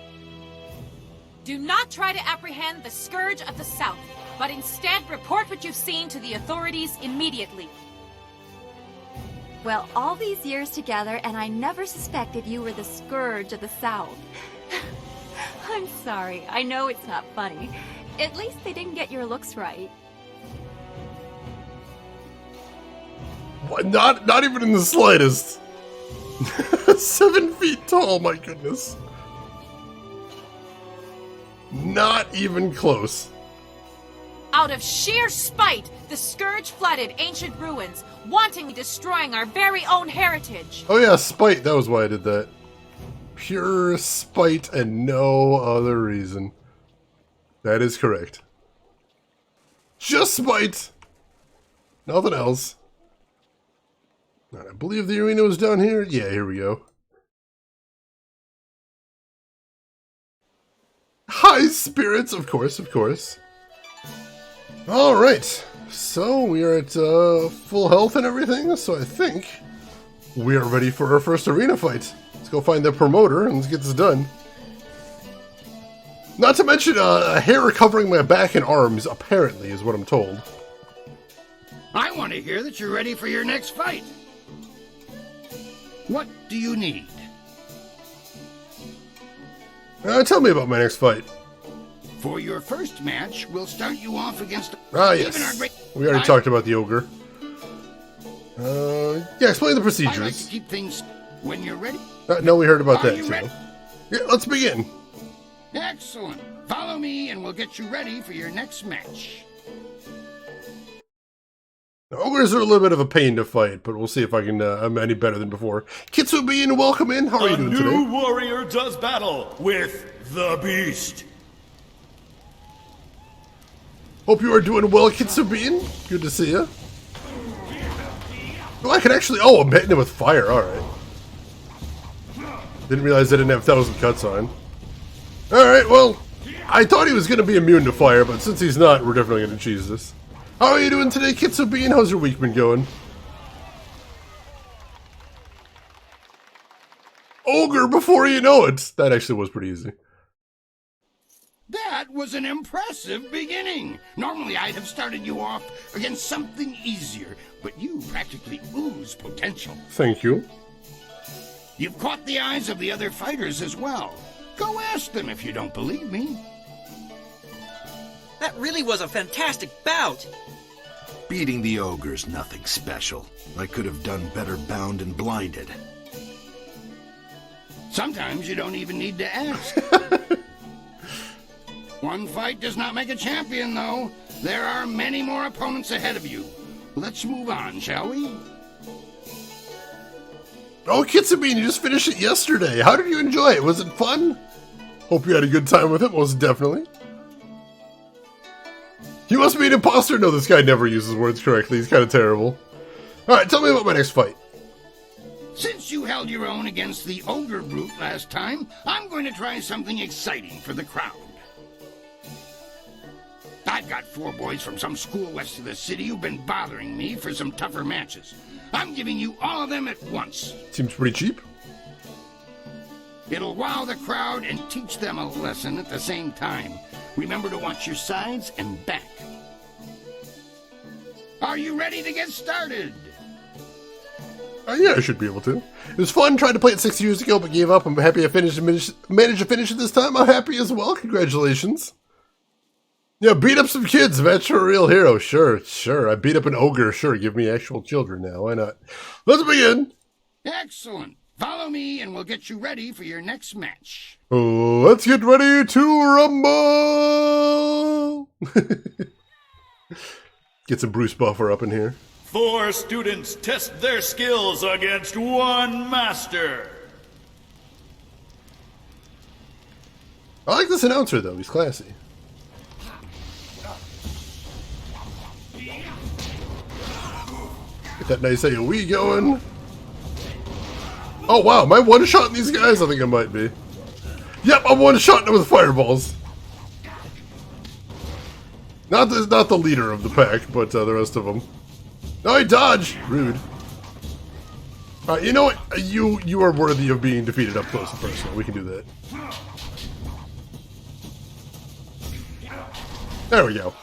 Do not try to apprehend the Scourge of the South, but instead report what you've seen to the authorities immediately. Well, all these years together, and I never suspected you were the Scourge of the South. I'm sorry. I know it's not funny. At least they didn't get your looks right. What? Not even in the slightest. 7 feet tall, my goodness. Not even close. Out of sheer spite, the Scourge flooded ancient ruins, wantonly destroying our very own heritage. Oh yeah, spite. That was why I did that. Pure spite and no other reason. That is correct. Just spite! Nothing else. Right, I believe the arena was down here. Yeah, here we go. High spirits, of course, of course. Alright, so we are at full health and everything, so I think we are ready for our first arena fight. Let's go find the promoter and let's get this done. Not to mention a hair covering my back and arms, apparently, is what I'm told. I want to hear that you're ready for your next fight. What do you need? Tell me about my next fight. For your first match, we'll start you off against... Ah, yes. We already talked about the ogre. Yeah, explain the procedures. I like to keep things when you're ready. No, we heard about that too. Ready? Yeah, let's begin. Excellent. Follow me and we'll get you ready for your next match. The ogres are a little bit of a pain to fight, but we'll see if I can, I'm any better than before. Kitsubi, welcome in. How are you doing today? A new warrior does battle with the beast. Hope you are doing well, Kitsubi. Good to see you. Oh, I can actually... Oh, I'm hitting him with fire. Alright. Didn't realize I didn't have 1,000 cuts on. Alright, well, I thought he was going to be immune to fire, but since he's not, we're definitely going to cheese this. How are you doing today, Kitsubi? How's your week been going? Ogre before you know it! That actually was pretty easy. That was an impressive beginning. Normally I'd have started you off against something easier, but you practically ooze potential. Thank you. You've caught the eyes of the other fighters as well. Go ask them if you don't believe me. That really was a fantastic bout. Beating the ogre's nothing special. I could have done better bound and blinded. Sometimes you don't even need to ask. One fight does not make a champion, though. There are many more opponents ahead of you. Let's move on, shall we? Oh, Kitsubi, you just finished it yesterday. How did you enjoy it? Was it fun? Hope you had a good time with it, most definitely. You must be an imposter. No, this guy never uses words correctly. He's kind of terrible. Alright, tell me about my next fight. Since you held your own against the ogre brute last time, I'm going to try something exciting for the crowd. I've got 4 boys from some school west of the city who've been bothering me for some tougher matches. I'm giving you all of them at once. Seems pretty cheap. It'll wow the crowd and teach them a lesson at the same time. Remember to watch your sides and back. Are you ready to get started? Yeah, I should be able to. It was fun trying to play it 6 years ago, but gave up. I'm happy I managed to finish it this time. I'm happy as well. Congratulations. Yeah, beat up some kids. Match for a real hero. Sure. I beat up an ogre. Sure, give me actual children now. Why not? Let's begin. Excellent. Follow me and we'll get you ready for your next match. Oh, let's get ready to rumble. Get some Bruce Buffer up in here. 4 students test their skills against 1 master. I like this announcer, though. He's classy. Get that nice AoE going. Oh, wow. Am I one-shotting these guys? I think I might be. Yep, I'm one-shotting them with fireballs. Not the leader of the pack, but the rest of them. No, he dodged! Rude. Alright, you know what? You are worthy of being defeated up close and personal. We can do that. There we go.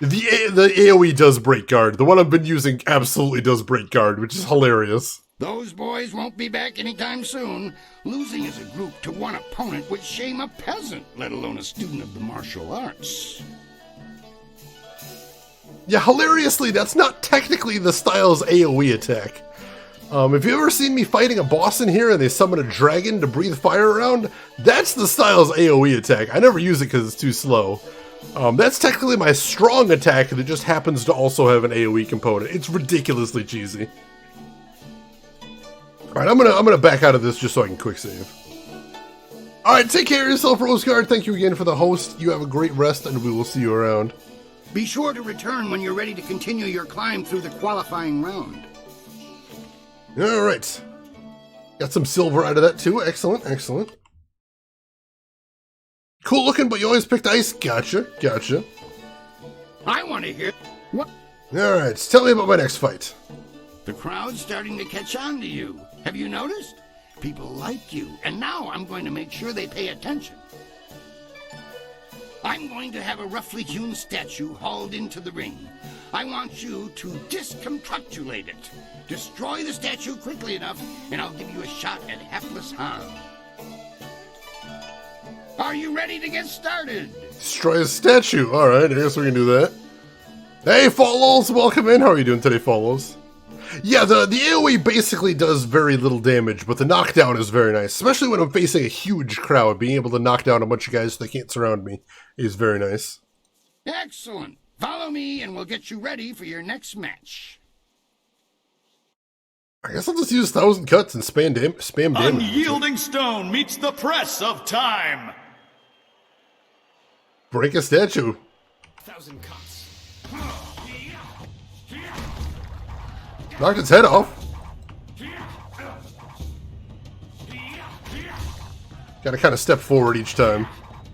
The AoE does break guard. The one I've been using absolutely does break guard, which is hilarious. Those boys won't be back anytime soon. Losing as a group to one opponent would shame a peasant, let alone a student of the martial arts. Yeah, hilariously, that's not technically the style's AoE attack. If you've ever seen me fighting a boss in here and they summon a dragon to breathe fire around, that's the style's AoE attack. I never use it because it's too slow. That's technically my strong attack that just happens to also have an AoE component. It's ridiculously cheesy. Alright, I'm gonna back out of this just so I can quick save. Alright, take care of yourself, Roseguard. Thank you again for the host. You have a great rest, and we will see you around. Be sure to return when you're ready to continue your climb through the qualifying round. Alright. Got some silver out of that too. Excellent, excellent. Cool looking, but you always picked ice. Gotcha. I want to hear what. Alright, tell me about my next fight. The crowd's starting to catch on to you. Have you noticed? People like you, and now I'm going to make sure they pay attention. I'm going to have a roughly hewn statue hauled into the ring. I want you to discontructulate it. Destroy the statue quickly enough, and I'll give you a shot at hapless harm. Are you ready to get started? Destroy a statue. Alright, I guess we can do that. Hey, Follows! Welcome in. How are you doing today, Follows? Yeah, the AoE basically does very little damage, but the knockdown is very nice. Especially when I'm facing a huge crowd. Being able to knock down a bunch of guys so they can't surround me is very nice. Excellent. Follow me and we'll get you ready for your next match. I guess I'll just use 1,000 cuts and spam damage. Unyielding stone meets the press of time. Break a statue. 1,000 cuts. Knocked its head off. Gotta kind of step forward each time.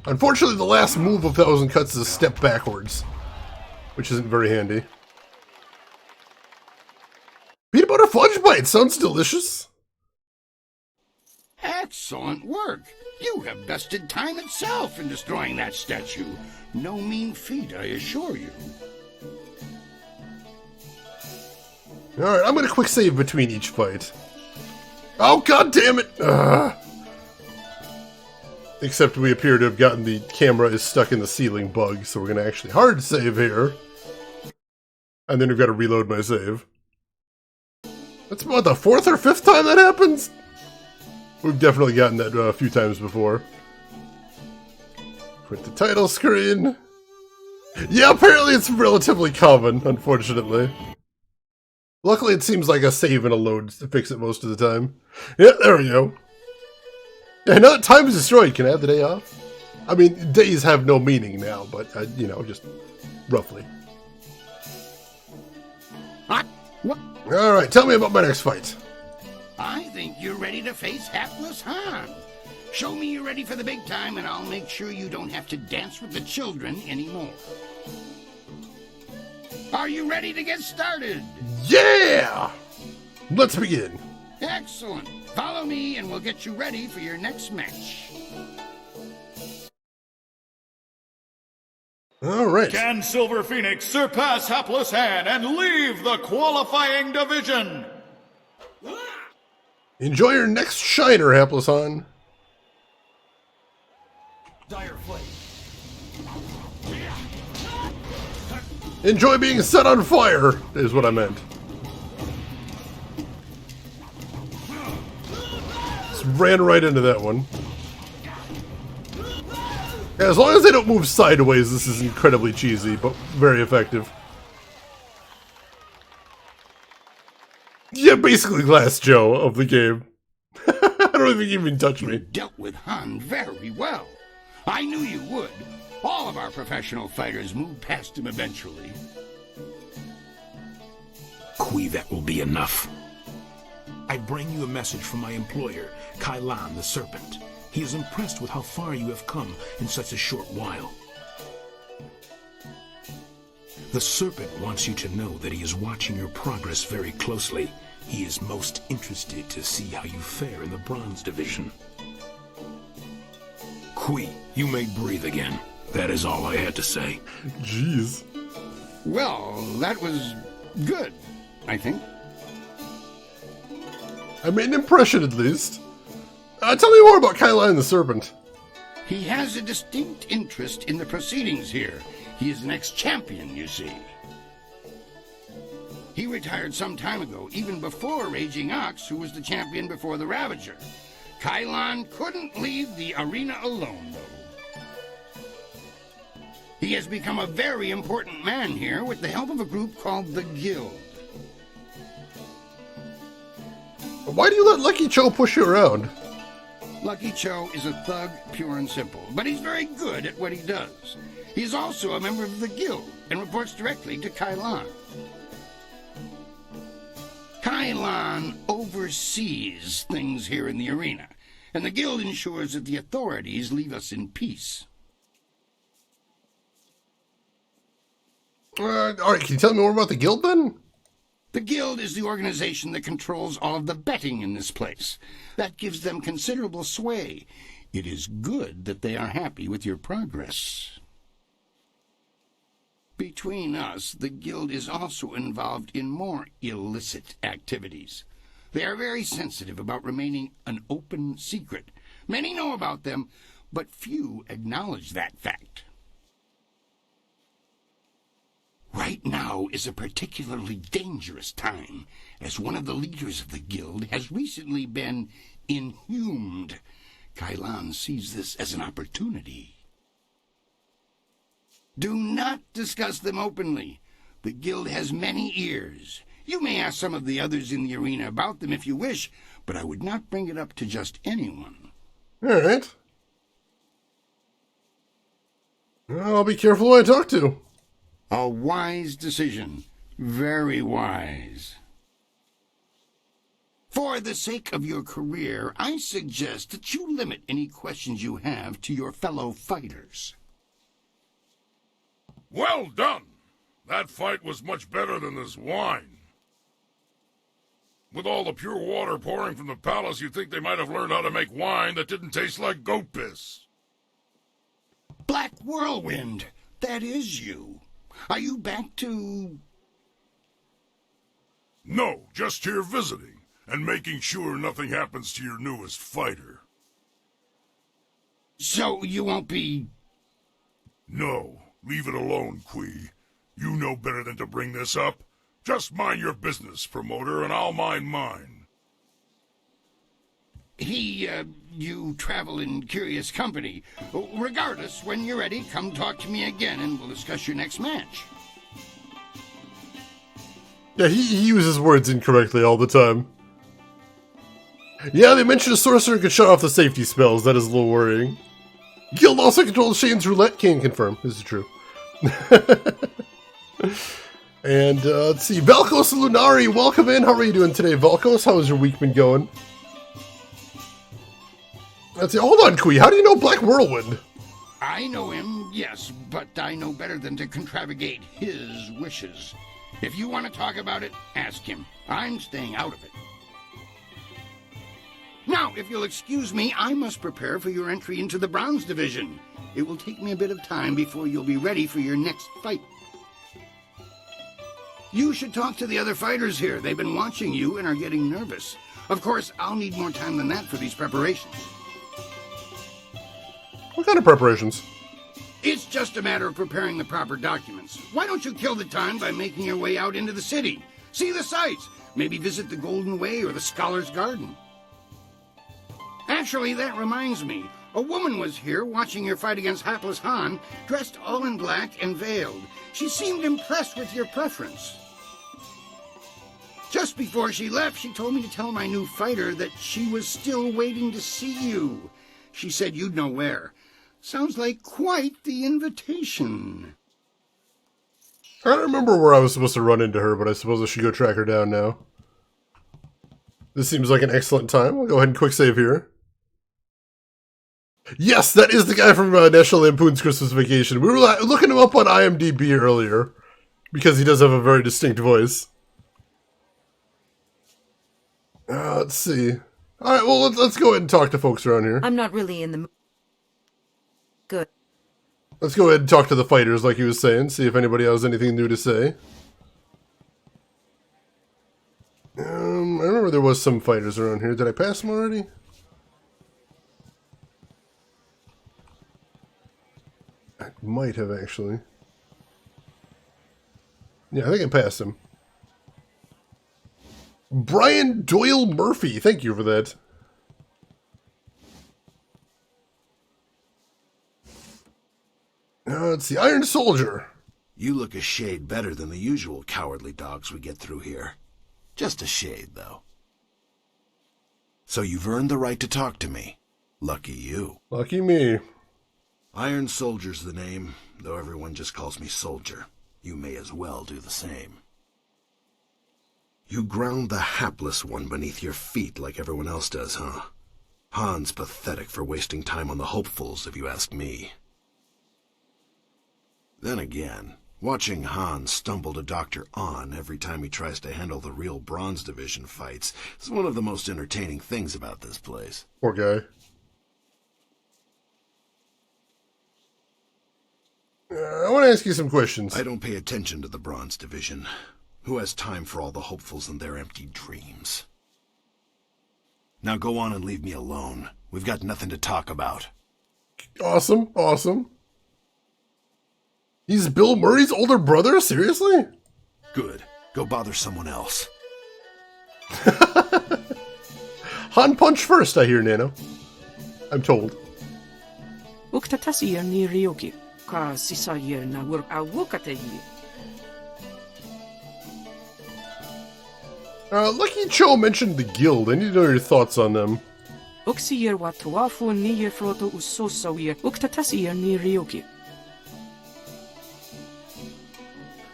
Unfortunately, the last move of 1,000 cuts is a step backwards, which isn't very handy. Peanut butter fudge bite sounds delicious. Excellent work. You have bested time itself in destroying that statue. No mean feat, I assure you. Alright, I'm gonna quick save between each fight. Oh, god damn it! Except we appear to have gotten the camera is stuck in the ceiling bug, so we're gonna actually hard save here. And then we've got to reload my save. That's about the 4th or 5th time that happens? We've definitely gotten that a few times before. Quit the title screen. Yeah, apparently it's relatively common, unfortunately. Luckily, it seems like a save and a load to fix it most of the time. Yeah, there we go. Yeah, now that time is destroyed, can I have the day off? I mean, days have no meaning now, but, you know, just roughly. What? Alright, tell me about my next fight. I think you're ready to face Hapless Han. Show me you're ready for the big time, and I'll make sure you don't have to dance with the children anymore. Are you ready to get started? Yeah! Let's begin. Excellent. Follow me, and we'll get you ready for your next match. Alright. Can Silver Phoenix surpass Hapless Han and leave the qualifying division? Enjoy your next shiner, Hapless Han. Dire Flame. Enjoy being set on fire, is what I meant. Just ran right into that one. As long as they don't move sideways, this is incredibly cheesy, but very effective. Yeah, basically Glass Joe of the game. I don't think he even touched me. You dealt with Han very well. I knew you would. All of our professional fighters move past him eventually. Kui, that will be enough. I bring you a message from my employer, Kailan the Serpent. He is impressed with how far you have come in such a short while. The Serpent wants you to know that he is watching your progress very closely. He is most interested to see how you fare in the Bronze Division. Kui, you may breathe again. That is all I had to say. Jeez. Well, that was good, I think. I made an impression, at least. Tell me more about Kailan the Serpent. He has a distinct interest in the proceedings here. He is the next champion, you see. He retired some time ago, even before Raging Ox, who was the champion before the Ravager. Kailan couldn't leave the arena alone, though. He has become a very important man here with the help of a group called the Guild. Why do you let Lucky Cho push you around? Lucky Cho is a thug, pure and simple, but he's very good at what he does. He's also a member of the Guild and reports directly to Kailan. Kailan oversees things here in the arena, and the Guild ensures that the authorities leave us in peace. Alright, can you tell me more about the Guild then? The Guild is the organization that controls all of the betting in this place. That gives them considerable sway. It is good that they are happy with your progress. Between us, the Guild is also involved in more illicit activities. They are very sensitive about remaining an open secret. Many know about them, but few acknowledge that fact. Right now is a particularly dangerous time, as one of the leaders of the Guild has recently been inhumed. Kailan sees this as an opportunity. Do not discuss them openly. The Guild has many ears. You may ask some of the others in the arena about them if you wish, but I would not bring it up to just anyone. Alright. I'll be careful who I talk to. A wise decision. Very wise. For the sake of your career, I suggest that you limit any questions you have to your fellow fighters. Well done! That fight was much better than this wine. With all the pure water pouring from the palace, you'd think they might have learned how to make wine that didn't taste like goat piss. Black Whirlwind, that is you. Are you back to... No, just here visiting, and making sure nothing happens to your newest fighter. So you won't be... No, leave it alone, Kui. You know better than to bring this up. Just mind your business, promoter, and I'll mind mine. You travel in curious company. Regardless, when you're ready, come talk to me again and we'll discuss your next match. Yeah, he uses words incorrectly all the time. Yeah, they mentioned a sorcerer could shut off the safety spells. That is a little worrying. Guild also controls Shane's roulette. Can confirm. This is true. And let's see, Velkos Lunari, welcome in. How are you doing today, Velkos? How has your week been going? Let's see, hold on, Kui. How do you know Black Whirlwind? I know him, yes, but I know better than to contravigate his wishes. If you want to talk about it, ask him. I'm staying out of it. Now, if you'll excuse me, I must prepare for your entry into the Bronze Division. It will take me a bit of time before you'll be ready for your next fight. You should talk to the other fighters here. They've been watching you and are getting nervous. Of course, I'll need more time than that for these preparations. What kind of preparations? It's just a matter of preparing the proper documents. Why don't you kill the time by making your way out into the city? See the sights. Maybe visit the Golden Way or the Scholar's Garden. Actually, that reminds me. A woman was here watching your fight against Hapless Han, dressed all in black and veiled. She seemed impressed with your preference. Just before she left, she told me to tell my new fighter that she was still waiting to see you. She said you'd know where. Sounds like quite the invitation. I don't remember where I was supposed to run into her, but I suppose I should go track her down now. This seems like an excellent time. We'll go ahead and quick save here. Yes, that is the guy from National Lampoon's Christmas Vacation. We were looking him up on IMDb earlier, because he does have a very distinct voice. Let's see. Alright, well, let's go ahead and talk to folks around here. I'm not really in the mood. Good. Let's go ahead and talk to the fighters, like he was saying, see if anybody has anything new to say. I remember there was some fighters around here. Did I pass them already? I might have, actually. Yeah, I think I passed him. Brian Doyle Murphy, thank you for that. Let's see, Iron Soldier. You look a shade better than the usual cowardly dogs we get through here. Just a shade, though. So you've earned the right to talk to me. Lucky you. Lucky me. Iron Soldier's the name, though everyone just calls me Soldier. You may as well do the same. You ground the hapless one beneath your feet like everyone else does, huh? Han's pathetic for wasting time on the hopefuls, if you ask me. Then again, watching Han stumble to Dr. On every time he tries to handle the real Bronze Division fights is one of the most entertaining things about this place. Poor guy. I want to ask you some questions. I don't pay attention to the Bronze Division. Who has time for all the hopefuls and their empty dreams? Now go on and leave me alone. We've got nothing to talk about. Awesome, awesome. He's Bill Murray's older brother? Seriously? Good. Go bother someone else. Han punch first, I hear, Nano. I'm told. Uktatasi ni ryoki ka sisayer na work awokate. Lucky Cho mentioned the guild. I need to know your thoughts on them. Uksiyer wa tuafu ni froto usosawier uktatasi ni ryoki.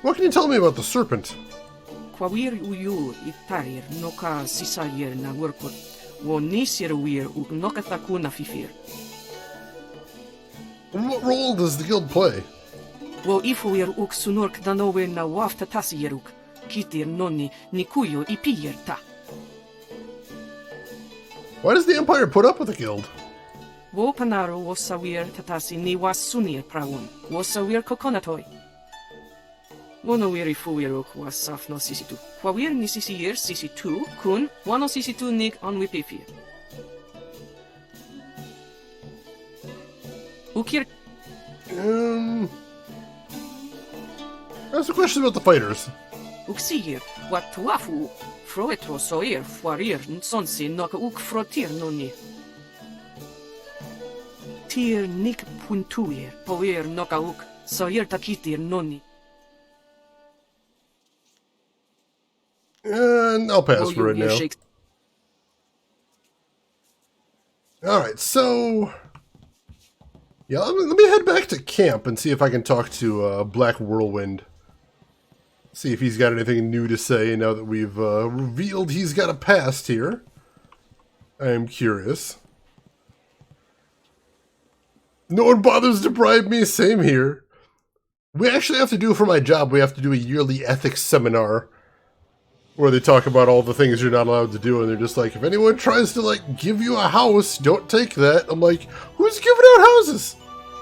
What can you tell me about the serpent? Kwawir uyu itarir noka sisayer na workot wo nisir wir u nokataku na fifir. What role does the guild play? Wo ifuir uk sunurk danowe na wafta tasieruk kitir nonni nikuyo ipiyer ta. Why does the Empire put up with the guild? Wo panaro wo sawir tatasi ni was sunir prawon wo sawir kokonatoi. Wono wiri fuwiruk was safno sisitu. Kwawir ni sisir sisitu kun wano sisitu nik on wipifir. Ukir. That's a question about the fighters. Uksir wat tuafu froetro soir fuarir nsonsi noka uk frotir noni. Tir nik puntuir poir noka uk soir takitir noni. And I'll pass for right now. Alright, so... Yeah, let me head back to camp and see if I can talk to Black Whirlwind. See if he's got anything new to say now that we've revealed he's got a past here. I am curious. No one bothers to bribe me, same here. We actually have to do, for my job, we have to do a yearly ethics seminar where they talk about all the things you're not allowed to do, and they're just like, if anyone tries to, like, give you a house, don't take that. I'm like, who's giving out houses?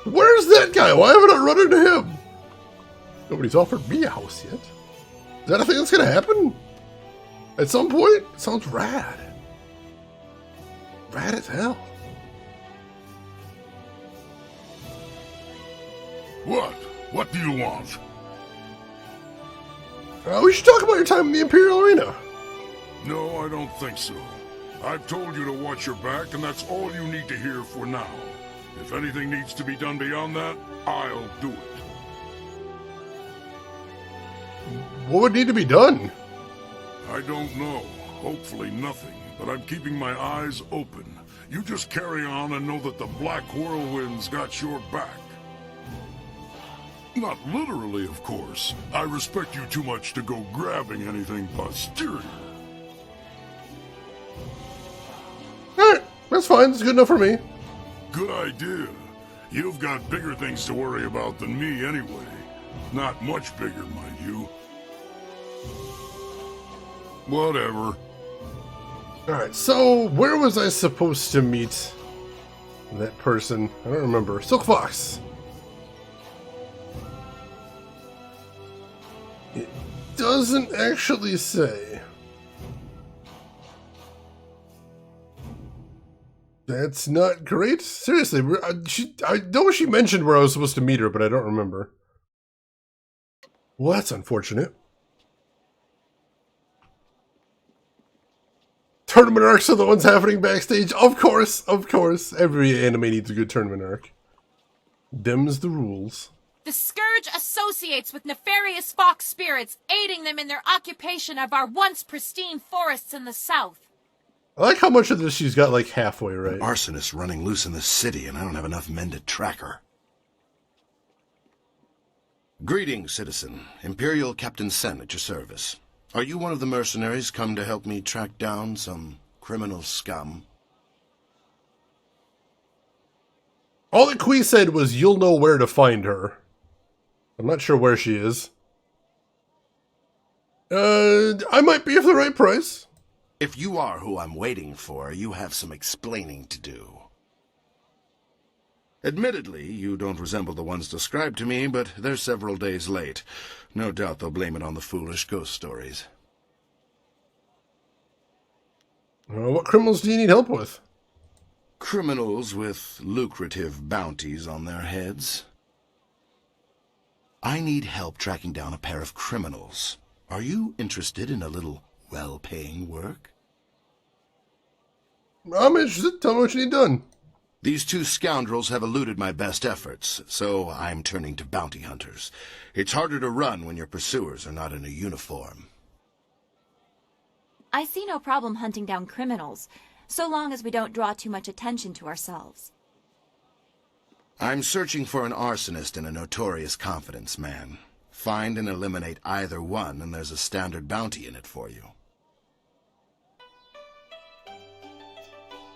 Where's that guy? Why haven't I run into him? Nobody's offered me a house yet. Is that a thing that's gonna happen? At some point? It sounds rad. Rad as hell. What? What do you want? We should talk about your time in the Imperial Arena. No, I don't think so. I've told you to watch your back, and that's all you need to hear for now. If anything needs to be done beyond that, I'll do it. What would need to be done? I don't know. Hopefully nothing, but I'm keeping my eyes open. You just carry on and know that the Black Whirlwind's got your back. Not literally, of course. I respect you too much to go grabbing anything posterior. Alright, that's fine. It's good enough for me. Good idea. You've got bigger things to worry about than me anyway. Not much bigger, mind you. Whatever. Alright, so where was I supposed to meet that person? I don't remember. Silk Fox. It doesn't actually say. That's not great. Seriously, I know she mentioned where I was supposed to meet her, but I don't remember. Well, that's unfortunate. Tournament arcs are the ones happening backstage. Of course, of course. Every anime needs a good tournament arc. Them's the rules. The Scourge associates with nefarious fox spirits, aiding them in their occupation of our once pristine forests in the south. I like how much of this she's got, like, halfway right. An arsonist running loose in the city, and I don't have enough men to track her. Greetings, citizen. Imperial Captain Sen at your service. Are you one of the mercenaries come to help me track down some criminal scum? All that Kui said was, you'll know where to find her. I'm not sure where she is. I might be for the right price. If you are who I'm waiting for, you have some explaining to do. Admittedly, you don't resemble the ones described to me, but they're several days late. No doubt they'll blame it on the foolish ghost stories. What criminals do you need help with? Criminals with lucrative bounties on their heads. I need help tracking down a pair of criminals. Are you interested in a little well-paying work? I'm interested. Tell me what you need done. These two scoundrels have eluded my best efforts, so I'm turning to bounty hunters. It's harder to run when your pursuers are not in a uniform. I see no problem hunting down criminals, so long as we don't draw too much attention to ourselves. I'm searching for an arsonist and a notorious confidence man. Find and eliminate either one, and there's a standard bounty in it for you.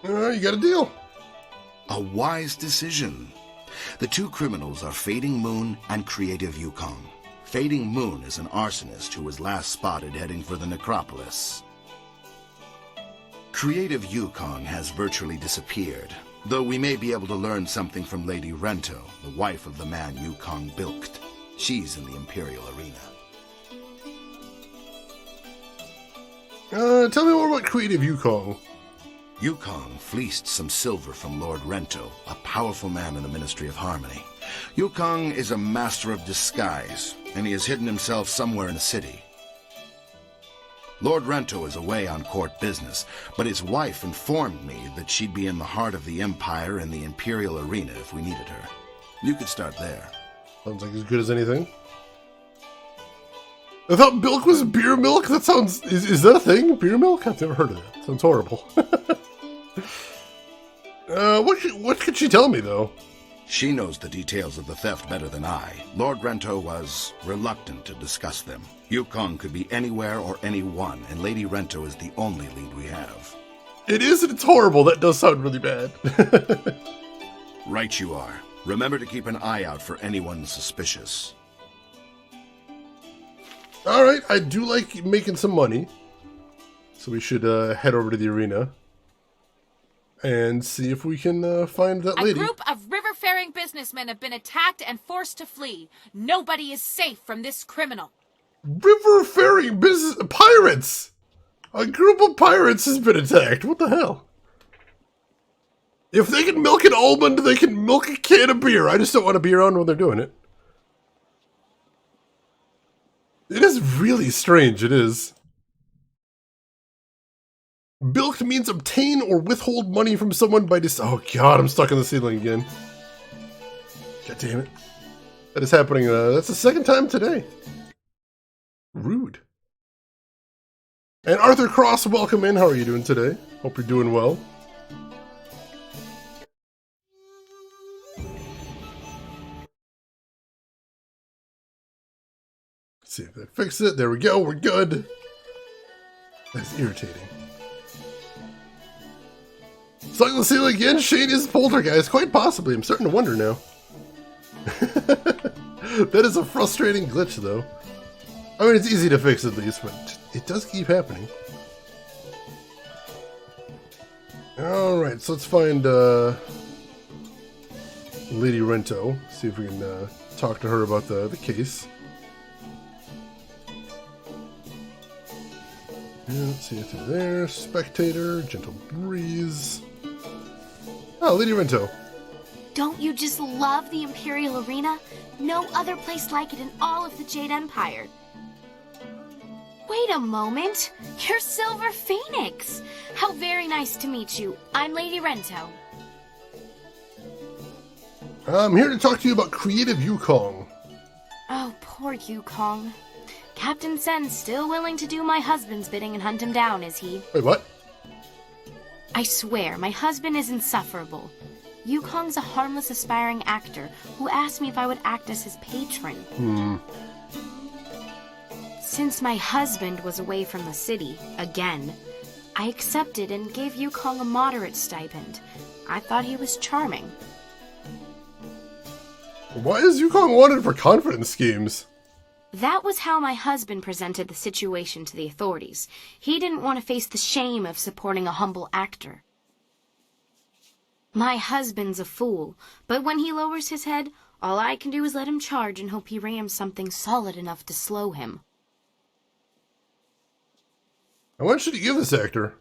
You got a deal. A wise decision. The two criminals are Fading Moon and Creative Yukong. Fading Moon is an arsonist who was last spotted heading for the Necropolis. Creative Yukong has virtually disappeared, though we may be able to learn something from Lady Rento, the wife of the man Yukong bilked. She's in the Imperial Arena. Tell me more about Creative Yukong. Yukong fleeced some silver from Lord Rento, a powerful man in the Ministry of Harmony. Yukong is a master of disguise, and he has hidden himself somewhere in the city. Lord Rento is away on court business, but his wife informed me that she'd be in the heart of the Empire in the Imperial Arena if we needed her. You could start there. Sounds like as good as anything. I thought milk was beer milk? That sounds... Is that a thing? Beer milk? I've never heard of that. Sounds horrible. What could she tell me, though? She knows the details of the theft better than I. Lord Rento was reluctant to discuss them. Yukong could be anywhere or anyone, and Lady Rento is the only lead we have. It is, and it's horrible. That does sound really bad. Right you are. Remember to keep an eye out for anyone suspicious. Alright, I do like making some money. So we should head over to the arena and see if we can find that lady. A group of river-faring businessmen have been attacked and forced to flee. Nobody is safe from this criminal. River-faring business... Pirates! A group of pirates has been attacked. What the hell? If they can milk an almond, they can milk a can of beer. I just don't want to be around when they're doing it. It is really strange, it is. Bilked means obtain or withhold money from someone by oh god, I'm stuck in the ceiling again. God damn it. That is happening, that's the second time today. Rude. And Arthur Cross, welcome in. How are you doing today? Hope you're doing well. Let's see if that fixes it. There we go, we're good. That's irritating. Stuck in the ceiling again? Shane is poltergeist. Quite possibly. I'm starting to wonder now. That is a frustrating glitch, though. I mean, it's easy to fix at least, but it does keep happening. Alright, so let's find Lady Rento. See if we can talk to her about the case. Yeah, let's see it through there. Spectator, gentle breeze. Oh, Lady Rento. Don't you just love the Imperial Arena? No other place like it in all of the Jade Empire. Wait a moment. You're Silver Phoenix. How very nice to meet you. I'm Lady Rento. I'm here to talk to you about Creative Yukong. Oh, poor Yukong. Captain Sen's still willing to do my husband's bidding and hunt him down, is he? Wait, what? I swear, my husband is insufferable. Yukong's a harmless aspiring actor who asked me if I would act as his patron. Since my husband was away from the city, again, I accepted and gave Yukong a moderate stipend. I thought he was charming. Why is Yukong wanted for confidence schemes? That was how my husband presented the situation to the authorities. He didn't want to face the shame of supporting a humble actor. My husband's a fool, but when he lowers his head, all I can do is let him charge and hope he rams something solid enough to slow him. How much should you give this actor?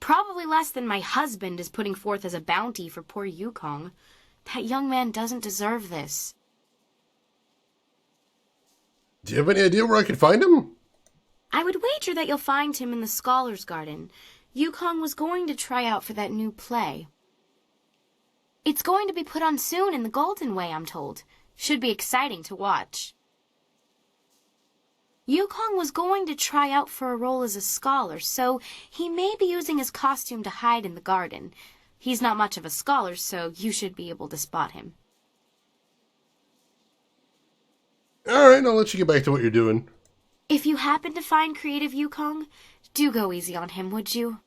Probably less than my husband is putting forth as a bounty for poor Yukong. That young man doesn't deserve this. Do you have any idea where I could find him? I would wager that you'll find him in the Scholars' Garden. Yukong was going to try out for that new play. It's going to be put on soon in the Golden Way, I'm told. Should be exciting to watch. Yukong was going to try out for a role as a scholar, so he may be using his costume to hide in the garden. He's not much of a scholar, so you should be able to spot him. Alright, I'll let you get back to what you're doing. If you happen to find Creative Yukong, do go easy on him, would you?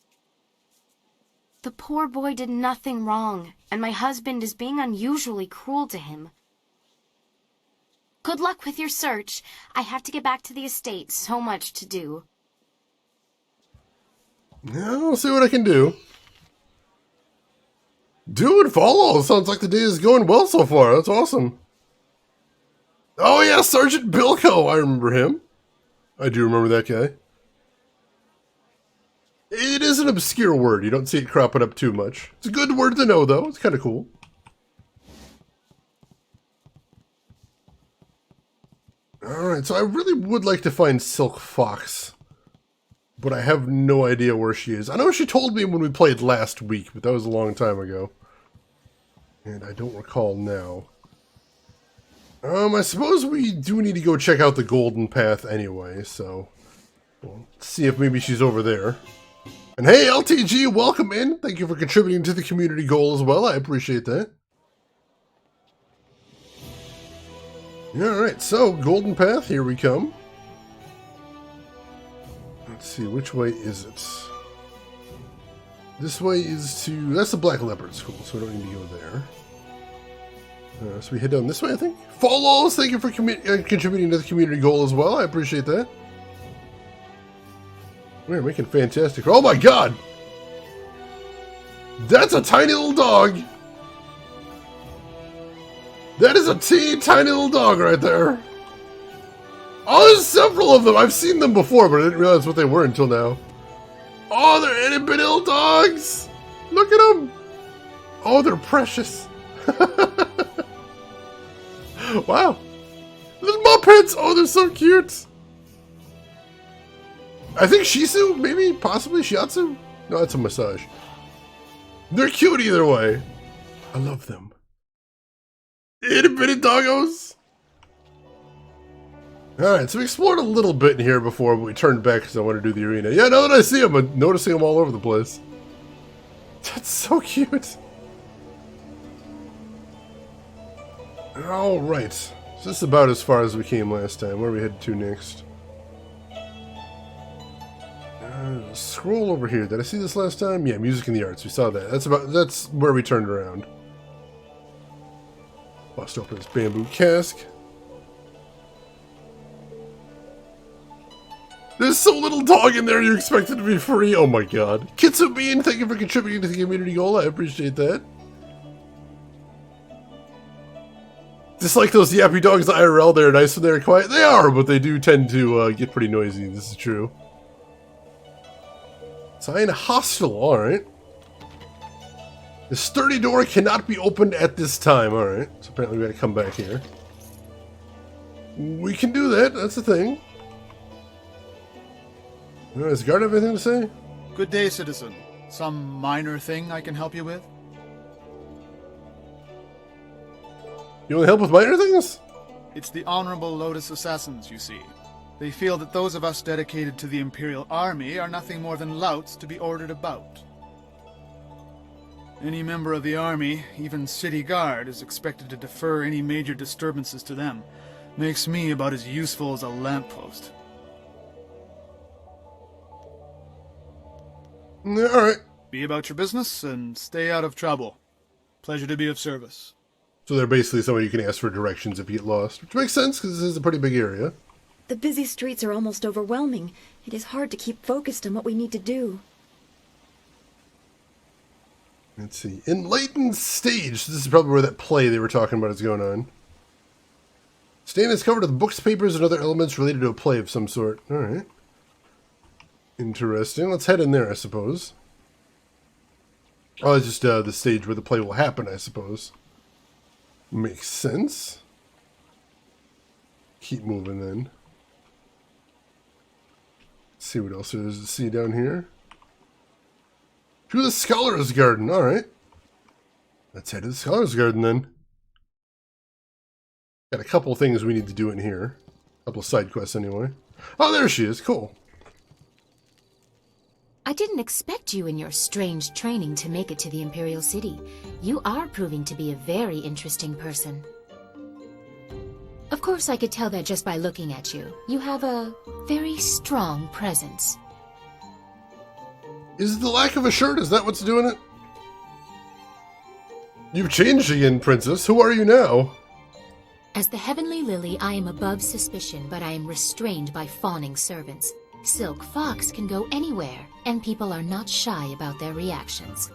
The poor boy did nothing wrong, and my husband is being unusually cruel to him. Good luck with your search. I have to get back to the estate. So much to do. I'll see what I can do. Do and follow. Sounds like the day is going well so far. That's awesome. Oh yeah, Sergeant Bilko. I remember him. I do remember that guy. It is an obscure word. You don't see it cropping up too much. It's a good word to know, though. It's kind of cool. Alright, so I really would like to find Silk Fox. But I have no idea where she is. I know she told me when we played last week, but that was a long time ago. And I don't recall now. I suppose we do need to go check out the Golden Path anyway, so... we'll see if maybe she's over there. And hey, LTG, welcome in! Thank you for contributing to the community goal as well, I appreciate that. Alright, so Golden Path, here we come. Let's see, which way is it? This way is to... That's the Black Leopard School, so we don't need to go there. So we head down this way, I think. Follows, thank you for contributing to the community goal as well. I appreciate that. We're making fantastic... Oh my god! That's a tiny little dog! That is a tiny little dog right there. Oh, there's several of them. I've seen them before, but I didn't realize what they were until now. Oh, they're itty bitty little dogs. Look at them. Oh, they're precious. Wow. Little Muppets. Oh, they're so cute. I think Shih Tzu, maybe, possibly Shiatsu. No, that's a massage. They're cute either way. I love them. Itty bitty doggos. Alright, so we explored a little bit in here before, but we turned back because I want to do the arena. Yeah, now that I see them, I'm noticing them all over the place. That's so cute. Alright, so this is about as far as we came last time. Where are we headed to next? Scroll over here. Did I see this last time? Yeah, music and the arts. We saw that. That's where we turned around. Bust open this bamboo cask. There's so little dog in there, you expect it to be free? Oh my god. Kitsubean, thank you for contributing to the community goal. I appreciate that. Just like those yappy dogs IRL, they're nice when they're quiet. They are, but they do tend to get pretty noisy. This is true. Sign hostile, alright. The sturdy door cannot be opened at this time, alright. So apparently we gotta come back here. We can do that, that's the thing. Does the guard have anything to say? Good day, citizen. Some minor thing I can help you with? You only help with minor things? It's the Honorable Lotus Assassins, you see. They feel that those of us dedicated to the Imperial Army are nothing more than louts to be ordered about. Any member of the army, even city guard, is expected to defer any major disturbances to them. Makes me about as useful as a lamppost. Alright. Be about your business and stay out of trouble. Pleasure to be of service. So they're basically someone you can ask for directions if you get lost, which makes sense because this is a pretty big area. The busy streets are almost overwhelming. It is hard to keep focused on what we need to do. Let's see. Enlightened Stage. This is probably where that play they were talking about is going on. Stand is covered with books, papers, and other elements related to a play of some sort. Alright. Interesting. Let's head in there, I suppose. Oh, it's just the stage where the play will happen, I suppose. Makes sense. Keep moving then. Let's see what else there is to see down here. To the Scholar's Garden, alright. Let's head to the Scholar's Garden then. Got a couple things we need to do in here. A couple of side quests anyway. Oh, there she is, cool. I didn't expect you in your strange training to make it to the Imperial City. You are proving to be a very interesting person. Of course, I could tell that just by looking at you. You have a very strong presence. Is it the lack of a shirt? Is that what's doing it? You've changed again, Princess. Who are you now? As the Heavenly Lily, I am above suspicion, but I am restrained by fawning servants. Silk Fox can go anywhere, and people are not shy about their reactions.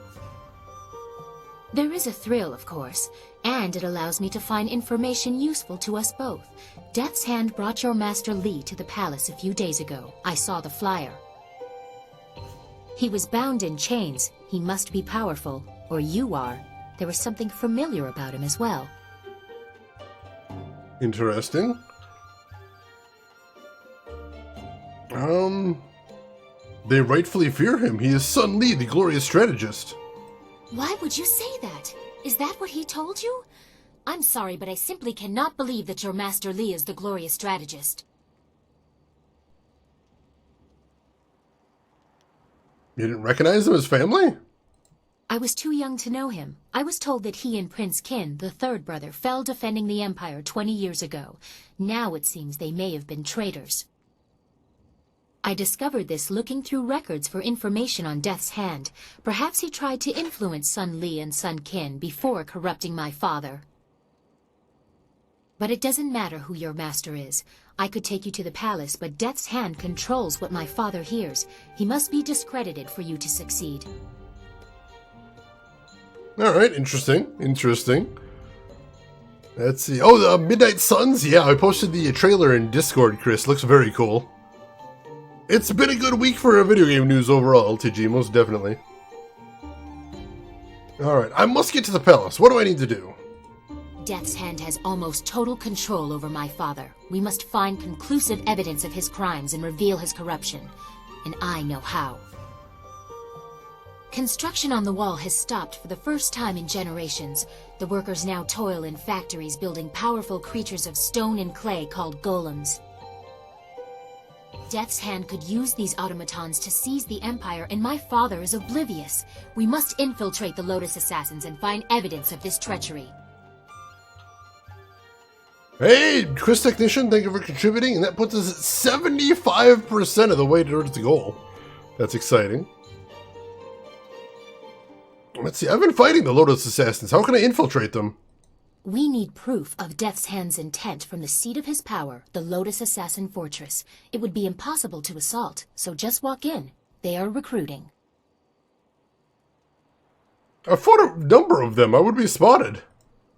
There is a thrill, of course, and it allows me to find information useful to us both. Death's Hand brought your Master Li to the palace a few days ago. I saw the flyer. He was bound in chains. He must be powerful, or you are. There was something familiar about him as well. Interesting. They rightfully fear him. He is Sun Li, the glorious strategist. Why would you say that? Is that what he told you? I'm sorry, but I simply cannot believe that your Master Li is the glorious strategist. You didn't recognize them as family? I was too young to know him. I was told that he and Prince Kin, the third brother, fell defending the Empire 20 years ago. Now it seems they may have been traitors. I discovered this looking through records for information on Death's Hand. Perhaps he tried to influence Sun Li and Sun Kin before corrupting my father. But it doesn't matter who your master is. I could take you to the palace, but Death's Hand controls what my father hears. He must be discredited for you to succeed. Alright, interesting. Let's see. Oh, the Midnight Suns? Yeah, I posted the trailer in Discord, Chris. Looks very cool. It's been a good week for video game news overall, LTG, most definitely. Alright, I must get to the palace. What do I need to do? Death's Hand has almost total control over my father. We must find conclusive evidence of his crimes and reveal his corruption. And I know how. Construction on the wall has stopped for the first time in generations. The workers now toil in factories building powerful creatures of stone and clay called golems. Death's Hand could use these automatons to seize the Empire, and my father is oblivious. We must infiltrate the Lotus Assassins and find evidence of this treachery. Hey, Chris Technician, thank you for contributing, and that puts us at 75% of the way towards the goal. That's exciting. Let's see, I've been fighting the Lotus Assassins. How can I infiltrate them? We need proof of Death's Hand's intent from the seat of his power, the Lotus Assassin Fortress. It would be impossible to assault, so just walk in. They are recruiting. I fought a number of them. I would be spotted.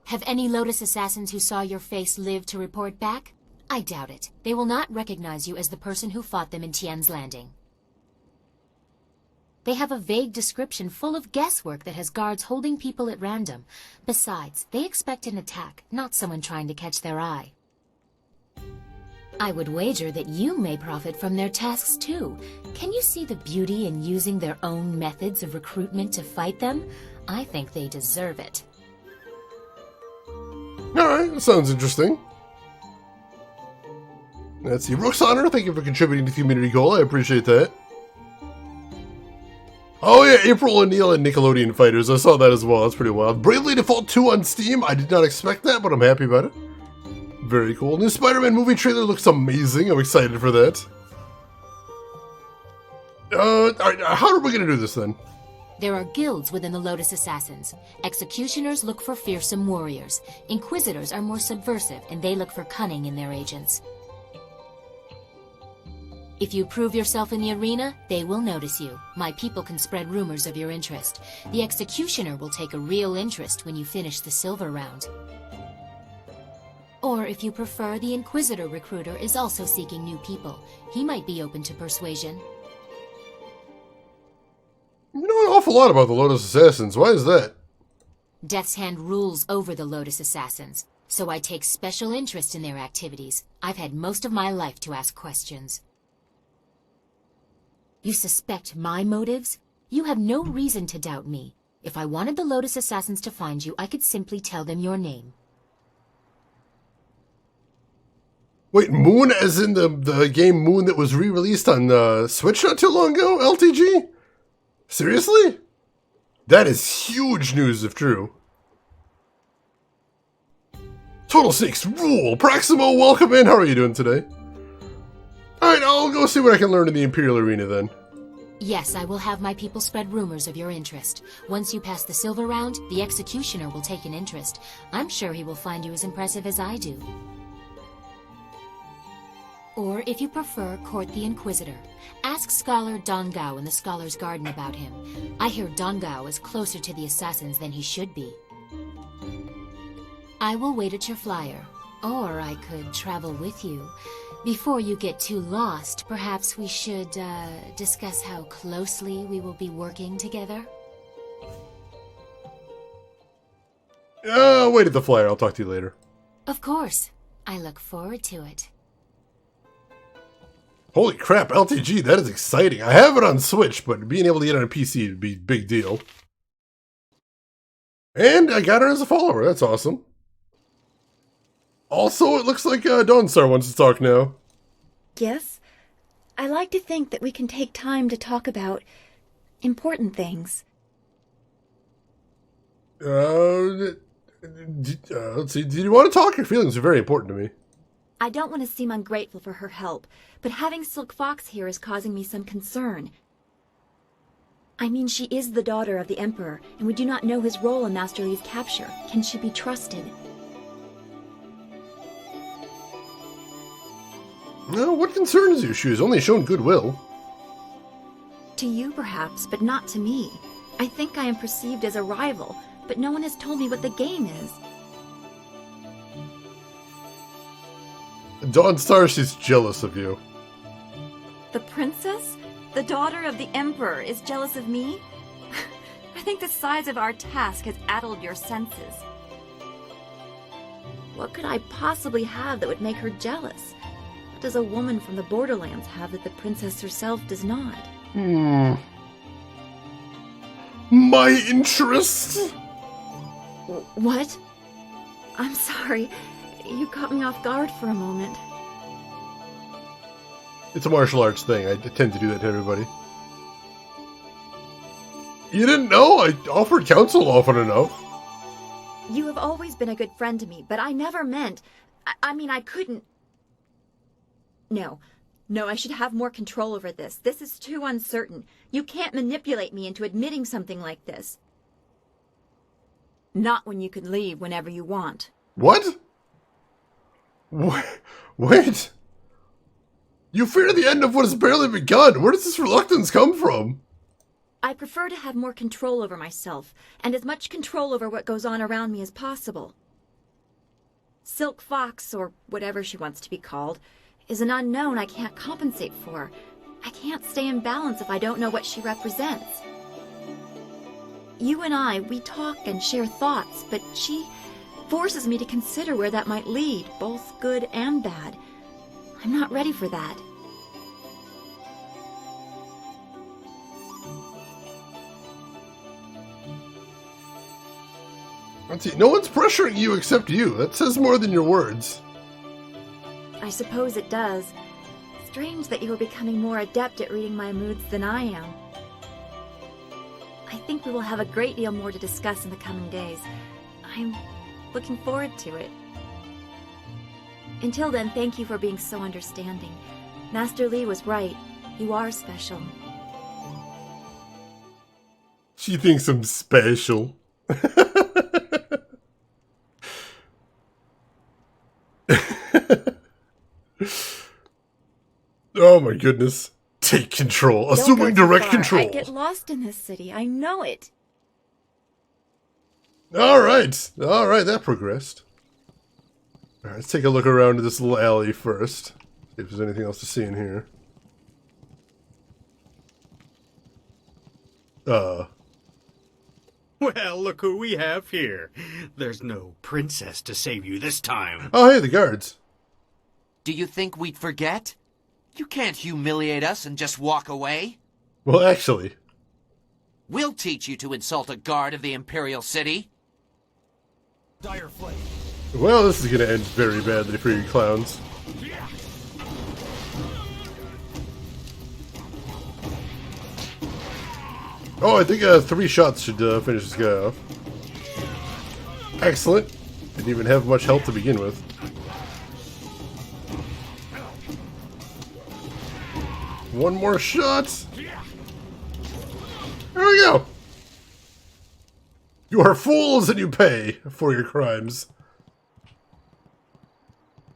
Have any Lotus Assassins who saw your face live to report back? I doubt it. They will not recognize you as the person who fought them in Tian's Landing. They have a vague description full of guesswork that has guards holding people at random. Besides, they expect an attack, not someone trying to catch their eye. I would wager that you may profit from their tasks too. Can you see the beauty in using their own methods of recruitment to fight them? I think they deserve it. Alright, that sounds interesting. Let's see, Rook's Honor, thank you for contributing to the community goal. I appreciate that. Oh yeah, April O'Neil and Nickelodeon Fighters. I saw that as well. That's pretty wild. Bravely Default 2 on Steam. I did not expect that, but I'm happy about it. Very cool. New Spider-Man movie trailer looks amazing. I'm excited for that. Alright, how are we going to do this then? There are guilds within the Lotus Assassins. Executioners look for fearsome warriors. Inquisitors are more subversive, and they look for cunning in their agents. If you prove yourself in the arena, they will notice you. My people can spread rumors of your interest. The Executioner will take a real interest when you finish the silver round. Or if you prefer, the Inquisitor recruiter is also seeking new people. He might be open to persuasion. You know an awful lot about the Lotus Assassins. Why is that? Death's Hand rules over the Lotus Assassins, so I take special interest in their activities. I've had most of my life to ask questions. You suspect my motives? You have no reason to doubt me. If I wanted the Lotus Assassins to find you, I could simply tell them your name. Wait, Moon as in the game Moon that was re-released on Switch not too long ago? LTG? Seriously? That is huge news if true. Total 6 rule! Proximo, welcome in! How are you doing today? Alright, I'll go see what I can learn in the Imperial Arena then. Yes, I will have my people spread rumors of your interest. Once you pass the silver round, the Executioner will take an interest. I'm sure he will find you as impressive as I do. Or, if you prefer, court the Inquisitor. Ask Scholar Dongao in the Scholar's Garden about him. I hear Dongao is closer to the Assassins than he should be. I will wait at your flyer. Or I could travel with you. Before you get too lost, perhaps we should, discuss how closely we will be working together? Wait at the flyer. I'll talk to you later. Of course. I look forward to it. Holy crap, LTG, that is exciting. I have it on Switch, but being able to get it on a PC would be a big deal. And I got her as a follower. That's awesome. Also, it looks like Dawnstar wants to talk now. Yes? I like to think that we can take time to talk about important things. Let's see. Do you want to talk? Your feelings are very important to me. I don't want to seem ungrateful for her help, but having Silk Fox here is causing me some concern. I mean, she is the daughter of the Emperor, and we do not know his role in Master Li's capture. Can she be trusted? No, what concerns you? She has only shown goodwill. To you, perhaps, but not to me. I think I am perceived as a rival, but no one has told me what the game is. Dawnstar, she's jealous of you. The princess? The daughter of the Emperor is jealous of me? I think the size of our task has addled your senses. What could I possibly have that would make her jealous? What does a woman from the borderlands have that the princess herself does not? My interest? What? I'm sorry. You caught me off guard for a moment. It's a martial arts thing. I tend to do that to everybody. You didn't know? I offered counsel often enough. You have always been a good friend to me, but I never meant... I mean, I couldn't... No, I should have more control over this. This is too uncertain. You can't manipulate me into admitting something like this. Not when you can leave whenever you want. What? Wait. You fear the end of what has barely begun. Where does this reluctance come from? I prefer to have more control over myself, and as much control over what goes on around me as possible. Silk Fox, or whatever she wants to be called, is an unknown I can't compensate for. I can't stay in balance if I don't know what she represents. You and I, we talk and share thoughts, but she forces me to consider where that might lead, both good and bad. I'm not ready for that. Let's see. No one's pressuring you except you. That says more than your words. I suppose it does. Strange that you are becoming more adept at reading my moods than I am. I think we will have a great deal more to discuss in the coming days. I'm looking forward to it. Until then, thank you for being so understanding. Master Li was right. You are special. She thinks I'm special. Oh my goodness. Take control. Assuming direct control. I get lost in this city. I know it. Alright, that progressed. Alright, let's take a look around this little alley first. See if there's anything else to see in here. Well, look who we have here. There's no princess to save you this time. Oh, hey, the guards. Do you think we'd forget? You can't humiliate us and just walk away. Well, actually. We'll teach you to insult a guard of the Imperial City. Dire flame. Well, this is going to end very badly for you clowns. Oh, I think 3 shots should finish this guy off. Excellent. Didn't even have much health to begin with. One more shot. There we go. You are fools and you pay for your crimes.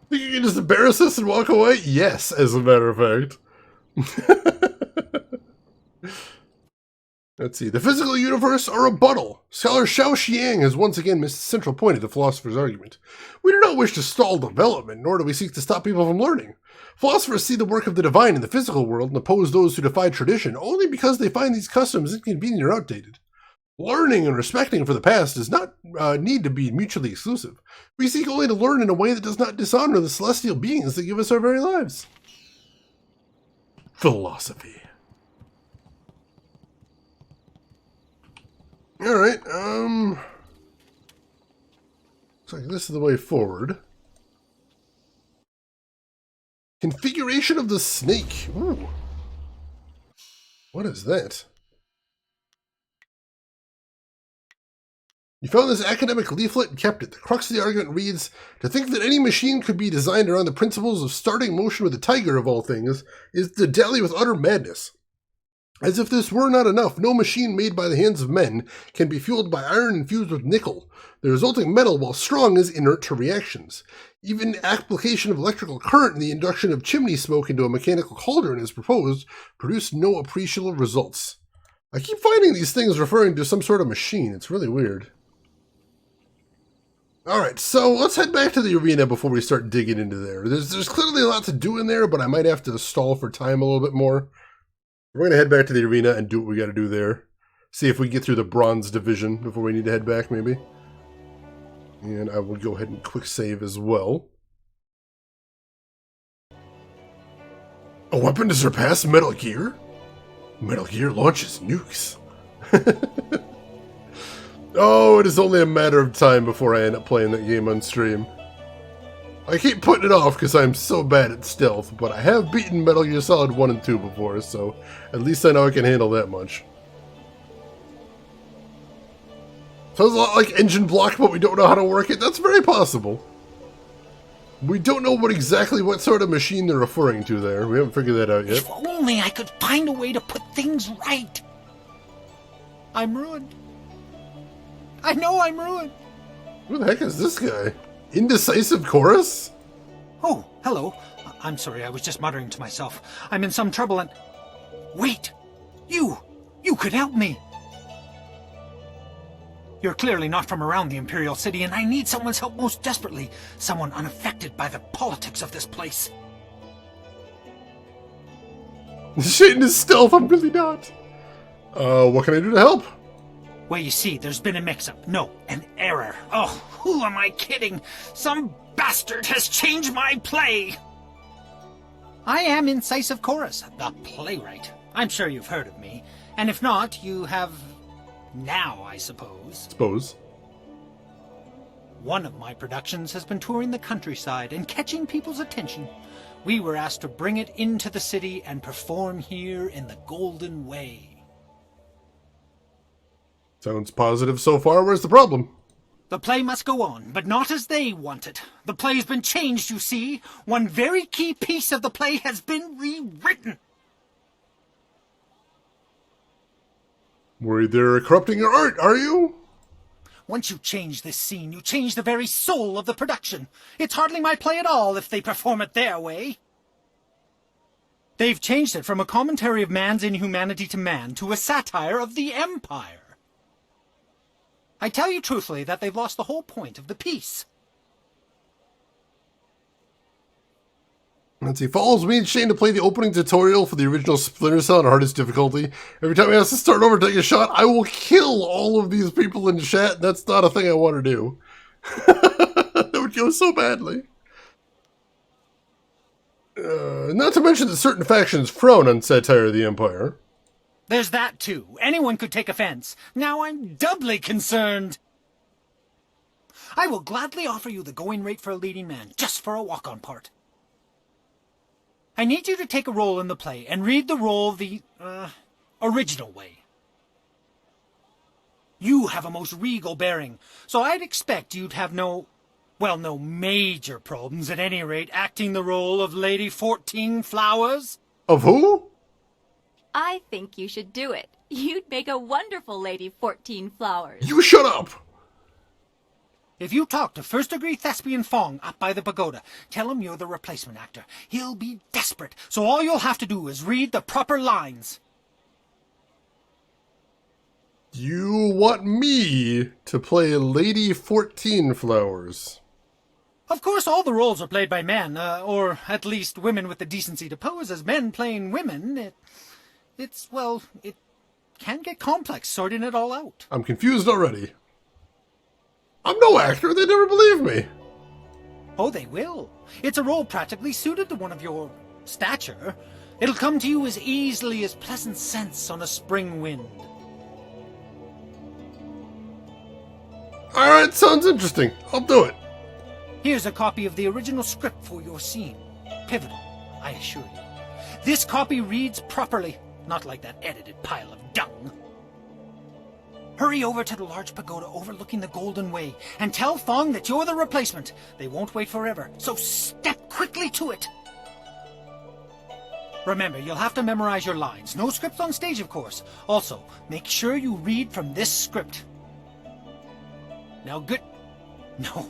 Think you can just embarrass us and walk away? Yes, as a matter of fact. Let's see. The physical universe, a rebuttal. Scholar Xiao Xiang has once again missed the central point of the philosopher's argument. We do not wish to stall development, nor do we seek to stop people from learning. Philosophers see the work of the divine in the physical world and oppose those who defy tradition only because they find these customs inconvenient or outdated. Learning and respecting for the past does not need to be mutually exclusive. We seek only to learn in a way that does not dishonor the celestial beings that give us our very lives. Philosophy. Alright, looks like this is the way forward. Configuration of the snake. Ooh. What is that? You found this academic leaflet and kept it. The crux of the argument reads, to think that any machine could be designed around the principles of starting motion with a tiger of all things is to dally with utter madness. As if this were not enough, no machine made by the hands of men can be fueled by iron infused with nickel. The resulting metal, while strong, is inert to reactions. Even application of electrical current and the induction of chimney smoke into a mechanical cauldron as proposed produced no appreciable results. I keep finding these things referring to some sort of machine. It's really weird. Alright, so let's head back to the arena before we start digging into there. There's clearly a lot to do in there, but I might have to stall for time a little bit more. We're going to head back to the arena and do what we got to do there. See if we get through the bronze division before we need to head back, maybe. And I will go ahead and quick save as well. A weapon to surpass Metal Gear? Metal Gear launches nukes. Oh, it is only a matter of time before I end up playing that game on stream. I keep putting it off because I'm so bad at stealth, but I have beaten Metal Gear Solid 1 and 2 before, so at least I know I can handle that much. Sounds a lot like engine block, but we don't know how to work it. That's very possible. We don't know exactly what sort of machine they're referring to there. We haven't figured that out yet. If only I could find a way to put things right. I'm ruined. I know I'm ruined. Who the heck is this guy? Indecisive Chorus? Oh, hello. I'm sorry, I was just muttering to myself. I'm in some trouble and... Wait! You could help me! You're clearly not from around the Imperial City, and I need someone's help most desperately. Someone unaffected by the politics of this place. Shane is stealth, I'm really not. What can I do to help? Well, you see, there's been a mix-up. No, an error. Oh, who am I kidding? Some bastard has changed my play! I am Incisive Chorus, the playwright. I'm sure you've heard of me. And if not, you have... now, I suppose. One of my productions has been touring the countryside and catching people's attention. We were asked to bring it into the city and perform here in the Golden Way. Sounds positive so far. Where's the problem? The play must go on, but not as they want it. The play's been changed, you see. One very key piece of the play has been rewritten. Worried they're corrupting your art, are you? Once you change this scene, you change the very soul of the production. It's hardly my play at all if they perform it their way. They've changed it from a commentary of man's inhumanity to man to a satire of the Empire. I tell you truthfully that they've lost the whole point of the piece. Let's see. Follows me and Shane to play the opening tutorial for the original Splinter Cell on hardest difficulty. Every time he has to start over and take a shot, I will kill all of these people in chat. That's not a thing I want to do. That would go so badly. Not to mention that certain factions frown on satire of the Empire. There's that, too. Anyone could take offense. Now I'm doubly concerned. I will gladly offer you the going rate for a leading man, just for a walk-on part. I need you to take a role in the play and read the role the, original way. You have a most regal bearing, so I'd expect you'd have no major problems at any rate acting the role of Lady 14 Flowers. Of who? I think you should do it. You'd make a wonderful Lady 14 Flowers. You shut up! If you talk to first-degree thespian Fong up by the pagoda, tell him you're the replacement actor. He'll be desperate, so all you'll have to do is read the proper lines. You want me to play Lady 14 Flowers? Of course, all the roles are played by men, or at least women with the decency to pose as men playing women. It can get complex sorting it all out. I'm confused already. I'm no actor, they never believe me. Oh, they will. It's a role practically suited to one of your stature. It'll come to you as easily as pleasant scents on a spring wind. Alright, sounds interesting. I'll do it. Here's a copy of the original script for your scene. Pivotal, I assure you. This copy reads properly, not like that edited pile of dung. Hurry over to the large pagoda overlooking the Golden Way and tell Fong that you're the replacement. They won't wait forever, so step quickly to it. Remember, you'll have to memorize your lines. No script on stage, of course. Also, make sure you read from this script. Now, good... No,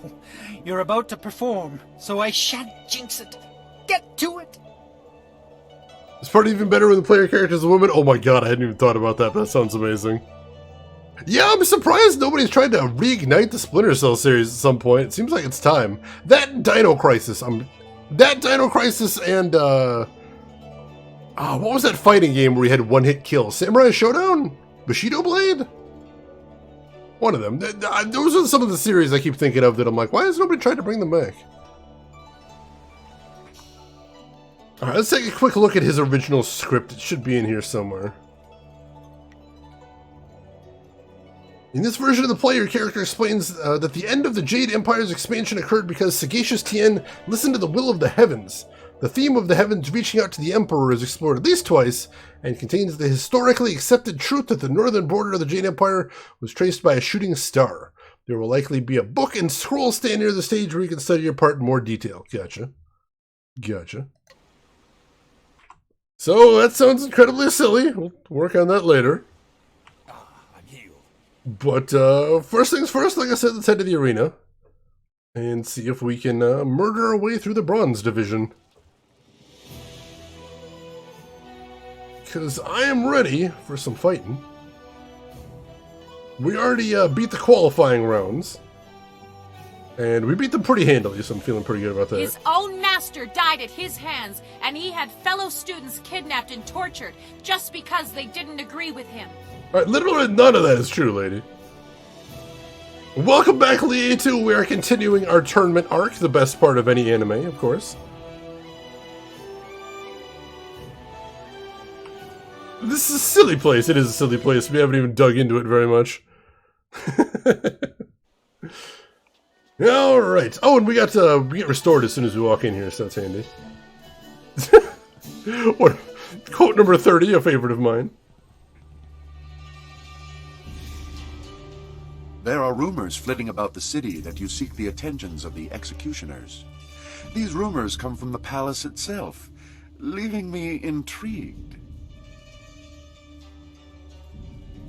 you're about to perform, so I shan't jinx it. Get to it! It's part even better when the player character is a woman. Oh my god, I hadn't even thought about that, but that sounds amazing. Yeah, I'm surprised nobody's tried to reignite the Splinter Cell series at some point. It seems like it's time. That Dino Crisis, and, what was that fighting game where we had one-hit kill? Samurai Showdown? Bushido Blade? One of them. Those are some of the series I keep thinking of that I'm like, why has nobody tried to bring them back? Alright, let's take a quick look at his original script. It should be in here somewhere. In this version of the play, your character explains that the end of the Jade Empire's expansion occurred because Sagacious Tien listened to the will of the heavens. The theme of the heavens reaching out to the Emperor is explored at least twice, and contains the historically accepted truth that the northern border of the Jade Empire was traced by a shooting star. There will likely be a book and scroll stand near the stage where you can study your part in more detail. Gotcha. Gotcha. So, that sounds incredibly silly. We'll work on that later. But first things first, like I said, let's head to the arena and see if we can murder our way through the bronze division. Because I am ready for some fighting. We already beat the qualifying rounds. And we beat them pretty handily, so I'm feeling pretty good about that. His own master died at his hands, and he had fellow students kidnapped and tortured just because they didn't agree with him. Alright, literally none of that is true, lady. Welcome back, Lee 2. We are continuing our tournament arc, the best part of any anime, of course. This is a silly place. It is a silly place. We haven't even dug into it very much. Alright. Oh, and we get restored as soon as we walk in here, so that's handy. What? Quote number 30, a favorite of mine. There are rumors flitting about the city that you seek the attentions of the executioners. These rumors come from the palace itself, leaving me intrigued.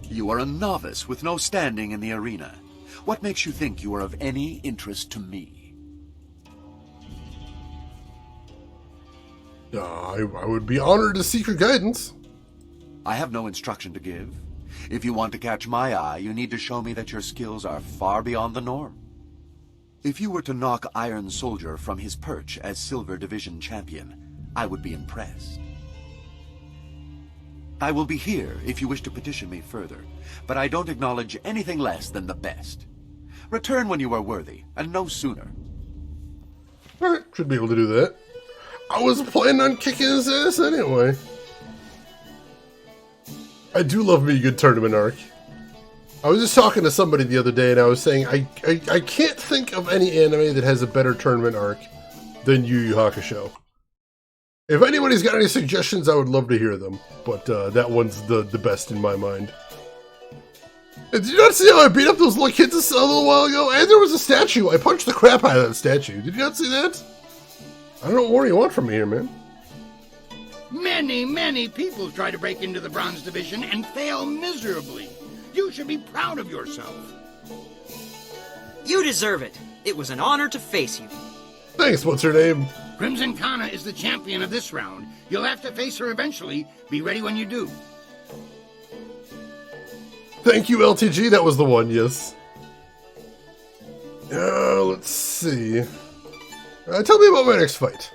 You are a novice with no standing in the arena. What makes you think you are of any interest to me? I would be honored to seek your guidance. I have no instruction to give. If you want to catch my eye, you need to show me that your skills are far beyond the norm. If you were to knock Iron Soldier from his perch as Silver Division champion, I would be impressed. I will be here if you wish to petition me further, but I don't acknowledge anything less than the best. Return when you are worthy, and no sooner. Alright, should be able to do that. I was planning on kicking his ass anyway. I do love me a good tournament arc. I was just talking to somebody the other day and I was saying I can't think of any anime that has a better tournament arc than Yu Yu Hakusho. If anybody's got any suggestions, I would love to hear them. But that one's the best in my mind. And did you not see how I beat up those little kids a little while ago? And there was a statue. I punched the crap out of that statue. Did you not see that? I don't know what more you want from me here, man. Many people try to break into the Bronze Division and fail miserably. You should be proud of yourself. You deserve it. It was an honor to face you. Thanks, what's her name? Crimson Kana is the champion of this round. You'll have to face her eventually. Be ready when you do. Thank you, LTG. That was the one, yes. Let's see. Tell me about my next fight.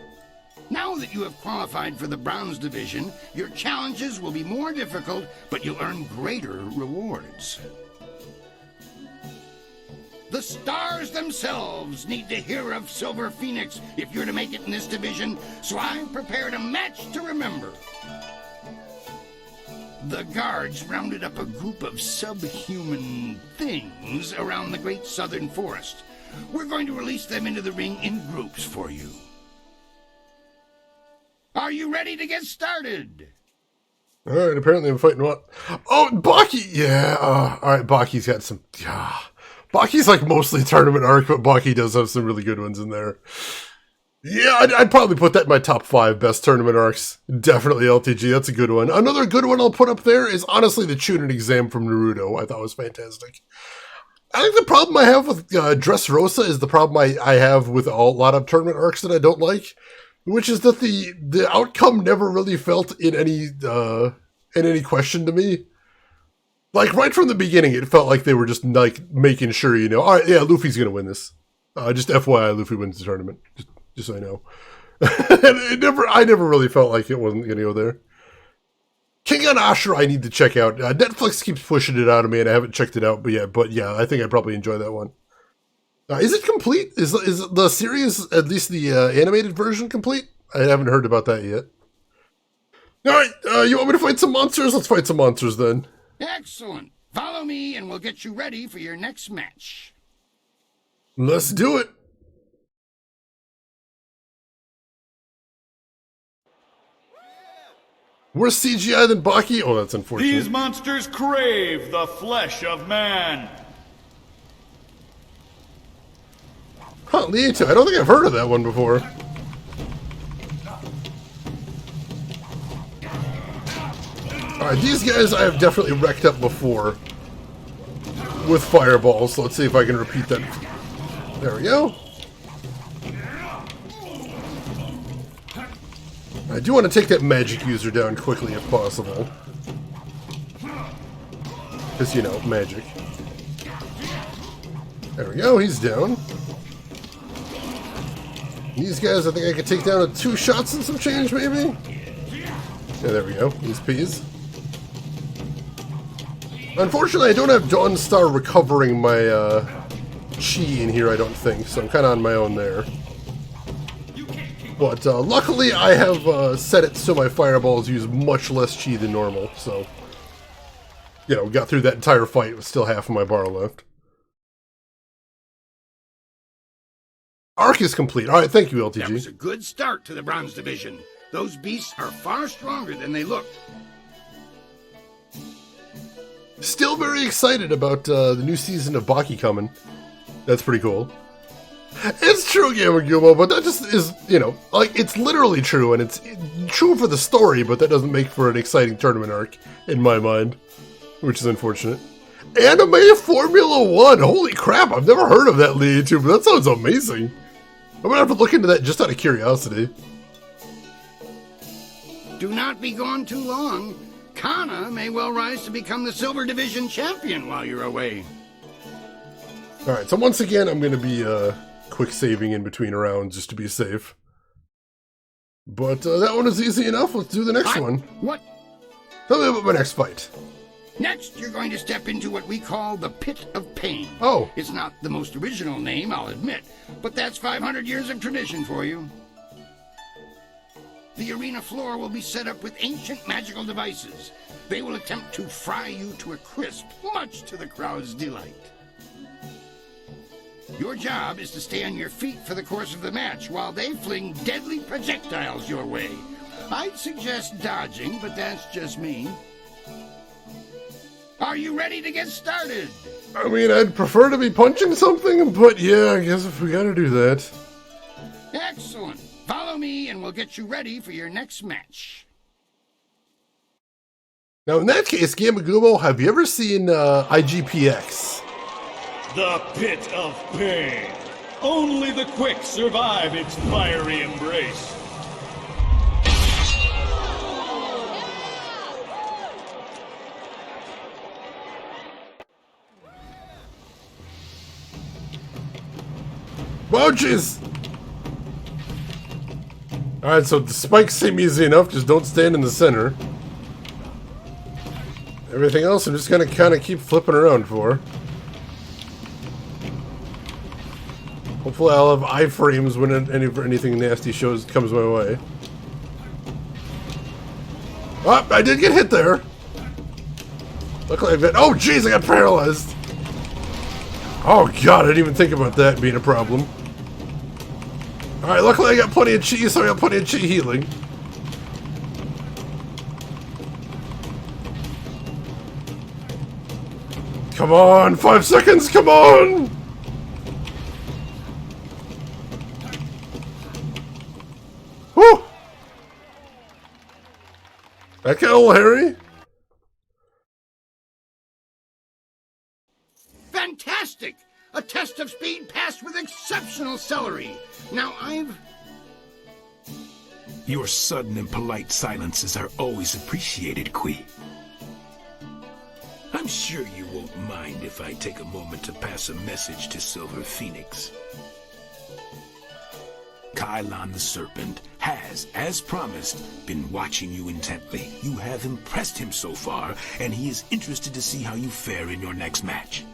Now that you have qualified for the Bronze Division, your challenges will be more difficult, but you'll earn greater rewards. The stars themselves need to hear of Silver Phoenix if you're to make it in this division, so I've prepared a match to remember. The guards rounded up a group of subhuman things around the Great Southern Forest. We're going to release them into the ring in groups for you. Are you ready to get started? Alright, apparently I'm fighting what? Oh, Baki! Yeah, alright, Baki's got some... Baki's like mostly tournament arc, but Baki does have some really good ones in there. Yeah, I'd probably put that in my top 5 best tournament arcs. Definitely LTG, that's a good one. Another good one I'll put up there is honestly the Chunin exam from Naruto. I thought was fantastic. I think the problem I have with Dressrosa is the problem I have with a lot of tournament arcs that I don't like, which is that the outcome never really felt in any question to me. Like right from the beginning, it felt like they were just like making sure, you know, all right, yeah, Luffy's gonna win this. Just FYI, Luffy wins the tournament. Just so I know. I never really felt like it wasn't gonna go there. King on Ashura I need to check out. Netflix keeps pushing it out of me and I haven't checked it out, but yeah, I think I'd probably enjoy that one. Is it complete? Is the series, at least the animated version, complete? I haven't heard about that yet. Alright, you want me to fight some monsters? Let's fight some monsters then. Excellent. Follow me and we'll get you ready for your next match. Let's do it. Worse CGI than Baki? Oh, that's unfortunate. These monsters crave the flesh of man. Huh, Leota. I don't think I've heard of that one before. Alright, these guys I have definitely wrecked up before with fireballs, so let's see if I can repeat that. There we go. I do want to take that magic user down quickly if possible. Because, you know, magic. There we go, he's down. These guys I think I could take down with 2 shots and some change, maybe? Yeah, there we go, these peas. Unfortunately, I don't have Dawnstar recovering my chi in here, I don't think, so I'm kind of on my own there. But luckily, I have set it so my fireballs use much less chi than normal, so... You know, got through that entire fight with still half of my bar left. Arc is complete. Alright, thank you, LTG. That was a good start to the Bronze Division. Those beasts are far stronger than they look. Still very excited about the new season of Baki coming. That's pretty cool. It's true, Gamagumo, but that just is, you know, like, it's literally true, and it's true for the story, but that doesn't make for an exciting tournament arc, in my mind, which is unfortunate. Anime Formula 1! Holy crap, I've never heard of that, Leota, but that sounds amazing. I'm gonna have to look into that just out of curiosity. Do not be gone too long. Kana may well rise to become the Silver Division champion while you're away. Alright, so once again, I'm gonna be, quick saving in between rounds just to be safe. But that one is easy enough. Let's do the next one. What? Tell me about my next fight. Next, you're going to step into what we call the Pit of Pain. Oh. It's not the most original name, I'll admit, but that's 500 years of tradition for you. The arena floor will be set up with ancient magical devices. They will attempt to fry you to a crisp, much to the crowd's delight. Your job is to stay on your feet for the course of the match while they fling deadly projectiles your way. I'd suggest dodging, but that's just me. Are you ready to get started? I mean, I'd prefer to be punching something, but yeah, I guess if we gotta do that. Excellent. Follow me and we'll get you ready for your next match. Now, in that case, Gamagumo, have you ever seen IGPX? The Pit of Pain. Only the quick survive its fiery embrace. Oh, jeez! Alright, so the spikes seem easy enough, just don't stand in the center. Everything else I'm just gonna kinda keep flipping around for. Hopefully I'll have iframes when anything nasty comes my way. Oh, I did get hit there! Luckily I got— oh jeez, I got paralyzed! Oh god, I didn't even think about that being a problem. Alright, luckily I got plenty of chi, so I got plenty of chi healing. Come on, 5 seconds, come on! Whew! That got a little hairy. Fantastic! A test of speed passed with exceptional celery. Now Your sudden and polite silences are always appreciated, Qui. I'm sure you won't mind if I take a moment to pass a message to Silver Phoenix. Kylon the Serpent has, as promised, been watching you intently. You have impressed him so far, and he is interested to see how you fare in your next match.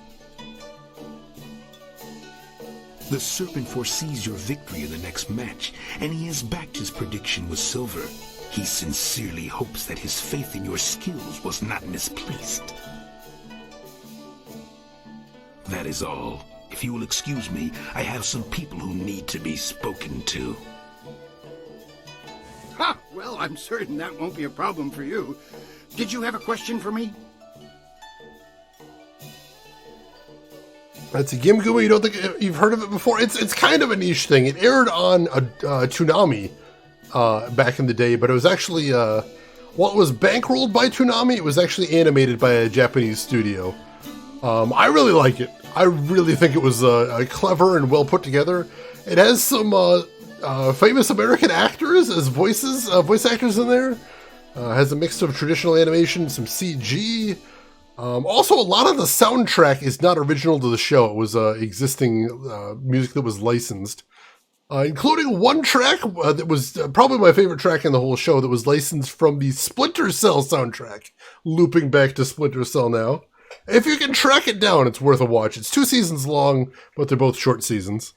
The Serpent foresees your victory in the next match, and he has backed his prediction with Silver. He sincerely hopes that his faith in your skills was not misplaced. That is all. If you will excuse me, I have some people who need to be spoken to. Ha! Well, I'm certain that won't be a problem for you. Did you have a question for me? That's a Gimgumi. You don't think you've heard of it before? It's kind of a niche thing. It aired on Toonami back in the day, but it was actually while it was bankrolled by Toonami, it was actually animated by a Japanese studio. I really like it. I really think it was clever and well put together. It has some famous American actors as voice actors in there. Has a mix of traditional animation, some CG. Also, a lot of the soundtrack is not original to the show. It was existing music that was licensed, including one track that was probably my favorite track in the whole show that was licensed from the Splinter Cell soundtrack, looping back to Splinter Cell now. If you can track it down, it's worth a watch. It's 2 seasons long, but they're both short seasons.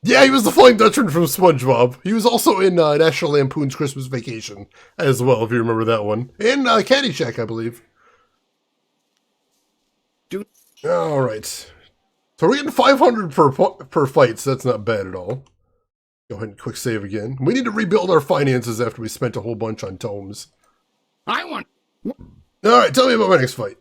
Yeah, he was the Flying Dutchman from SpongeBob. He was also in National Lampoon's Christmas Vacation as well, if you remember that one. And Caddyshack, I believe. All right. So we're getting 500 per fight, so that's not bad at all. Go ahead and quick save again. We need to rebuild our finances after we spent a whole bunch on tomes. All right, tell me about my next fight.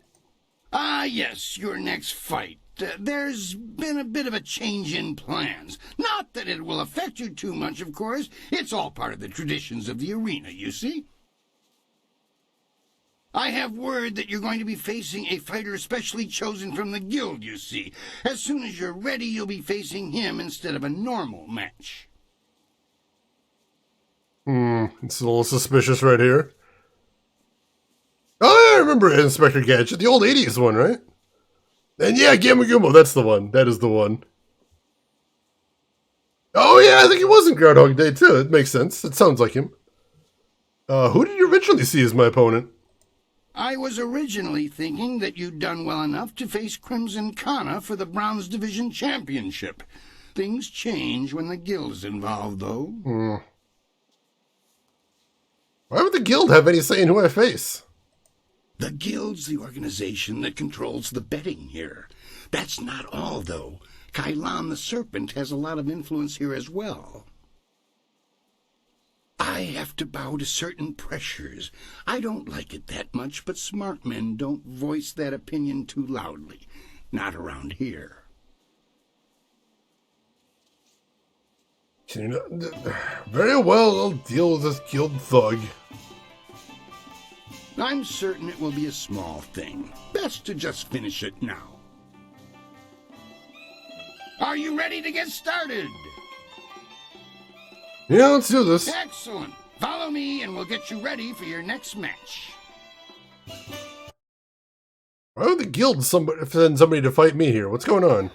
Yes, your next fight. There's been a bit of a change in plans. Not that it will affect you too much, of course. It's all part of the traditions of the arena, you see. I have word that you're going to be facing a fighter specially chosen from the guild, you see. As soon as you're ready, you'll be facing him instead of a normal match. It's a little suspicious right here. Oh, I remember Inspector Gadget, the old 80s one, right? And yeah, Gamagumo, that's the one. That is the one. Oh yeah, I think he was in Groundhog Day too. It makes sense. It sounds like him. Who did you originally see as my opponent? I was originally thinking that you'd done well enough to face Crimson Kana for the Bronze Division Championship. Things change when the guild's involved, though. Why would the guild have any say in who I face? The guild's the organization that controls the betting here. That's not all, though. Kylon the Serpent has a lot of influence here as well. I have to bow to certain pressures. I don't like it that much, but smart men don't voice that opinion too loudly. Not around here. Very well, I'll deal with this guild thug. I'm certain it will be a small thing. Best to just finish it now. Are you ready to get started? Yeah, let's do this. Excellent. Follow me and we'll get you ready for your next match. Why would the guild send somebody to fight me here? What's going on?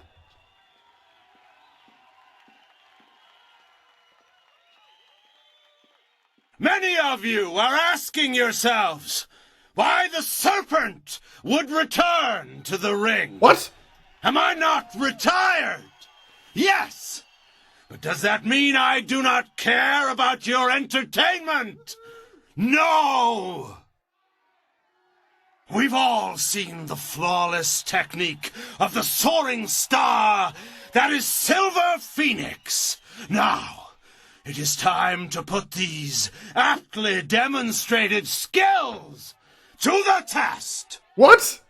Many of you are asking yourselves why the Serpent would return to the ring. What? Am I not retired? Yes. But does that mean I do not care about your entertainment? No! We've all seen the flawless technique of the soaring star that is Silver Phoenix. Now, it is time to put these aptly demonstrated skills to the test. What?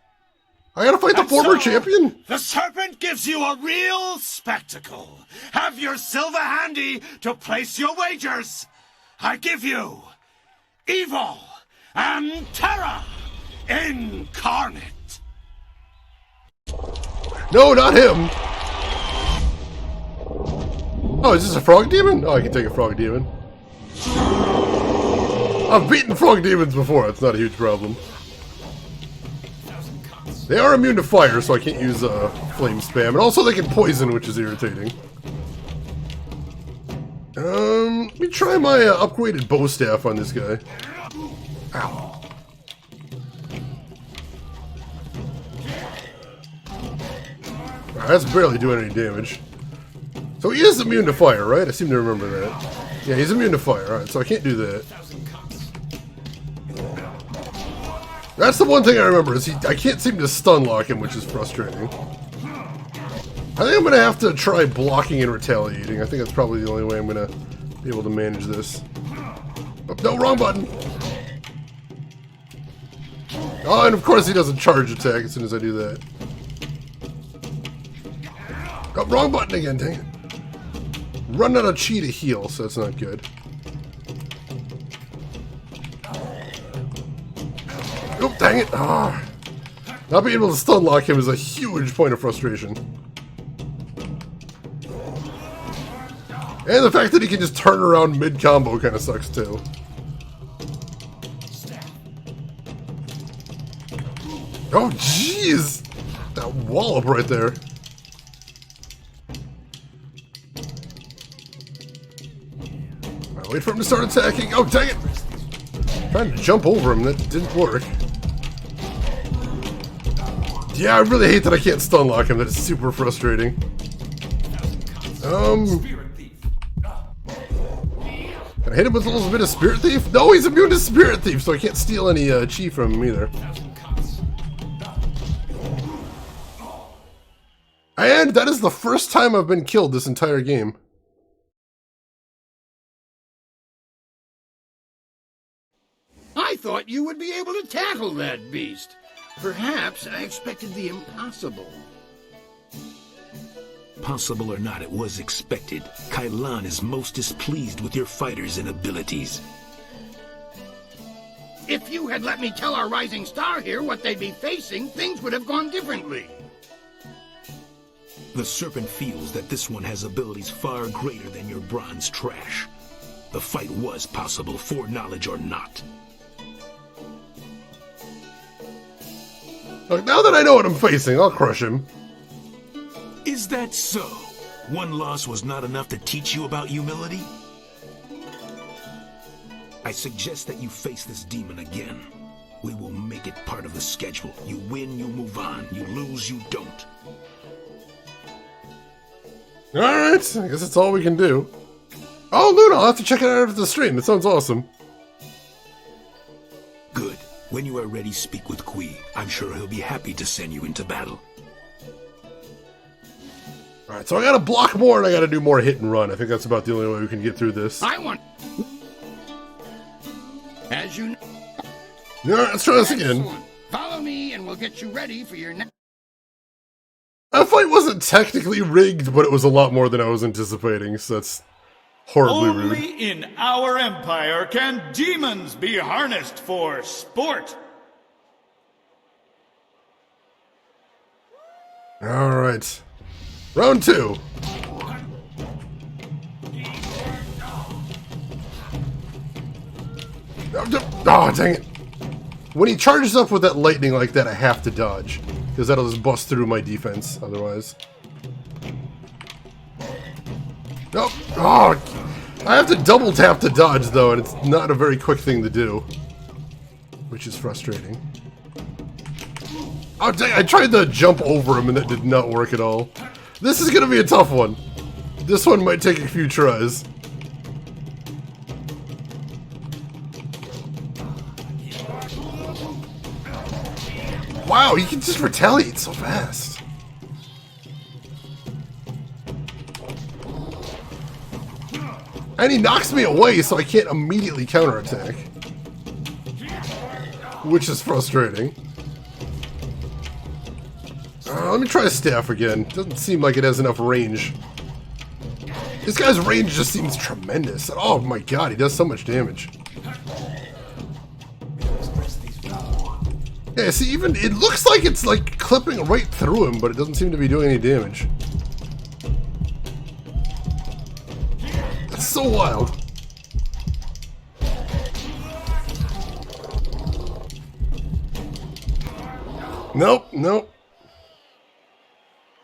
I gotta fight the And former so, champion? The serpent gives you a real spectacle. Have your silver handy to place your wagers. I give you evil and terror incarnate. No, not him! Oh, is this a frog demon? Oh, I can take a frog demon. I've beaten frog demons before, it's not a huge problem. They are immune to fire, so I can't use flame spam. And also they can poison, which is irritating. Let me try my upgraded bow staff on this guy. Ow. Alright, that's barely doing any damage. So he is immune to fire, right? I seem to remember that. Yeah, he's immune to fire. Alright, so I can't do that. That's the one thing I remember, is I can't seem to stun lock him, which is frustrating. I think I'm going to have to try blocking and retaliating. I think that's probably the only way I'm going to be able to manage this. Oh, no, wrong button! Oh, and of course he doesn't charge attack as soon as I do that. Oh, wrong button again, dang it. Run out of chi to heal, so that's not good. Oh, dang it! Ah. Not being able to stun lock him is a huge point of frustration. And the fact that he can just turn around mid-combo kind of sucks, too. Oh, jeez! That wallop right there. Right, wait for him to start attacking. Oh, dang it! Trying to jump over him, that didn't work. Yeah, I really hate that I can't stun lock him. That is super frustrating. Can I hit him with a little bit of Spirit Thief? No, he's immune to Spirit Thief, so I can't steal any chi from him either. And that is the first time I've been killed this entire game. I thought you would be able to tackle that beast. Perhaps I expected the impossible. Possible or not, it was expected. Kailan is most displeased with your fighters and abilities. If you had let me tell our rising star here what they'd be facing, things would have gone differently. The Serpent feels that this one has abilities far greater than your bronze trash. The fight was possible, foreknowledge or not. Look, now that I know what I'm facing, I'll crush him. Is that so? One loss was not enough to teach you about humility? I suggest that you face this demon again. We will make it part of the schedule. You win, you move on. You lose, you don't. Alright, I guess that's all we can do. Oh, Luna, I'll have to check it out after the stream. It sounds awesome. Good. When you are ready, speak with Kui. I'm sure he'll be happy to send you into battle. Alright, so I gotta block more and I gotta do more hit and run. I think that's about the only way we can get through this. I want... As you know... Alright, let's try this again. Follow me and we'll get you ready for your next... That fight wasn't technically rigged, but it was a lot more than I was anticipating, so that's horribly rude. Only in our empire can demons be harnessed for sport. Alright. Round 2. Oh, dang it. When he charges up with that lightning like that, I have to dodge. Because that'll just bust through my defense, otherwise. Nope. Oh, I have to double tap to dodge, though, and it's not a very quick thing to do. Which is frustrating. Oh, dang, I tried to jump over him, and that did not work at all. This is gonna be a tough one. This one might take a few tries. Wow, he can just retaliate so fast. And he knocks me away, so I can't immediately counterattack. Which is frustrating. Let me try a staff again. Doesn't seem like it has enough range. This guy's range just seems tremendous. Oh my god, he does so much damage. Yeah, see, even it looks like it's like clipping right through him, but it doesn't seem to be doing any damage. That's so wild. Nope, nope.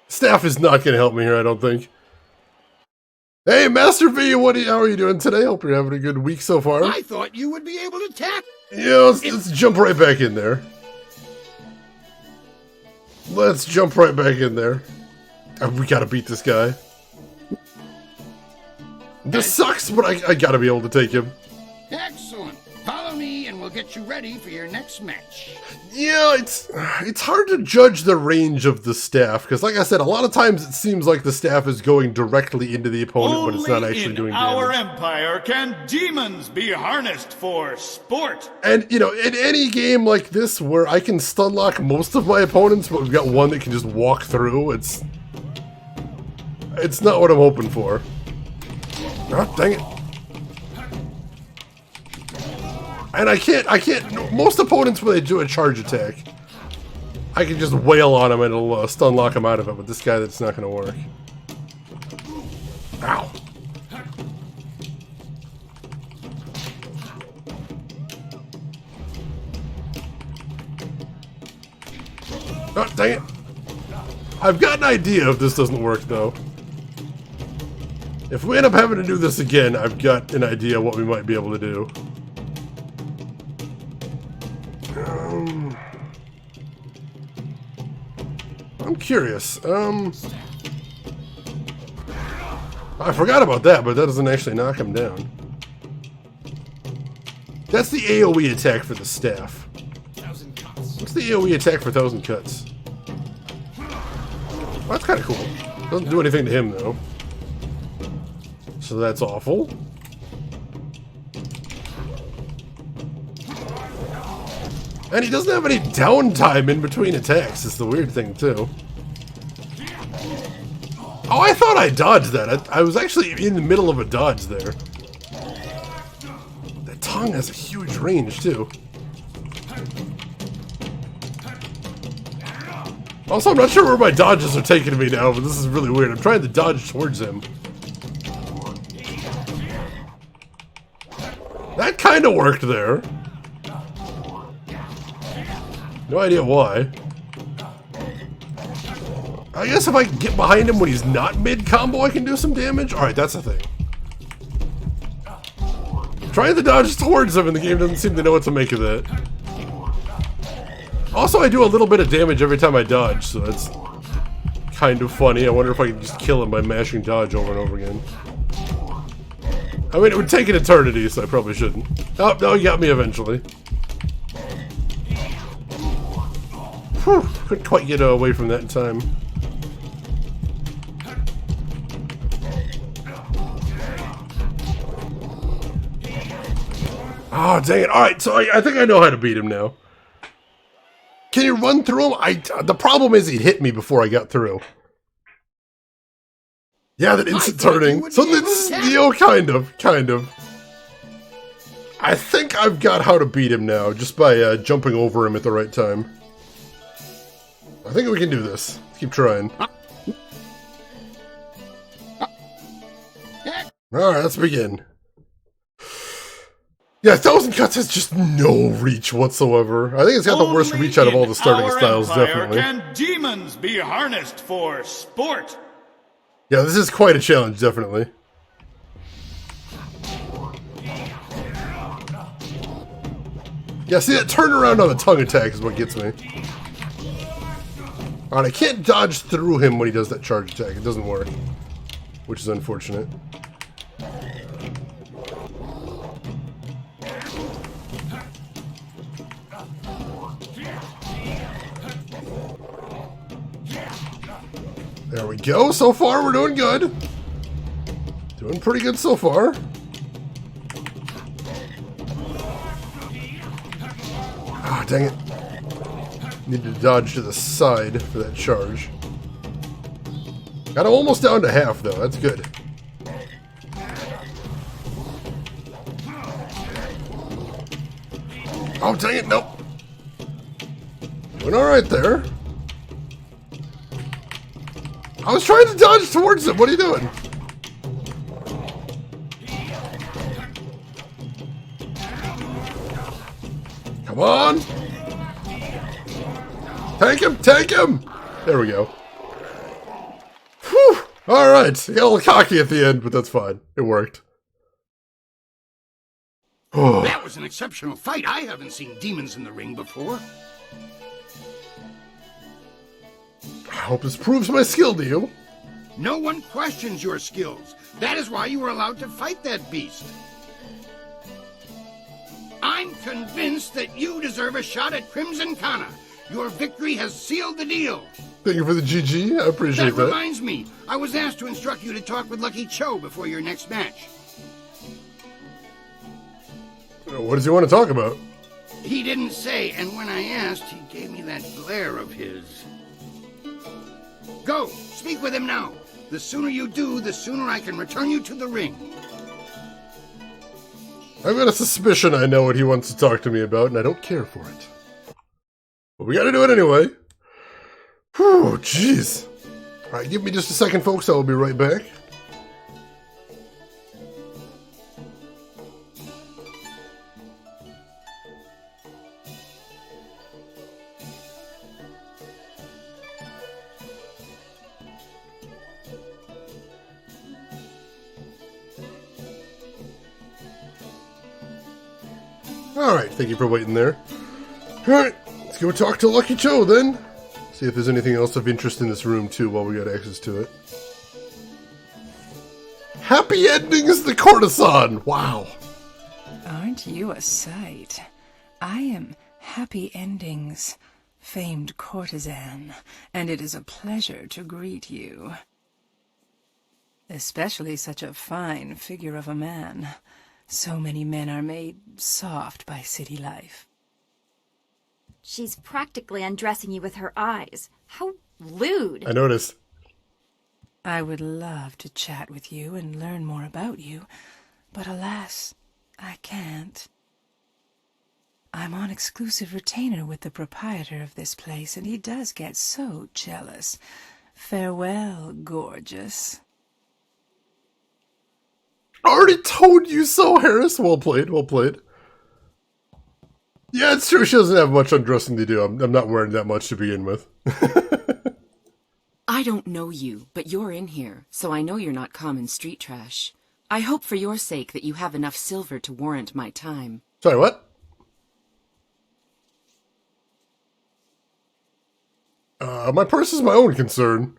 Staff is not going to help me here, I don't think. Hey, Master V, how are you doing today? Hope you're having a good week so far. I thought you would be able to tap. Yeah, let's jump right back in there. Let's jump right back in there. We gotta beat this guy. This sucks, but I gotta be able to take him. Excellent. Follow me and we'll get you ready for your next match. Yeah, it's hard to judge the range of the staff, because like I said, a lot of times it seems like the staff is going directly into the opponent, but it's not actually doing damage. Our empire can demons be harnessed for sport. And, you know, in any game like this where I can stun lock most of my opponents, but we've got one that can just walk through, it's not what I'm hoping for. Oh, dang it. And I can't, most opponents when they do a charge attack, I can just wail on him and it'll stun lock him out of it, but this guy, that's not going to work. Ow. Oh, dang it. I've got an idea if this doesn't work, though. If we end up having to do this again, I've got an idea what we might be able to do. I'm curious. I forgot about that, but that doesn't actually knock him down. That's the AoE attack for the staff. What's the AoE attack for 1,000 cuts? Well, that's kind of cool. Doesn't do anything to him, though. So that's awful. And he doesn't have any downtime in between attacks, is the weird thing, too. Oh, I thought I dodged that. I was actually in the middle of a dodge there. That tongue has a huge range, too. Also, I'm not sure where my dodges are taking me now, but this is really weird. I'm trying to dodge towards him. That kind of worked there. No idea why. I guess if I can get behind him when he's not mid-combo, I can do some damage? Alright, that's the thing. Trying to dodge towards him and the game doesn't seem to know what to make of that. Also, I do a little bit of damage every time I dodge, so that's kind of funny. I wonder if I can just kill him by mashing dodge over and over again. I mean, it would take an eternity, so I probably shouldn't. Oh, no, he got me eventually. Whew, couldn't quite get away from that in time. Oh, dang it. Alright, so I think I know how to beat him now. Can you run through him? The problem is he hit me before I got through. Yeah, that instant turning. So it's, you know, kind of. I think I've got how to beat him now, just by jumping over him at the right time. I think we can do this. Let's keep trying. Alright, let's begin. Yeah, 1,000 Cuts has just no reach whatsoever. I think it's got the worst reach out of all the starting styles, definitely. Can demons be harnessed for sport? Yeah, this is quite a challenge, definitely. Yeah, see, that turnaround on the tongue attack is what gets me. Alright, I can't dodge through him when he does that charge attack. It doesn't work. Which is unfortunate. There we go. So far, we're doing good. Doing pretty good so far. Ah, dang it. Needed to dodge to the side for that charge. Got him almost down to half, though. That's good. Oh, dang it. Nope. Doing alright there. I was trying to dodge towards him. What are you doing? Come on. Take him. Take him. There we go. Whew. Alright. Got a little cocky at the end, but that's fine. It worked. That was an exceptional fight. I haven't seen demons in the ring before. I hope this proves my skill to you. No one questions your skills. That is why you were allowed to fight that beast. I'm convinced that you deserve a shot at Crimson Kana. Your victory has sealed the deal. Thank you for the GG. I appreciate that. That reminds me, I was asked to instruct you to talk with Lucky Cho before your next match. What does he want to talk about? He didn't say, and when I asked, he gave me that glare of his. Go, speak with him now. The sooner you do, the sooner I can return you to the ring. I've got a suspicion I know what he wants to talk to me about, and I don't care for it. But we gotta do it anyway. Whew, jeez. Alright, give me just a second, folks. I will be right back. Alright, thank you for waiting there. Alright, let's go talk to Lucky Cho then. See if there's anything else of interest in this room too while we got access to it. Happy endings, the courtesan! Wow. Aren't you a sight? I am Happy Endings, famed courtesan, and it is a pleasure to greet you. Especially such a fine figure of a man. So many men are made soft by city life. She's practically undressing you with her eyes. How lewd. I noticed. I would love to chat with you and learn more about you, but alas, I can't. I'm on exclusive retainer with the proprietor of this place, and he does get so jealous. Farewell, gorgeous. Already told you so, Harris. Well played, well played. Yeah, it's true. She doesn't have much undressing to do. I'm not wearing that much to begin with. I don't know you, but you're in here, so I know you're not common street trash. I hope for your sake that you have enough silver to warrant my time. Sorry, what? My purse is my own concern.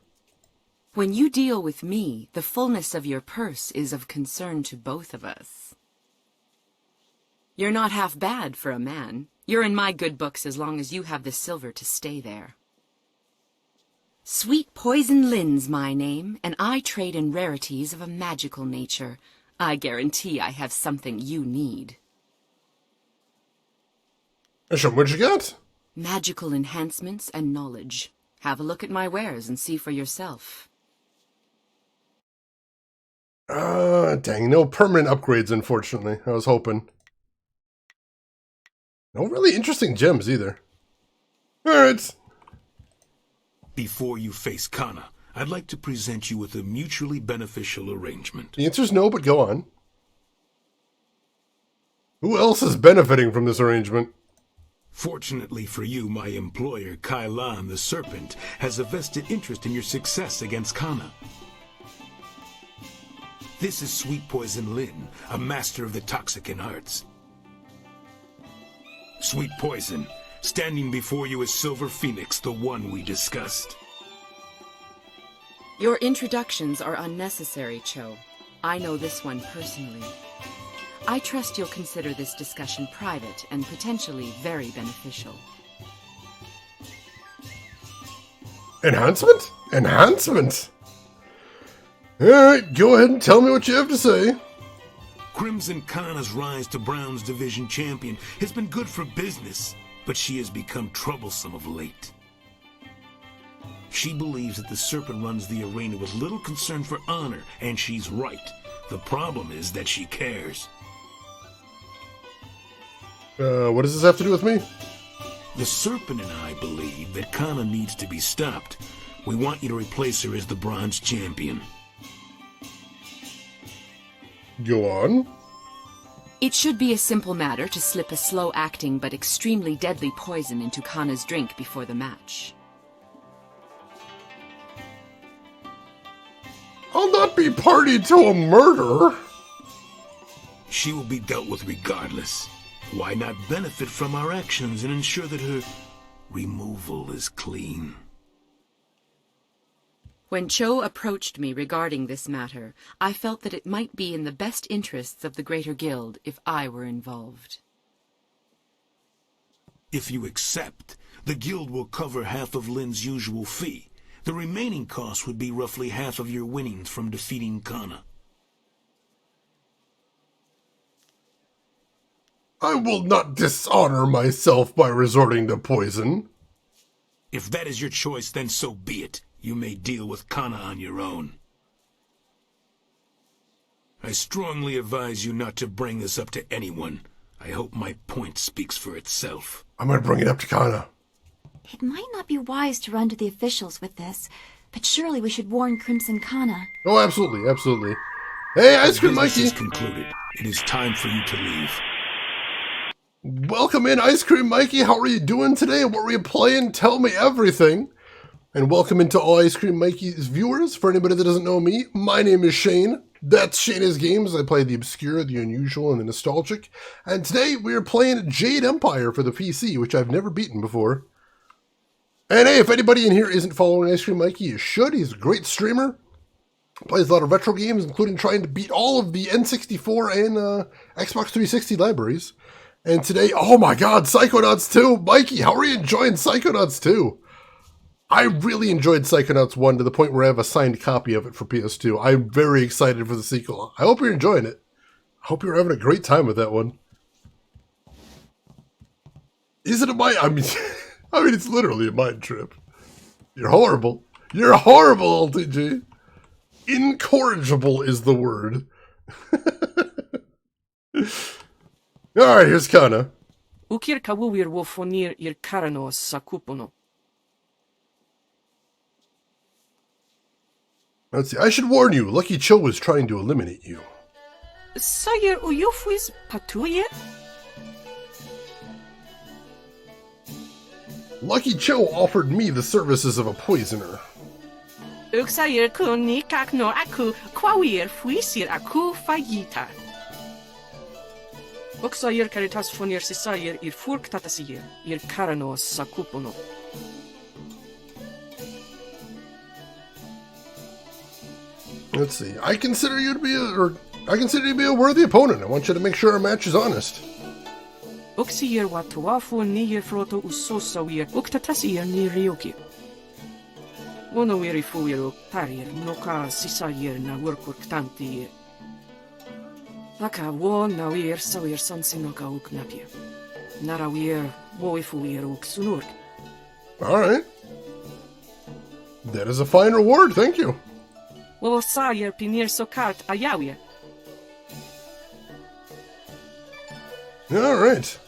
When you deal with me, the fullness of your purse is of concern to both of us. You're not half bad for a man. You're in my good books as long as you have the silver to stay there. Sweet Poison Lin's my name, and I trade in rarities of a magical nature. I guarantee I have something you need. Show me what you got. Magical enhancements and knowledge. Have a look at my wares and see for yourself. Dang, no permanent upgrades, unfortunately. I was hoping. No really interesting gems, either. Alright. Before you face Kana, I'd like to present you with a mutually beneficial arrangement. The answer's no, but go on. Who else is benefiting from this arrangement? Fortunately for you, my employer, Kailan the Serpent, has a vested interest in your success against Kana. This is Sweet Poison Lin, a master of the Toxican arts. Sweet Poison, standing before you is Silver Phoenix, the one we discussed. Your introductions are unnecessary, Cho. I know this one personally. I trust you'll consider this discussion private and potentially very beneficial. Enhancement? Enhancement! Alright, go ahead and tell me what you have to say. Crimson Kana's rise to Brown's Division champion has been good for business. but she has become troublesome of late. She believes that the Serpent runs the arena with little concern for honor, and she's right. The problem is that she cares. What does this have to do with me? The Serpent and I believe that Kana needs to be stopped. We want you to replace her as the Bronze Champion. Go on. It should be a simple matter to slip a slow-acting but extremely deadly poison into Kana's drink before the match. I'll not be party to a murder. She will be dealt with regardless. Why not benefit from our actions and ensure that her removal is clean? When Cho approached me regarding this matter, I felt that it might be in the best interests of the Greater Guild if I were involved. If you accept, the Guild will cover half of Lin's usual fee. The remaining cost would be roughly half of your winnings from defeating Kana. I will not dishonor myself by resorting to poison. If that is your choice, then so be it. You may deal with Kana on your own. I strongly advise you not to bring this up to anyone. I hope my point speaks for itself. I'm gonna bring it up to Kana. It might not be wise to run to the officials with this, but surely we should warn Crimson Kana. Oh, absolutely, absolutely. Hey, Ice Cream Business Mikey! is concluded. It is time for you to leave. Welcome in, Ice Cream Mikey. How are you doing today? What were you playing? Tell me everything. And welcome into all Ice Cream Mikey's viewers. For anybody that doesn't know me, my name is Shane. That's Shane's Games. I play the obscure, the unusual, and the nostalgic. And today we are playing Jade Empire for the PC, which I've never beaten before. And hey, if anybody in here isn't following Ice Cream Mikey, you should. He's a great streamer. Plays a lot of retro games, including trying to beat all of the N64 and Xbox 360 libraries. And today, oh my god, Psychonauts 2! Mikey, how are you enjoying Psychonauts 2? I really enjoyed Psychonauts 1 to the point where I have a signed copy of it for PS2. I'm very excited for the sequel. I hope you're enjoying it. I hope you're having a great time with that one. Is it a mind? I mean, it's literally a mind trip. You're horrible. You're horrible, LTG. Incorrigible is the word. Alright, here's Kana. Ukir kawuir wo fonir ir karanos sakupono. Let's see. I should warn you, Lucky Cho was trying to eliminate you. Sayir uyufuis patuye? Lucky Cho offered me the services of a poisoner. Uksayir kun ni kakno aku kwawir fuisir aku fagita. Uksayir caritas fonir sisayir ir furk tatasir ir karanos sakupono. Let's see. I consider you to be a worthy opponent. I want you to make sure our match is honest. Uksayir watuafu ni froto usosawir uktatasir ni ryoki. Wono wiri fuir tarir noka sisayir na workur tanti. Laka wo na wir sawir sansinoka uknapia. Narawir wo ifuir uksunurk. Alright. That is a fine reward, thank you. Wo sayir pinir sokart ayawie. Alright.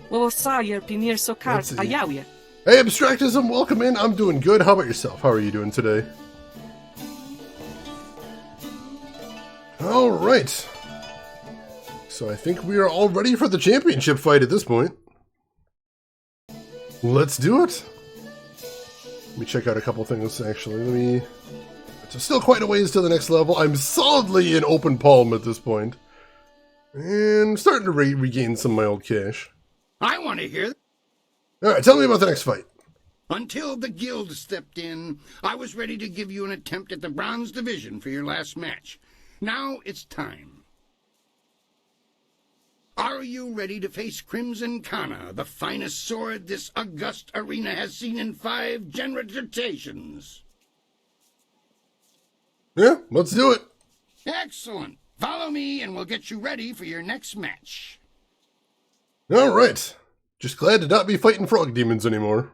Wo sayir pinir sokart ayawie. Hey, Abstractism, welcome in. I'm doing good. How about yourself? How are you doing today? Alright. So I think we are all ready for the championship fight at this point. Let's do it. Let me check out a couple things, actually. It's still quite a ways to the next level. I'm solidly in open palm at this point. And I'm starting to regain some of my old cash. I want to hear. Alright, tell me about the next fight. Until the guild stepped in, I was ready to give you an attempt at the bronze division for your last match. Now it's time. Are you ready to face Crimson Kana, the finest sword this august arena has seen in 5 generations? Yeah, let's do it. Excellent. Follow me and we'll get you ready for your next match. Alright. Just glad to not be fighting frog demons anymore.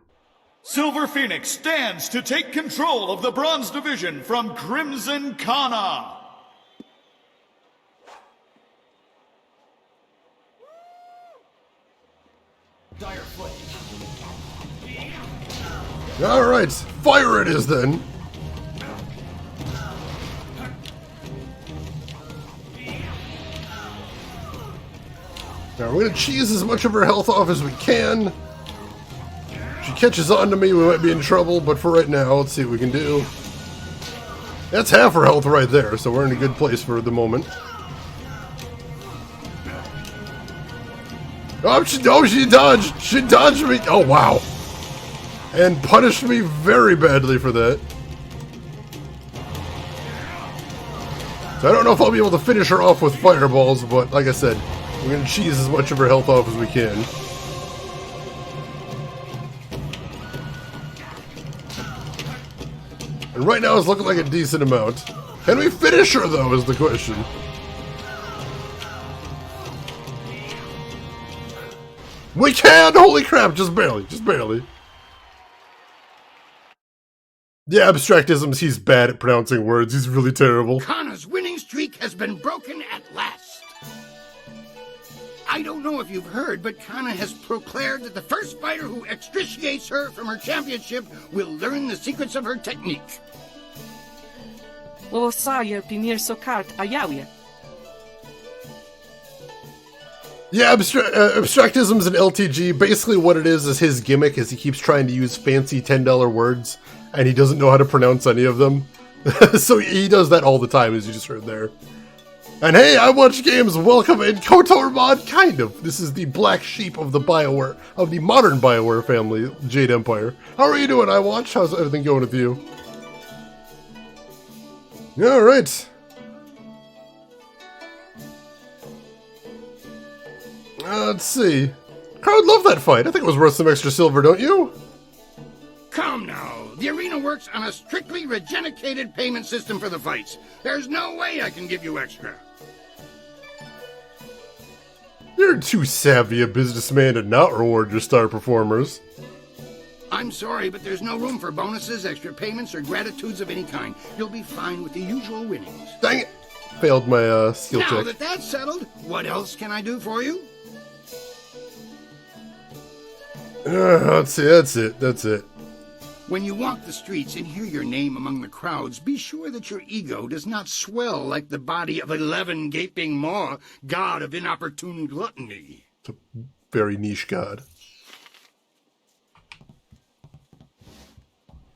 Silver Phoenix stands to take control of the Bronze Division from Crimson Kana. Alright, fire it is then. Now we're gonna cheese as much of her health off as we can. If she catches on to me, we might be in trouble, but for right now, let's see what we can do. That's half her health right there, so we're in a good place for the moment. Oh, she dodged! She dodged me! Oh, wow. And punished me very badly for that. So I don't know if I'll be able to finish her off with fireballs, but like I said, we're going to cheese as much of her health off as we can. And right now it's looking like a decent amount. Can we finish her, though, is the question. We can! Holy crap, just barely, just barely. Yeah, Abstractisms, he's bad at pronouncing words. He's really terrible. Kana's winning streak has been broken at last. I don't know if you've heard, but Kana has proclaimed that the first fighter who extriciates her from her championship will learn the secrets of her technique. O sire pinir sokart ayawie. Yeah, Abstractisms and LTG, basically what it is his gimmick is he keeps trying to use fancy $10 words, and he doesn't know how to pronounce any of them. So he does that all the time, as you just heard there. And hey, I watch games, welcome in KOTOR mod, kind of. This is the black sheep of the BioWare, of the modern BioWare family, Jade Empire. How are you doing, I watch? How's everything going with you? Alright. Let's see. Crowd loved that fight. I think it was worth some extra silver, don't you? Come now. The arena works on a strictly regenerated payment system for the fights. There's no way I can give you extra. You're too savvy a businessman to not reward your star performers. I'm sorry, but there's no room for bonuses, extra payments, or gratitudes of any kind. You'll be fine with the usual winnings. Dang it! Failed my skill check. Now that that's settled, what else can I do for you? Let's see, that's it. When you walk the streets and hear your name among the crowds, be sure that your ego does not swell like the body of 11 gaping maw, god of inopportune gluttony. It's a very niche god.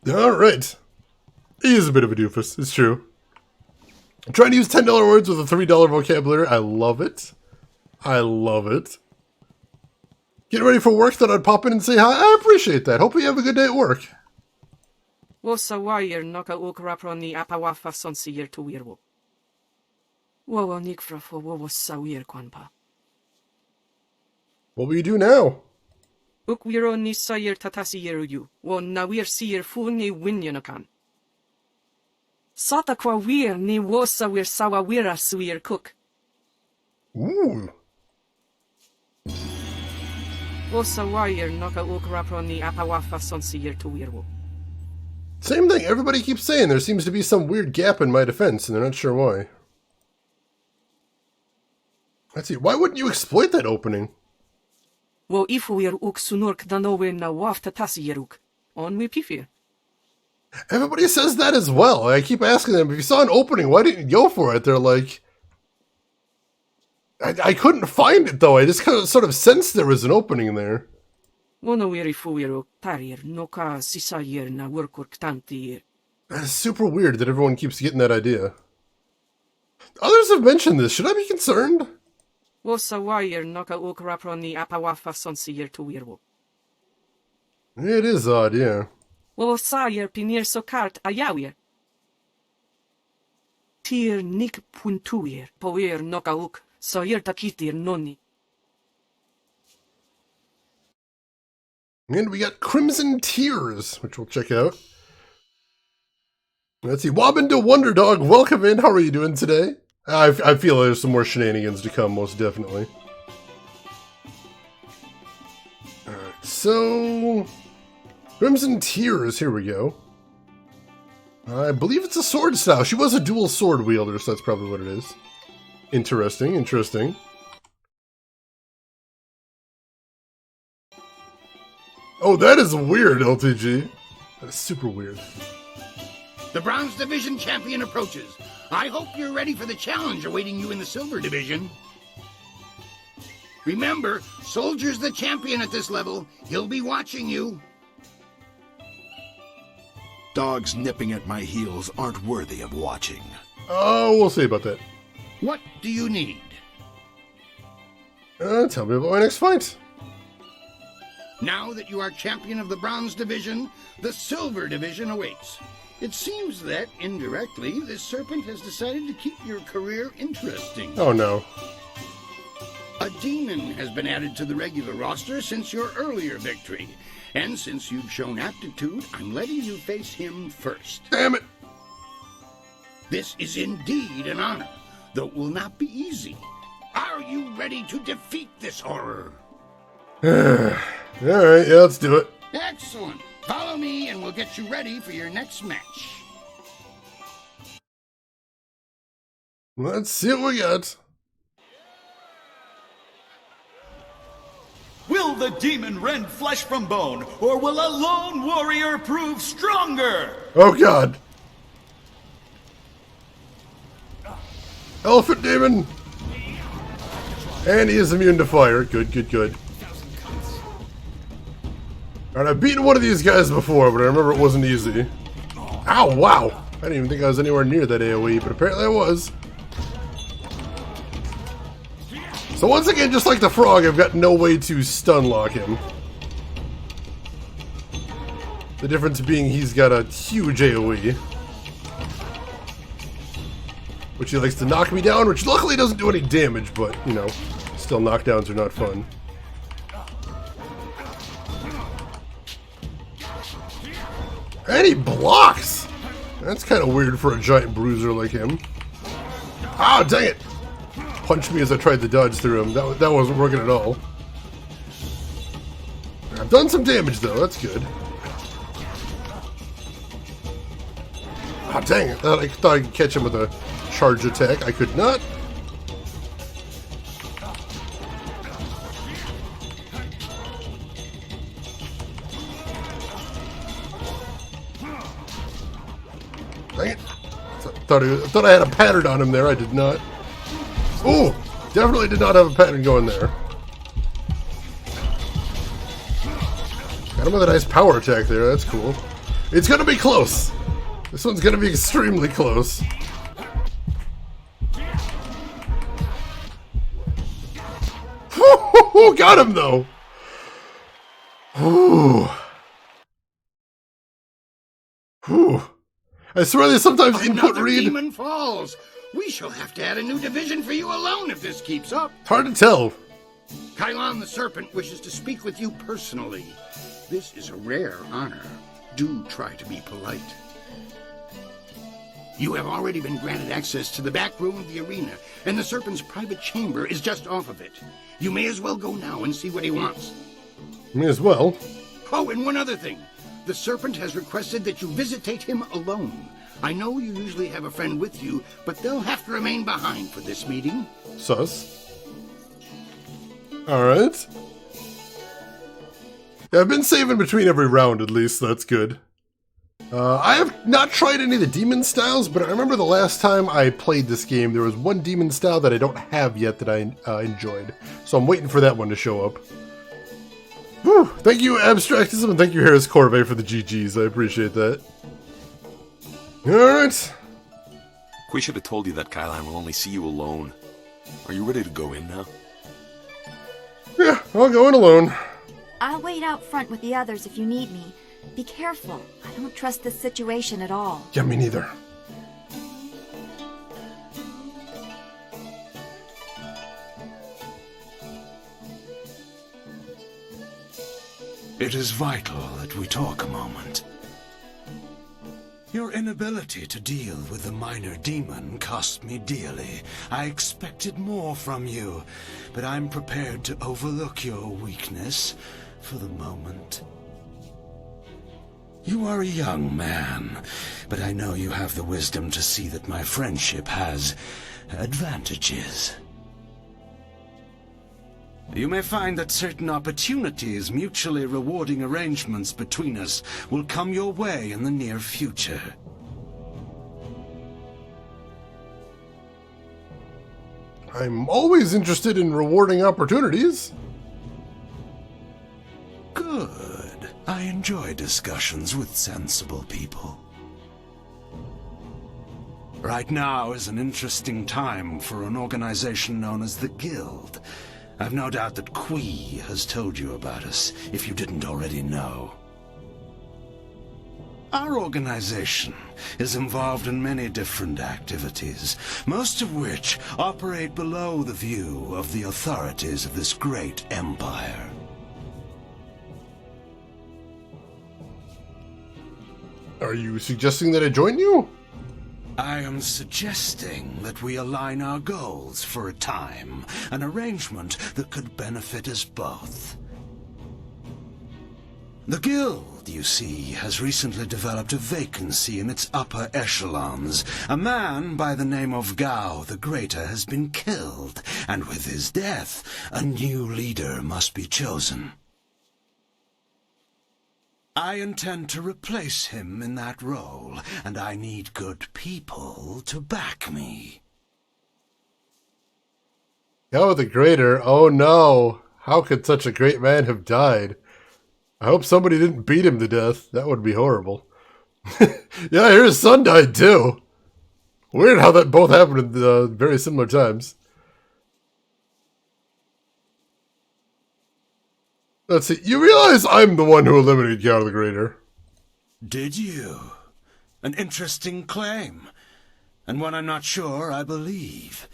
Alright. He is a bit of a doofus, it's true. I'm trying to use $10 words with a $3 vocabulary. I love it. I love it. Getting ready for work, thought I'd pop in and say hi. I appreciate that. Hope you have a good day at work. Wosa wire noka ukraproni apawafa sonsier to wirwo. Wowo nikfrafo wowo sawir kwanpa. What will you do now? Ukwiro ni sayer tatasiyeru yu. Wo nawir siyer funi winyonakan. Sata kwa wir ni wosa wir sawa wira suir cook. Ooh. Wosa wire noka ukraproni apawafa sonsier to wirwo. Same thing. Everybody keeps saying there seems to be some weird gap in my defense, and they're not sure why. Let's see. Why wouldn't you exploit that opening? Wo ifuir uk sunurk danowe na wafta tasieruk. On we pifir. Everybody says that as well. I keep asking them, if you saw an opening, why didn't you go for it? They're like... I couldn't find it, though. I just kind of sort of sensed there was an opening there. It's super weird that everyone keeps getting that idea. Others have mentioned this. Should I be concerned? It is odd, yeah. Tier nik puntuir, poir nokauk, soir takitir noni. And we got Crimson Tears, which we'll check out. Let's see. Wabinda Wonder Dog, welcome in. How are you doing today? I feel there's some more shenanigans to come, most definitely. so... Crimson Tears, here we go. I believe it's a sword style. She was a dual sword wielder, so that's probably what it is. Interesting, interesting. Oh, that is weird, LTG. That is super weird. The Bronze Division champion approaches. I hope you're ready for the challenge awaiting you in the Silver Division. Remember, Soldier's the champion at this level. He'll be watching you. Dogs nipping at my heels aren't worthy of watching. Oh, we'll see about that. What do you need? Tell me about my next fight. Now that you are champion of the Bronze Division, the Silver Division awaits. It seems that, indirectly, this serpent has decided to keep your career interesting. Oh, no. A demon has been added to the regular roster since your earlier victory. And since you've shown aptitude, I'm letting you face him first. Damn it! This is indeed an honor, though it will not be easy. Are you ready to defeat this horror? Alright, yeah, let's do it. Excellent. Follow me and we'll get you ready for your next match. Let's see what we got. Will the demon rend flesh from bone, or will a lone warrior prove stronger? Oh, God. Elephant demon. And he is immune to fire. Good, good, good. Alright, I've beaten one of these guys before, but I remember it wasn't easy. Ow, wow. I didn't even think I was anywhere near that AoE, but apparently I was. So once again, just like the frog, I've got no way to stun lock him. The difference being he's got a huge AoE. Which he likes to knock me down, which luckily doesn't do any damage, but, you know, still knockdowns are not fun. And he blocks! That's kind of weird for a giant bruiser like him. Ah, dang it! Punched me as I tried to dodge through him. That wasn't working at all. I've done some damage though, that's good. Ah, dang it! I thought I could catch him with a charge attack. I could not. Dang it! I thought I had a pattern on him there. I did not. Ooh! Definitely did not have a pattern going there. Got him with a nice power attack there. That's cool. It's gonna be close. This one's gonna be extremely close. Got him though. Ooh. Whew. I swear there's sometimes input read. Demon falls. We shall have to add a new division for you alone if this keeps up. Hard to tell. Kylon the Serpent wishes to speak with you personally. This is a rare honor. Do try to be polite. You have already been granted access to the back room of the arena, and the Serpent's private chamber is just off of it. You may as well go now and see what he wants. May as well. Oh, and one other thing. The Serpent has requested that you visitate him alone. I know you usually have a friend with you, but they'll have to remain behind for this meeting. Sus. Alright. Yeah, I've been saving between every round at least, so that's good. I have not tried any of the demon styles, but I remember the last time I played this game, there was one demon style that I don't have yet that I enjoyed. So I'm waiting for that one to show up. Whew. Thank you, Abstractism, and thank you, Harris Corvée, for the GGs. I appreciate that. Alright. We should have told you that Kylon will only see you alone. Are you ready to go in now? Yeah, I'll go in alone. I'll wait out front with the others if you need me. Be careful. I don't trust this situation at all. Yeah, me neither. It is vital that we talk a moment. Your inability to deal with the minor demon cost me dearly. I expected more from you, but I'm prepared to overlook your weakness for the moment. You are a young man, but I know you have the wisdom to see that my friendship has advantages. You may find that certain opportunities, mutually rewarding arrangements between us, will come your way in the near future. I'm always interested in rewarding opportunities. Good. I enjoy discussions with sensible people. Right now is an interesting time for an organization known as the Guild. I've no doubt that Kui has told you about us, if you didn't already know. Our organization is involved in many different activities, most of which operate below the view of the authorities of this great empire. Are you suggesting that I join you? I am suggesting that we align our goals for a time, an arrangement that could benefit us both. The Guild, you see, has recently developed a vacancy in its upper echelons. A man by the name of Gao the Greater has been killed, and with his death, a new leader must be chosen. I intend to replace him in that role, and I need good people to back me. Gao the Greater? Oh no! How could such a great man have died? I hope somebody didn't beat him to death. That would be horrible. Yeah, I hear his son died too. Weird how that both happened at very similar times. Let's see. You realize I'm the one who eliminated Gao the Greater. Did you? An interesting claim. And one I'm not sure I believe.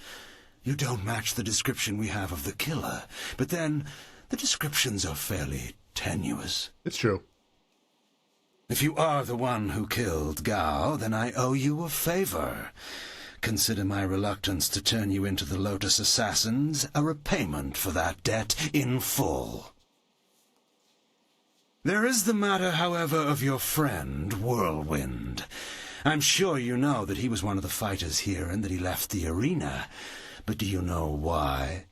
You don't match the description we have of the killer. But then, the descriptions are fairly tenuous. It's true. If you are the one who killed Gao, then I owe you a favor. Consider my reluctance to turn you into the Lotus Assassins a repayment for that debt in full. There is the matter, however, of your friend, Whirlwind. I'm sure you know that he was one of the fighters here and that he left the arena. But do you know why?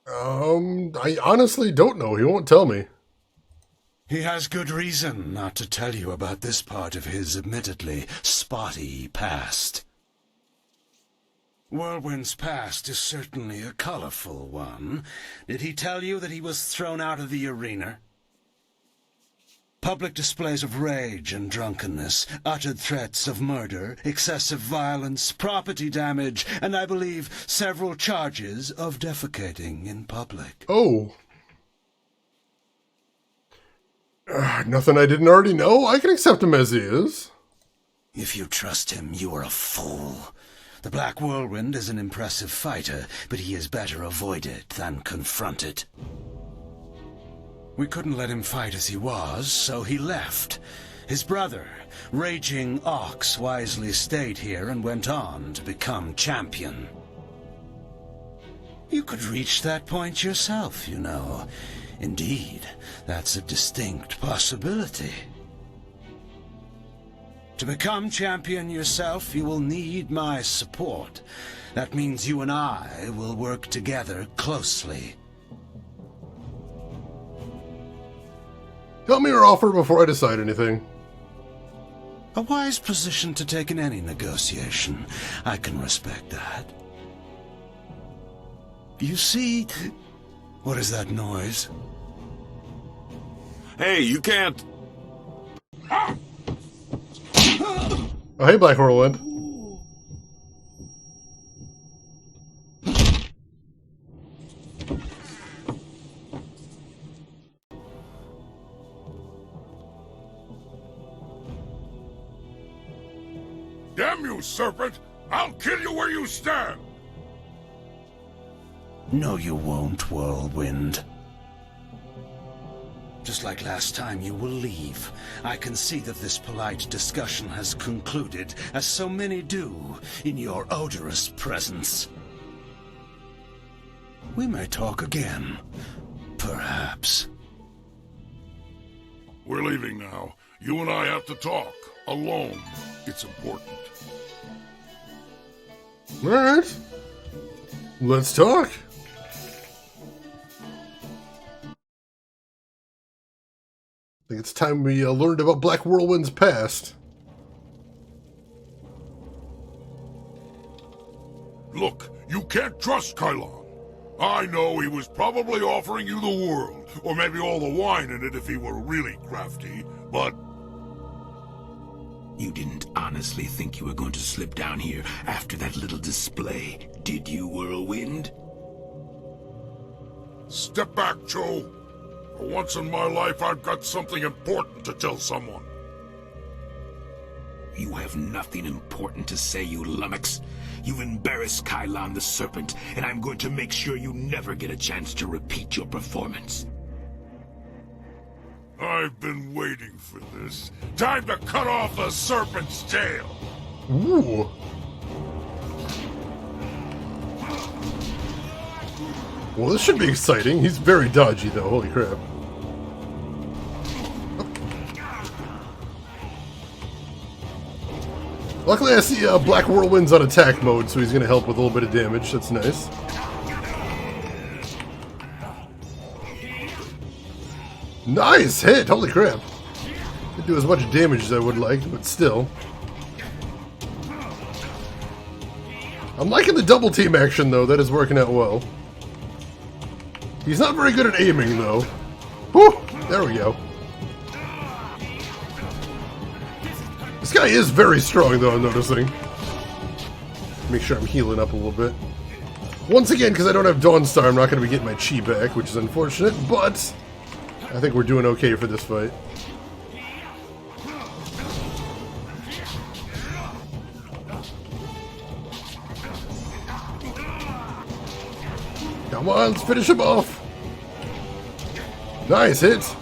I honestly don't know. He won't tell me. He has good reason not to tell you about this part of his admittedly spotty past. Whirlwind's past is certainly a colorful one. Did he tell you that he was thrown out of the arena? Public displays of rage and drunkenness, uttered threats of murder, excessive violence, property damage, and I believe several charges of defecating in public. Oh. Nothing I didn't already know? I can accept him as he is. If you trust him, you are a fool. The Black Whirlwind is an impressive fighter, but he is better avoided than confronted. We couldn't let him fight as he was, so he left. His brother, Raging Ox, wisely stayed here and went on to become champion. You could reach that point yourself, you know. Indeed, that's a distinct possibility. To become champion yourself, you will need my support. That means you and I will work together closely. Tell me your offer before I decide anything. A wise position to take in any negotiation. I can respect that. You see... What is that noise? Hey, you can't... Oh, hey, Black Whirlwind. Damn you, serpent! I'll kill you where you stand! No, you won't, Whirlwind. Just like last time, you will leave. I can see that this polite discussion has concluded, as so many do, in your odorous presence. we may talk again. Perhaps. We're leaving now. You and I have to talk. Alone. It's important. Alright. Let's talk. I think it's time we learned about Black Whirlwind's past. Look, you can't trust Kylon. I know he was probably offering you the world, or maybe all the wine in it if he were really crafty, but... You didn't honestly think you were going to slip down here after that little display, did you, Whirlwind? Step back, Joe. For once in my life, I've got something important to tell someone. You have nothing important to say, you lummox. You've embarrassed Kylon the Serpent, and I'm going to make sure you never get a chance to repeat your performance. I've been waiting for this. Time to cut off the serpent's tail. Ooh. Well, this should be exciting. He's very dodgy, though. Holy crap. Luckily, I see Black Whirlwind's on attack mode, so he's going to help with a little bit of damage. That's nice. Nice hit! Holy crap. Didn't do as much damage as I would like, but still. I'm liking the double team action, though. That is working out well. He's not very good at aiming, though. Whew! There we go. This guy is very strong, though, I'm noticing. Make sure I'm healing up a little bit. Once again, because I don't have Dawnstar, I'm not going to be getting my chi back, which is unfortunate, but I think we're doing okay for this fight. Come on, let's finish him off. Nice hit.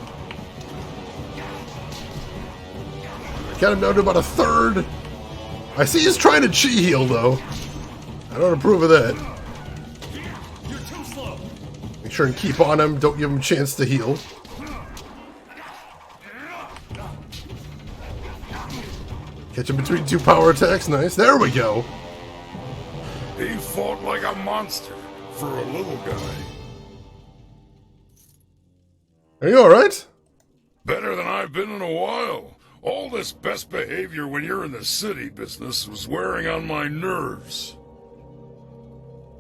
Got him down to about a third. I see he's trying to chi heal, though. I don't approve of that. Make sure and keep on him. Don't give him a chance to heal. Catch him between two power attacks. Nice. There we go. He fought like a monster for a little guy. Are you alright? Better than I've been in a while. All this best behavior when you're in the city business was wearing on my nerves.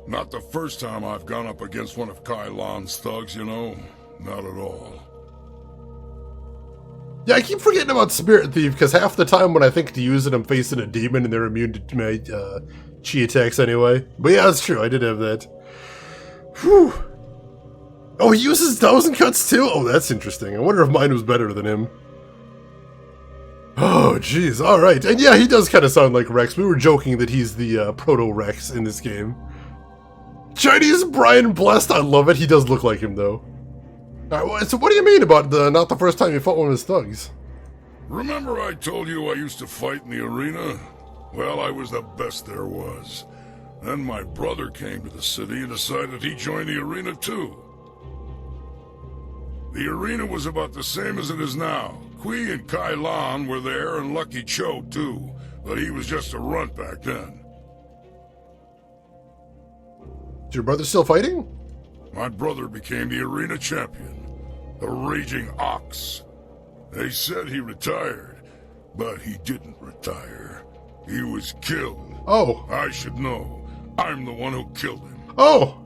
Not the first time I've gone up against one of Kylon's thugs, you know. Not at all. Yeah, I keep forgetting about Spirit Thief, because half the time when I think to use it, I'm facing a demon and they're immune to my chi attacks anyway. But yeah, that's true, I did have that. Whew. Oh, he uses 1,000 cuts too? Oh, that's interesting. I wonder if mine was better than him. Oh, jeez, alright. And yeah, he does kind of sound like Rex. We were joking that he's the Proto-Rex in this game. Chinese Brian Blessed, I love it. He does look like him, though. Alright, so what do you mean about not the first time you fought one of his thugs? Remember I told you I used to fight in the arena? Well, I was the best there was. Then my brother came to the city and decided he'd join the arena, too. The arena was about the same as it is now. Kui and Kylon were there, and Lucky Cho, too. But he was just a runt back then. Is your brother still fighting? My brother became the arena champion. The Raging Ox. They said he retired, but he didn't retire. He was killed. Oh. I should know. I'm the one who killed him. Oh!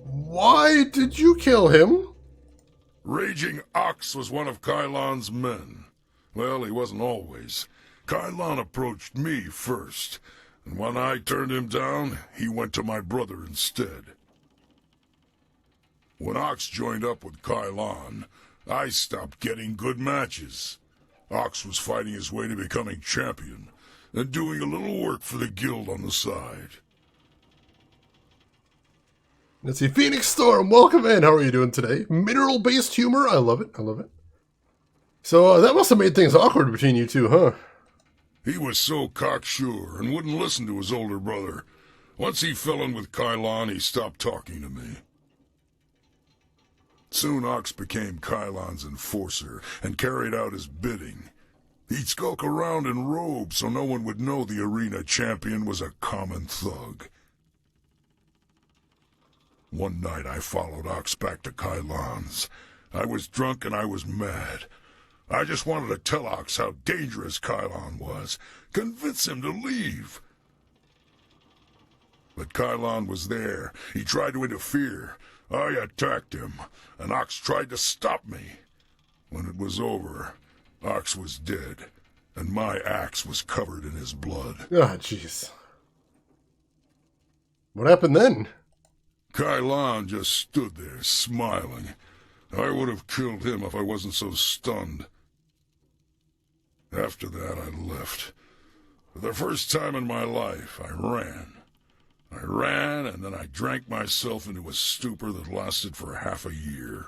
Why did you kill him? Raging Ox was one of Kylon's men. Well, he wasn't always. Kylon approached me first, and when I turned him down, he went to my brother instead. When Ox joined up with Kylon, I stopped getting good matches. Ox was fighting his way to becoming champion, and doing a little work for the guild on the side. Let's see, Phoenix Storm, welcome in. How are you doing today? Mineral-based humor, I love it, I love it. So that must have made things awkward between you two, huh? He was so cocksure and wouldn't listen to his older brother. Once he fell in with Kylon, he stopped talking to me. Soon Ox became Kylon's enforcer and carried out his bidding. He'd skulk around in robes so no one would know the arena champion was a common thug. One night I followed Ox back to Kylon's. I was drunk and I was mad. I just wanted to tell Ox how dangerous Kylon was, convince him to leave. But Kylon was there. He tried to interfere. I attacked him, and Ox tried to stop me. When it was over, Ox was dead, and my axe was covered in his blood. Ah, jeez. What happened then? Kylon just stood there, smiling. I would have killed him if I wasn't so stunned. After that, I left. For the first time in my life, I ran. I ran, and then I drank myself into a stupor that lasted for half a year.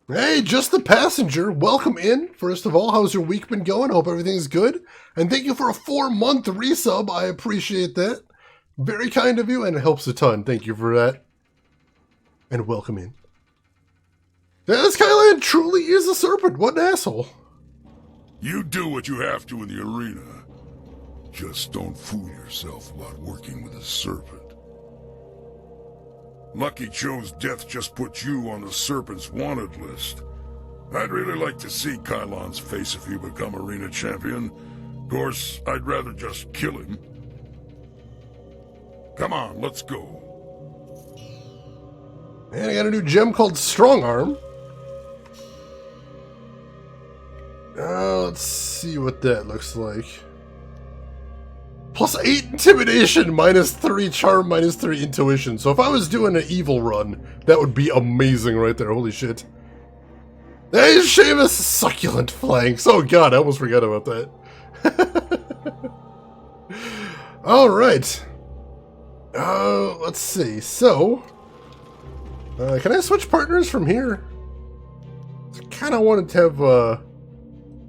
Hey, just the passenger. Welcome in. First of all, how's your week been going? Hope everything's good. And thank you for a 4-month resub. I appreciate that. Very kind of you, and it helps a ton. Thank you for that. And welcome in. Yeah, this Kylan truly is a serpent. What an asshole. You do what you have to in the arena. Just don't fool yourself about working with a serpent. Lucky Joe's death just put you on the Serpent's wanted list. I'd really like to see Kylon's face if you become arena champion. Of course, I'd rather just kill him. Come on, let's go. And I got a new gem called Strong Arm. Let's see what that looks like. +8 intimidation, -3 charm, -3 intuition. So if I was doing an evil run, that would be amazing right there. Holy shit. Hey, Seamus, succulent flanks. Oh god, I almost forgot about that. Alright. Let's see. So, can I switch partners from here? I kind of wanted to have,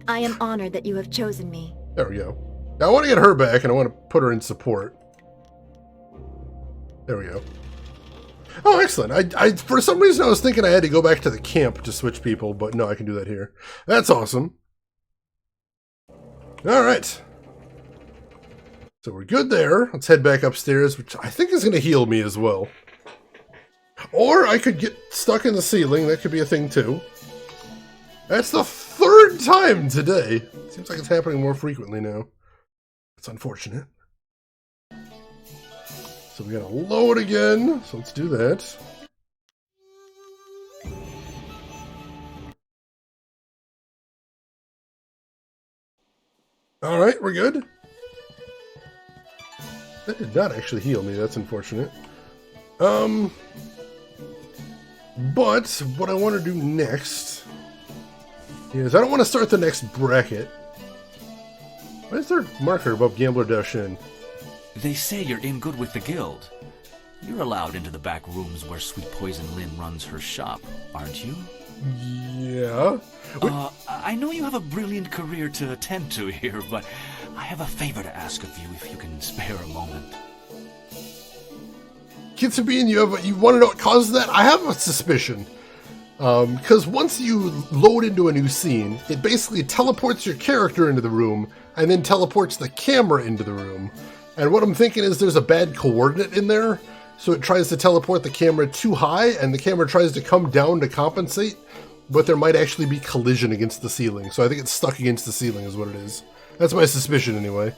I am honored that you have chosen me. There we go. Now I want to get her back, and I want to put her in support. There we go. Oh, excellent. I for some reason I was thinking I had to go back to the camp to switch people, but no, I can do that here. That's awesome. Alright. So we're good there. Let's head back upstairs, which I think is going to heal me as well. Or I could get stuck in the ceiling. That could be a thing too. That's the 3rd time today. Seems like it's happening more frequently now. It's unfortunate. So we gotta load again. So let's do that. Alright, we're good. That did not actually heal me. That's unfortunate. But what I want to do next is I don't want to start the next bracket. Why is there a marker above Gambler-in? They say you're in good with the guild. You're allowed into the back rooms where Sweet Poison Lynn runs her shop, aren't you? Yeah. I know you have a brilliant career to attend to here, but I have a favor to ask of you if you can spare a moment. Kitsubine, you want to know what causes that? I have a suspicion. Because once you load into a new scene, it basically teleports your character into the room, and then teleports the camera into the room. And what I'm thinking is there's a bad coordinate in there, so it tries to teleport the camera too high, and the camera tries to come down to compensate, but there might actually be collision against the ceiling. So I think it's stuck against the ceiling is what it is. That's my suspicion anyway.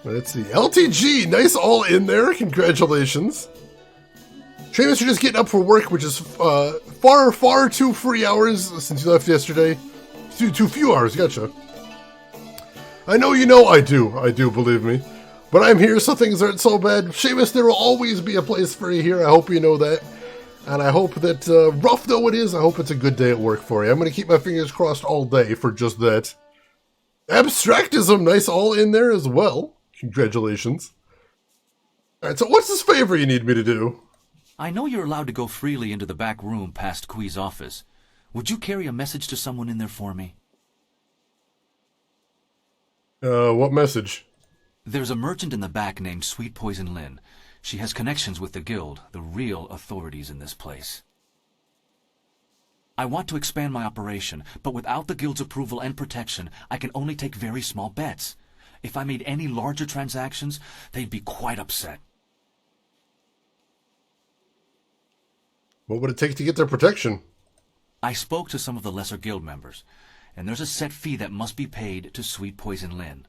Let's see. LTG, nice all in there. Congratulations. Seamus, you're just getting up for work, which is far too free hours since you left yesterday. Too few hours, gotcha. I know you know I do, believe me. But I'm here so things aren't so bad. Seamus, there will always be a place for you here. I hope you know that. And I hope that, rough though it is, I hope it's a good day at work for you. I'm going to keep my fingers crossed all day for just that. Abstractism, nice all in there as well. Congratulations. Alright, so what's this favor you need me to do? I know you're allowed to go freely into the back room past Kui's office. Would you carry a message to someone in there for me? What message? There's a merchant in the back named Sweet Poison Lynn. She has connections with the guild, the real authorities in this place. I want to expand my operation, but without the guild's approval and protection, I can only take very small bets. If I made any larger transactions, they'd be quite upset. What would it take to get their protection? I spoke to some of the lesser guild members, and there's a set fee that must be paid to Sweet Poison Lynn.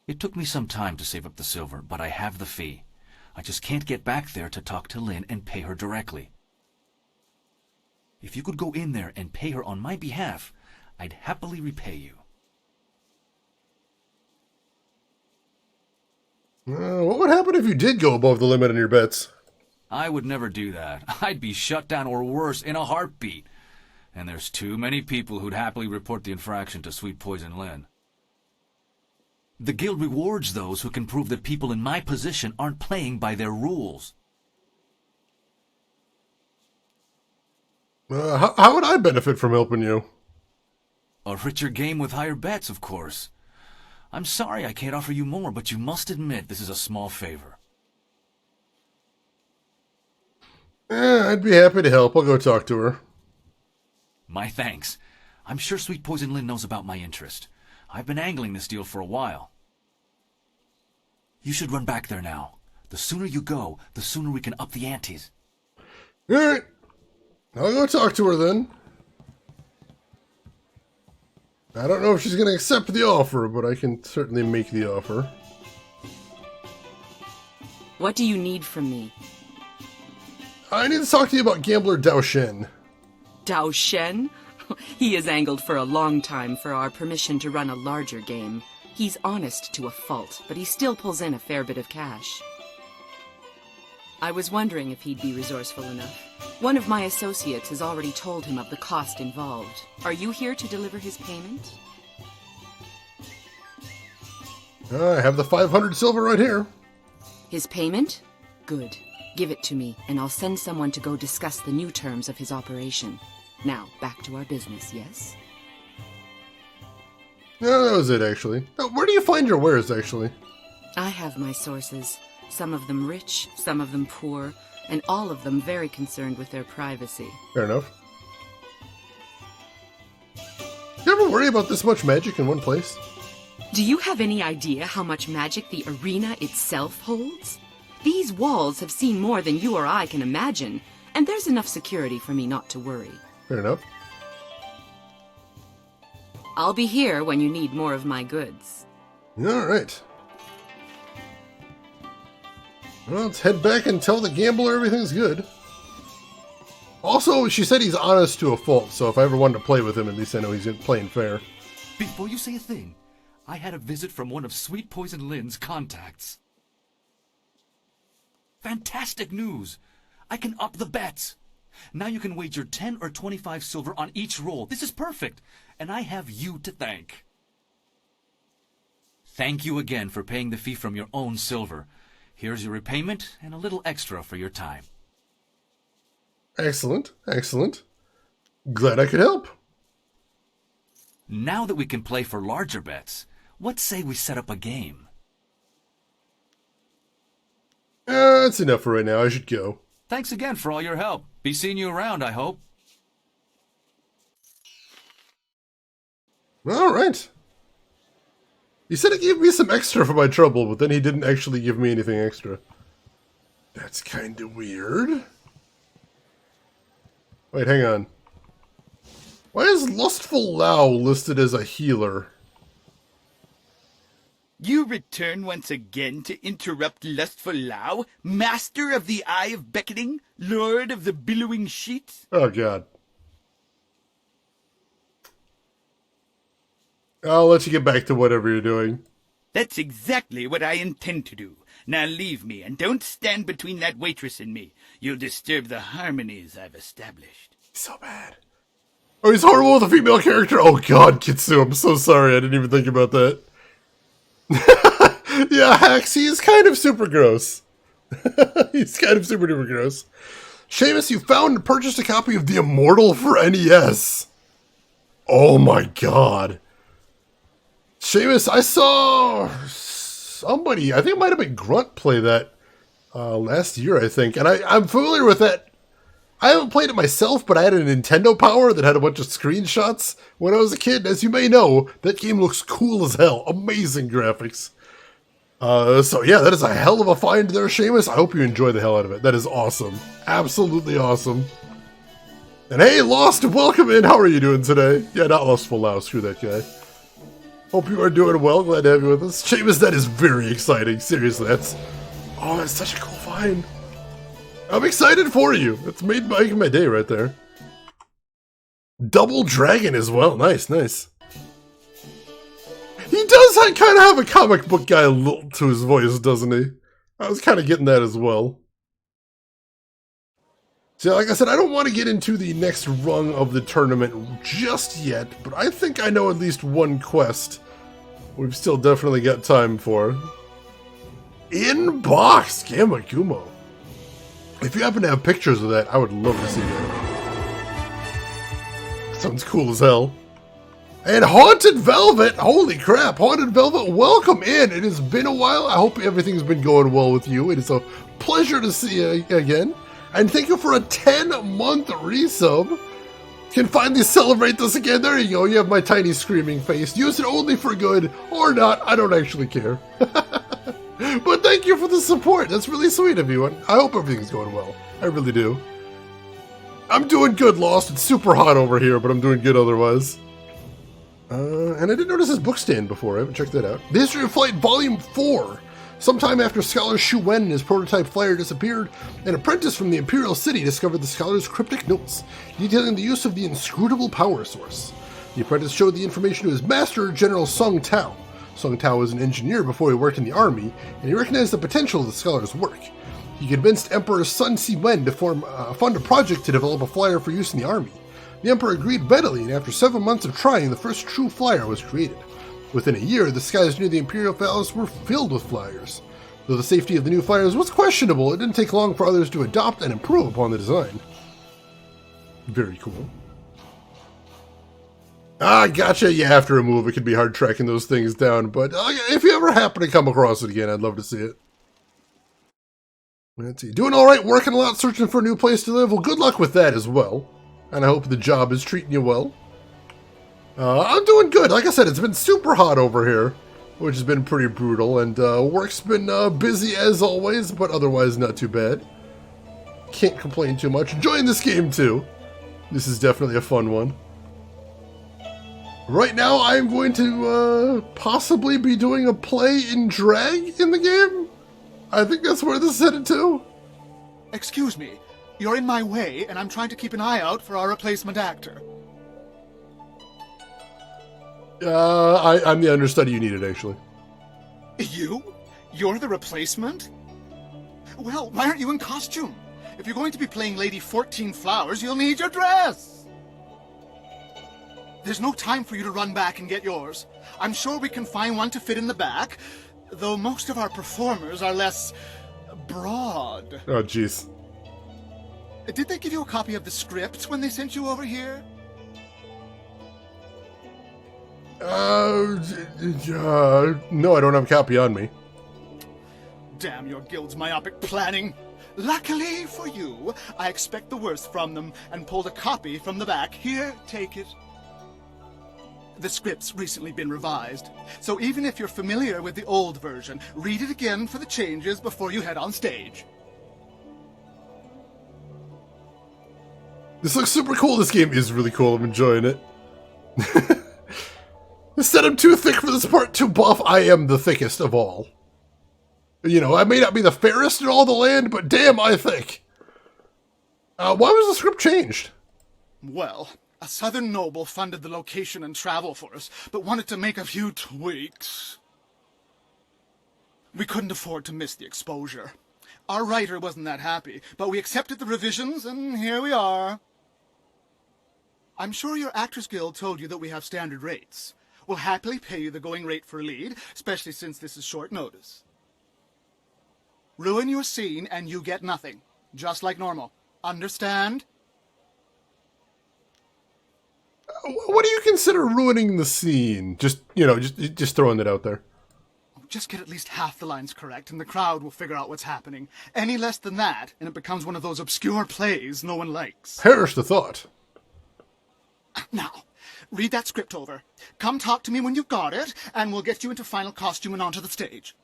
It took me some time to save up the silver, but I have the fee. I just can't get back there to talk to Lynn and pay her directly. If you could go in there and pay her on my behalf, I'd happily repay you. What would happen if you did go above the limit on your bets? I would never do that. I'd be shut down or worse in a heartbeat. And there's too many people who'd happily report the infraction to Sweet Poison Lynn. The guild rewards those who can prove that people in my position aren't playing by their rules. How would I benefit from helping you? A richer game with higher bets, of course. I'm sorry I can't offer you more, but you must admit this is a small favor. I'd be happy to help. I'll go talk to her. My thanks. I'm sure Sweet Poison Lynn knows about my interest. I've been angling this deal for a while. You should run back there now. The sooner you go, the sooner we can up the antes. Alright. I'll go talk to her then. I don't know if she's going to accept the offer, but I can certainly make the offer. What do you need from me? I need to talk to you about gambler Dao Shen. Dao Shen? He has angled for a long time for our permission to run a larger game. He's honest to a fault, but he still pulls in a fair bit of cash. I was wondering if he'd be resourceful enough. One of my associates has already told him of the cost involved. Are you here to deliver his payment? I have the 500 silver right here. His payment? Good. Give it to me, and I'll send someone to go discuss the new terms of his operation. Now, back to our business, yes? No, that was it, actually. Where do you find your wares, actually? I have my sources. Some of them rich, some of them poor, and all of them very concerned with their privacy. Fair enough. You ever worry about this much magic in one place? Do you have any idea how much magic the arena itself holds? These walls have seen more than you or I can imagine, and there's enough security for me not to worry. Fair enough. I'll be here when you need more of my goods. Alright. Well, let's head back and tell the gambler everything's good. Also, she said he's honest to a fault, so if I ever wanted to play with him, at least I know he's playing fair. Before you say a thing, I had a visit from one of Sweet Poison Lynn's contacts. Fantastic news! I can up the bets! Now you can wager 10 or 25 silver on each roll. This is perfect, and I have you to thank. Thank you again for paying the fee from your own silver. Here's your repayment and a little extra for your time. Excellent, excellent. Glad I could help. Now that we can play for larger bets, what say we set up a game? That's enough for right now. I should go. Thanks again for all your help. Be seeing you around, I hope. All right. He said he gave me some extra for my trouble, but then he didn't actually give me anything extra. That's kind of weird. Wait, hang on. Why is Lustful Lao listed as a healer? You return once again to interrupt Lustful Lao, Master of the Eye of Beckoning, Lord of the Billowing Sheets? Oh, God. I'll let you get back to whatever you're doing. That's exactly what I intend to do. Now leave me, and don't stand between that waitress and me. You'll disturb the harmonies I've established. So bad. Oh, he's horrible with a female character? Oh, God, Kitsu, I'm so sorry. I didn't even think about that. Yeah, Hax, he is kind of super gross. He's kind of super duper gross. Seamus, you found and purchased a copy of The Immortal for NES. Oh my god. Seamus, I saw somebody, I think it might have been Grunt, play that last year, I think. And I'm familiar with that. I haven't played it myself, but I had a Nintendo Power that had a bunch of screenshots when I was a kid. As you may know, that game looks cool as hell. Amazing graphics. So yeah, that is a hell of a find there, Seamus. I hope you enjoy the hell out of it. That is awesome. Absolutely awesome. And hey, Lost, welcome in. How are you doing today? Yeah, not Lustful Louse. Screw that guy. Hope you are doing well. Glad to have you with us. Seamus, that is very exciting. Seriously, that's such a cool find. I'm excited for you. It's making my day right there. Double Dragon as well. Nice, nice. He does kind of have a comic book guy look to his voice, doesn't he? I was kind of getting that as well. So, like I said, I don't want to get into the next rung of the tournament just yet, but I think I know at least one quest we've still definitely got time for. Inbox Gamagumo. If you happen to have pictures of that, I would love to see that. Sounds cool as hell. And Haunted Velvet, holy crap, Haunted Velvet, welcome in. It has been a while. I hope everything's been going well with you. It is a pleasure to see you again. And thank you for a 10-month resub. Can finally celebrate this again. There you go. You have my tiny screaming face. Use it only for good or not. I don't actually care. But thank you for the support. That's really sweet of you. And I hope everything's going well. I really do. I'm doing good, Lost. It's super hot over here, but I'm doing good otherwise. And I didn't notice this book stand before. I haven't checked that out. The History of Flight Volume 4. Sometime after Scholar Shu Wen and his prototype flyer disappeared, an apprentice from the Imperial City discovered the scholar's cryptic notes, detailing the use of the inscrutable power source. The apprentice showed the information to his master, General Sung Tao. Sung Tao was an engineer before he worked in the army, and he recognized the potential of the scholar's work. He convinced Emperor Sun Si Wen to fund a project to develop a flyer for use in the army. The Emperor agreed readily, and after 7 months of trying, the first true flyer was created. Within a year, the skies near the Imperial Palace were filled with flyers. Though the safety of the new flyers was questionable, it didn't take long for others to adopt and improve upon the design. Very cool. Ah, gotcha. You have to remove it. It can be hard tracking those things down, but if you ever happen to come across it again, I'd love to see it. Let's see. Doing alright, working a lot, searching for a new place to live. Well, good luck with that as well. And I hope the job is treating you well. I'm doing good. Like I said, it's been super hot over here, which has been pretty brutal, and work's been busy as always, but otherwise not too bad. Can't complain too much. Enjoying this game too. This is definitely a fun one. Right now, I'm going to possibly be doing a play in drag in the game. I think that's where this is headed to. Excuse me, you're in my way, and I'm trying to keep an eye out for our replacement actor. I'm the understudy you needed, actually. You? You're the replacement? Well, why aren't you in costume? If you're going to be playing Lady 14 Flowers, you'll need your dress! There's no time for you to run back and get yours. I'm sure we can find one to fit in the back, though most of our performers are less broad. Oh, jeez. Did they give you a copy of the script when they sent you over here? No, I don't have a copy on me. Damn your guild's myopic planning. Luckily for you, I expect the worst from them and pulled a copy from the back. Here, take it. The script's recently been revised, so even if you're familiar with the old version, read it again for the changes before you head on stage. This looks super cool. This game is really cool. I'm enjoying it. Instead I'm too thick for this part, too buff, I am the thickest of all. You know, I may not be the fairest in all the land, but damn, I thick. Why was the script changed? Well, a southern noble funded the location and travel for us, but wanted to make a few tweaks. We couldn't afford to miss the exposure. Our writer wasn't that happy, but we accepted the revisions, and here we are. I'm sure your Actors Guild told you that we have standard rates. We'll happily pay you the going rate for a lead, especially since this is short notice. Ruin your scene and you get nothing, just like normal. Understand? What do you consider ruining the scene? Just, just throwing it out there. Just get at least half the lines correct, and the crowd will figure out what's happening. Any less than that, and it becomes one of those obscure plays no one likes. Perish the thought. Now, read that script over. Come talk to me when you've got it, and we'll get you into final costume and onto the stage.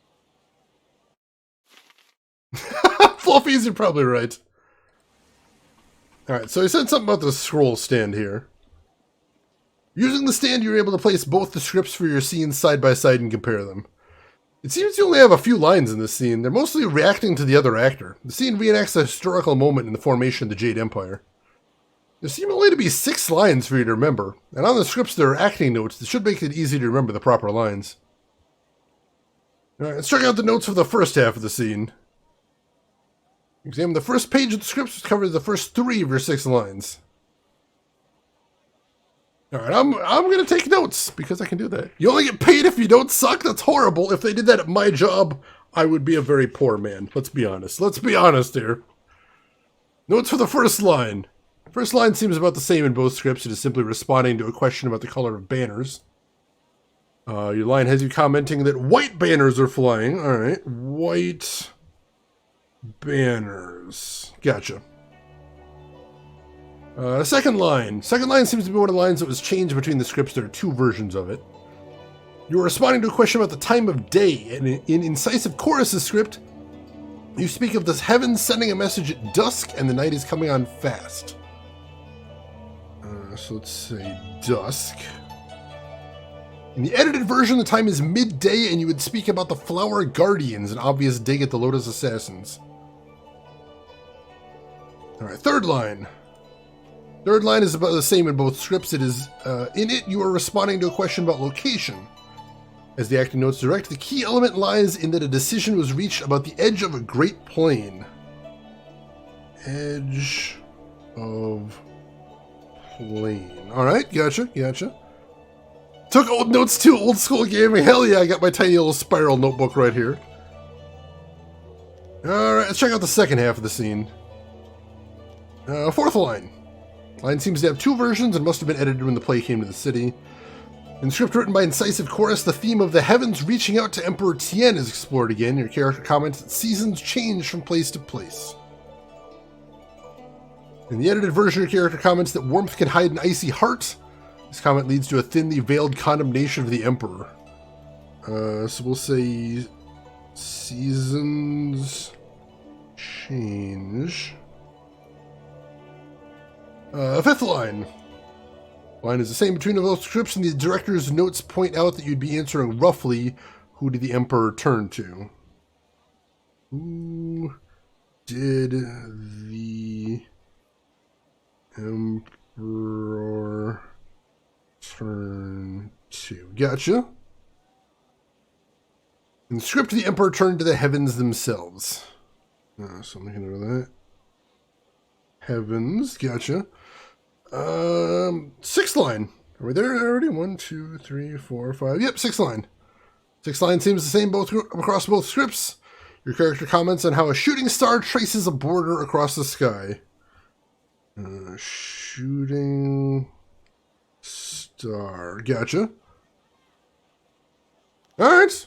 Fluffies, you're probably right. Alright, so he said something about the scroll stand here. Using the stand, you're able to place both the scripts for your scenes side by side and compare them. It seems you only have a few lines in this scene. They're mostly reacting to the other actor. The scene reenacts a historical moment in the formation of the Jade Empire. There seem only to be 6 lines for you to remember, and on the scripts there are acting notes that should make it easy to remember the proper lines. Alright, let's check out the notes for the first half of the scene. Examine the first page of the scripts, which covers the first 3 of your 6 lines. Alright, I'm gonna take notes, because I can do that. You only get paid if you don't suck? That's horrible. If they did that at my job, I would be a very poor man. Let's be honest. Let's be honest here. Notes for the first line. First line seems about the same in both scripts. It is simply responding to a question about the color of banners. Your line has you commenting that white banners are flying. Alright, white banners. Gotcha. Second line. Second line seems to be one of the lines that was changed between the scripts. There are 2 versions of it. You are responding to a question about the time of day, and in Incisive Chorus's script, you speak of the heavens sending a message at dusk and the night is coming on fast. So let's say dusk. In the edited version, the time is midday, and you would speak about the Flower Guardians, an obvious dig at the Lotus Assassins. Alright, third line. Third line is about the same in both scripts. It is, in it, you are responding to a question about location. As the acting notes direct, the key element lies in that a decision was reached about the edge of a great plain. Edge of plain. Alright, gotcha. Took old notes too, old school gaming. Hell yeah, I got my tiny little spiral notebook right here. Alright, let's check out the second half of the scene. Fourth line. Line seems to have 2 versions and must have been edited when the play came to the city. In the script written by Incisive Chorus, the theme of the heavens reaching out to Emperor Tien is explored again. Your character comments that seasons change from place to place. In the edited version, your character comments that warmth can hide an icy heart. This comment leads to a thinly veiled condemnation of the Emperor. So we'll say seasons change. Fifth line. Line is the same between both scripts, and the director's notes point out that you'd be answering roughly, who did the Emperor turn to? Who did the Emperor turn to? Gotcha. In the script, the Emperor turned to the heavens themselves. So I'm making note of that. Heavens, gotcha. Sixth line. Are we there already? 1, 2, 3, 4, 5. Yep, sixth line. Sixth line seems the same across both scripts. Your character comments on how a shooting star traces a border across the sky. Shooting star. Gotcha. Alright.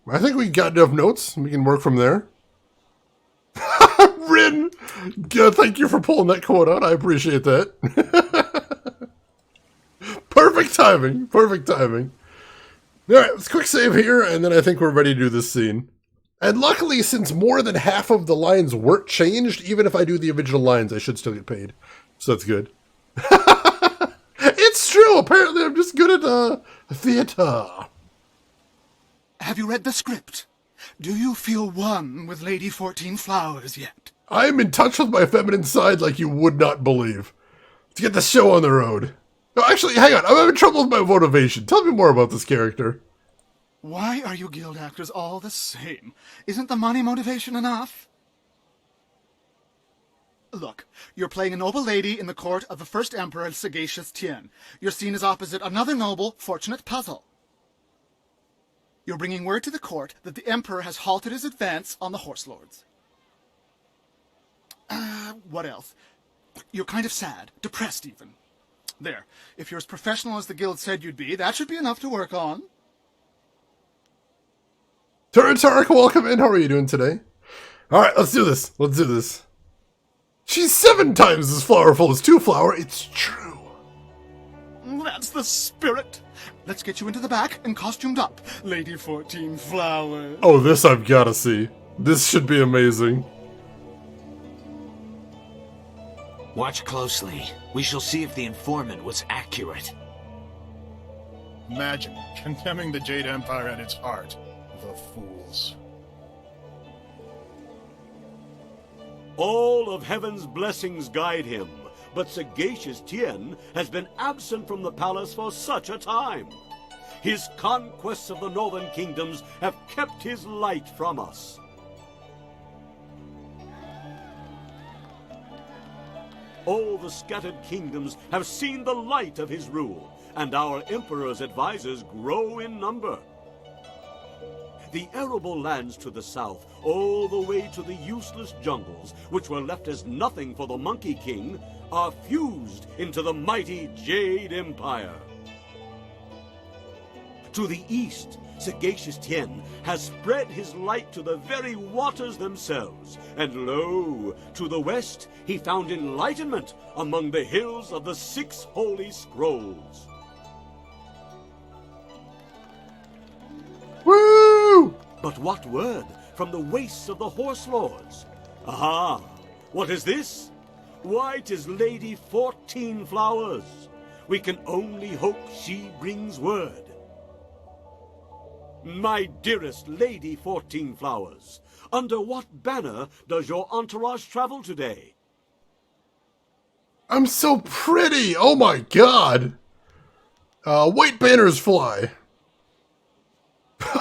I think we got enough notes. We can work from there. Rin! Thank you for pulling that quote out. I appreciate that. Perfect timing. Perfect timing. Alright, let's quick save here, and then I think we're ready to do this scene. And luckily, since more than half of the lines weren't changed, even if I do the original lines, I should still get paid. So that's good. It's true! Apparently I'm just good at, theater. Have you read the script? Do you feel one with Lady 14 Flowers yet? I am in touch with my feminine side like you would not believe. Let's get the show on the road. No, actually, hang on. I'm having trouble with my motivation. Tell me more about this character. Why are you guild actors all the same? Isn't the money motivation enough? Look, you're playing a noble lady in the court of the first emperor, Sagacious Tien. Your scene is opposite another noble, Fortunate Puzzle. You're bringing word to the court that the emperor has halted his advance on the horse lords. What else? You're kind of sad, depressed even. There. If you're as professional as the guild said you'd be, that should be enough to work on. Tarek, welcome in. How are you doing today? Alright, let's do this. Let's do this. She's 7 times as flowerful as 2 Flower. It's true. That's the spirit. Let's get you into the back and costumed up, Lady 14 Flower. Oh, this I've gotta see. This should be amazing. Watch closely. We shall see if the informant was accurate. Imagine condemning the Jade Empire at its heart. The fools. All of heaven's blessings guide him, but sagacious Tien has been absent from the palace for such a time. His conquests of the northern kingdoms have kept his light from us. All the scattered kingdoms have seen the light of his rule, and our emperor's advisors grow in number. The arable lands to the south, all the way to the useless jungles, which were left as nothing for the Monkey King, are fused into the mighty Jade Empire. To the east, sagacious Tien has spread his light to the very waters themselves, and lo, to the west he found enlightenment among the hills of the 6 holy scrolls. Woo! But what word from the wastes of the Horse Lords? Aha! What is this? Why, 'tis Lady 14 Flowers. We can only hope she brings word. My dearest Lady 14 Flowers, under what banner does your entourage travel today? I'm so pretty! Oh my god! White banners fly.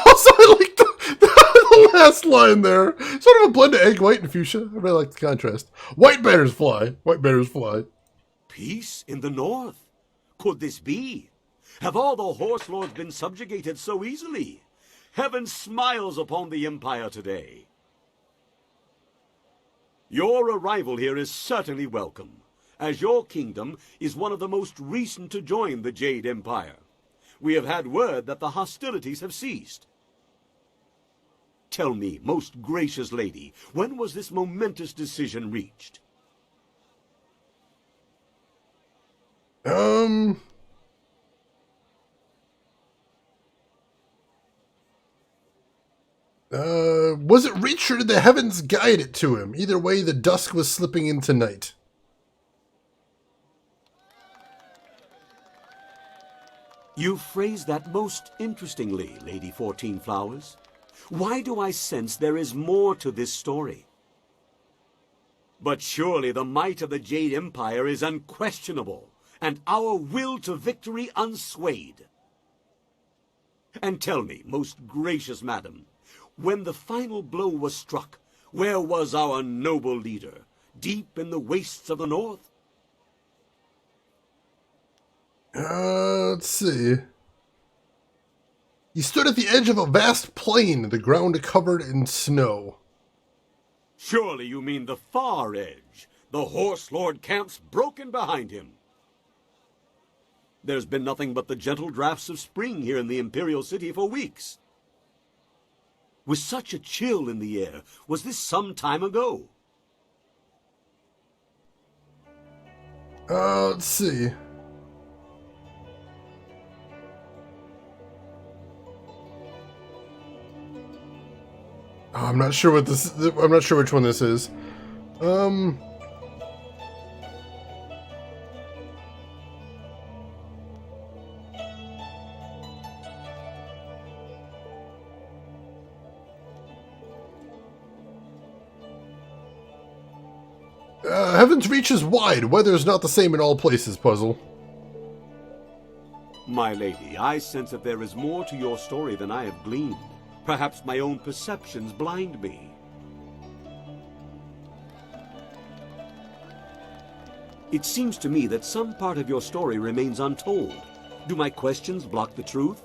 Also, I like the last line there. Sort of a blend of egg white and fuchsia. I really like the contrast. White banners fly. White banners fly. Peace in the north? Could this be? Have all the Horse Lords been subjugated so easily? Heaven smiles upon the Empire today. Your arrival here is certainly welcome, as your kingdom is one of the most recent to join the Jade Empire. We have had word that the hostilities have ceased. Tell me, most gracious lady, when was this momentous decision reached? Was it reached or did the heavens guide it to him? Either way, the dusk was slipping into night. You phrase that most interestingly, Lady 14 Flowers. Why do I sense there is more to this story? But surely the might of the Jade Empire is unquestionable, and our will to victory unswayed. And tell me, most gracious madam, when the final blow was struck, where was our noble leader? Deep in the wastes of the north? Let's see. He stood at the edge of a vast plain, the ground covered in snow. Surely you mean the far edge, the Horse Lord camps broken behind him. There's been nothing but the gentle drafts of spring here in the Imperial City for weeks. With such a chill in the air, was this some time ago? Let's see. Oh, I'm not sure what this is. I'm not sure which one this is. Heaven's reach is wide. Weather is not the same in all places, puzzle. My lady, I sense that there is more to your story than I have gleaned. Perhaps my own perceptions blind me. It seems to me that some part of your story remains untold. Do my questions block the truth?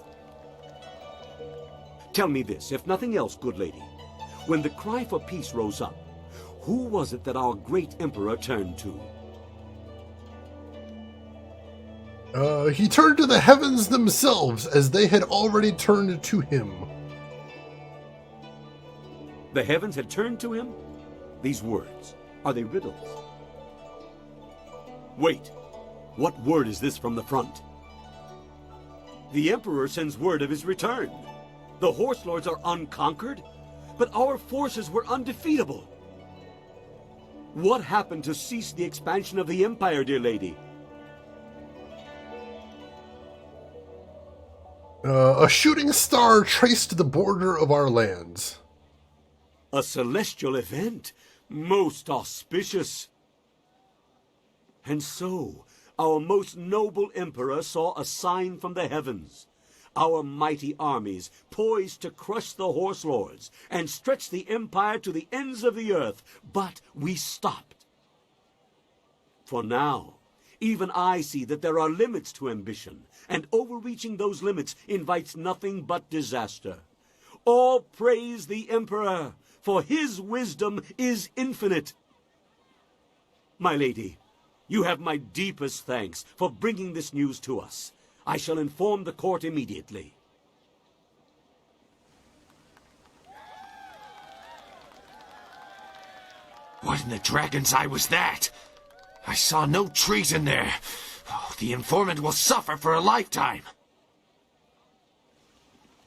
Tell me this, if nothing else, good lady. When the cry for peace rose up, who was it that our great emperor turned to? He turned to the heavens themselves as they had already turned to him. The heavens had turned to him? These words, are they riddles? Wait, what word is this from the front? The Emperor sends word of his return. The Horse Lords are unconquered, but our forces were undefeatable. What happened to cease the expansion of the Empire, dear lady? A shooting star traced the border of our lands. A celestial event, most auspicious. And so, our most noble Emperor saw a sign from the heavens. Our mighty armies poised to crush the Horse Lords and stretch the Empire to the ends of the earth, but we stopped. For now, even I see that there are limits to ambition, and overreaching those limits invites nothing but disaster. All praise the Emperor, for his wisdom is infinite. My lady, you have my deepest thanks for bringing this news to us. I shall inform the court immediately. What in the dragon's eye was that? I saw no treason there. Oh, the informant will suffer for a lifetime.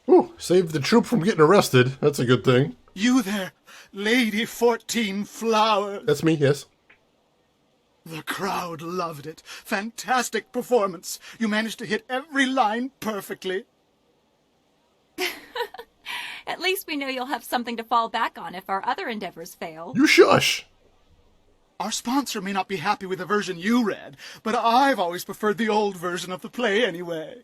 Ooh, saved the troop from getting arrested. That's a good thing. You there, Lady 14 Flowers. That's me, yes. The crowd loved it. Fantastic performance. You managed to hit every line perfectly. At least we know you'll have something to fall back on if our other endeavors fail. You shush! Our sponsor may not be happy with the version you read, but I've always preferred the old version of the play anyway.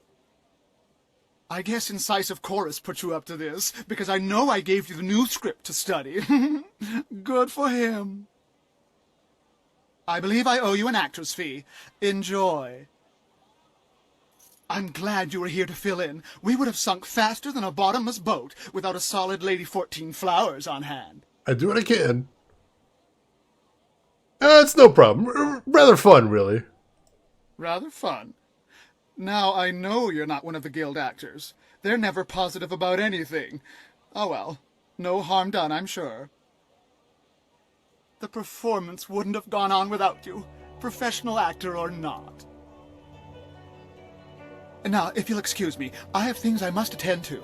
I guess Incisive Chorus put you up to this, because I know I gave you the new script to study. Good for him. I believe I owe you an actor's fee. Enjoy. I'm glad you were here to fill in. We would have sunk faster than a bottomless boat without a solid Lady 14 Flowers on hand. I do what I can. It's no problem. Rather fun, really. Rather fun. Now, I know you're not one of the guild actors. They're never positive about anything. Oh well, no harm done, I'm sure. The performance wouldn't have gone on without you, professional actor or not. Now, if you'll excuse me, I have things I must attend to.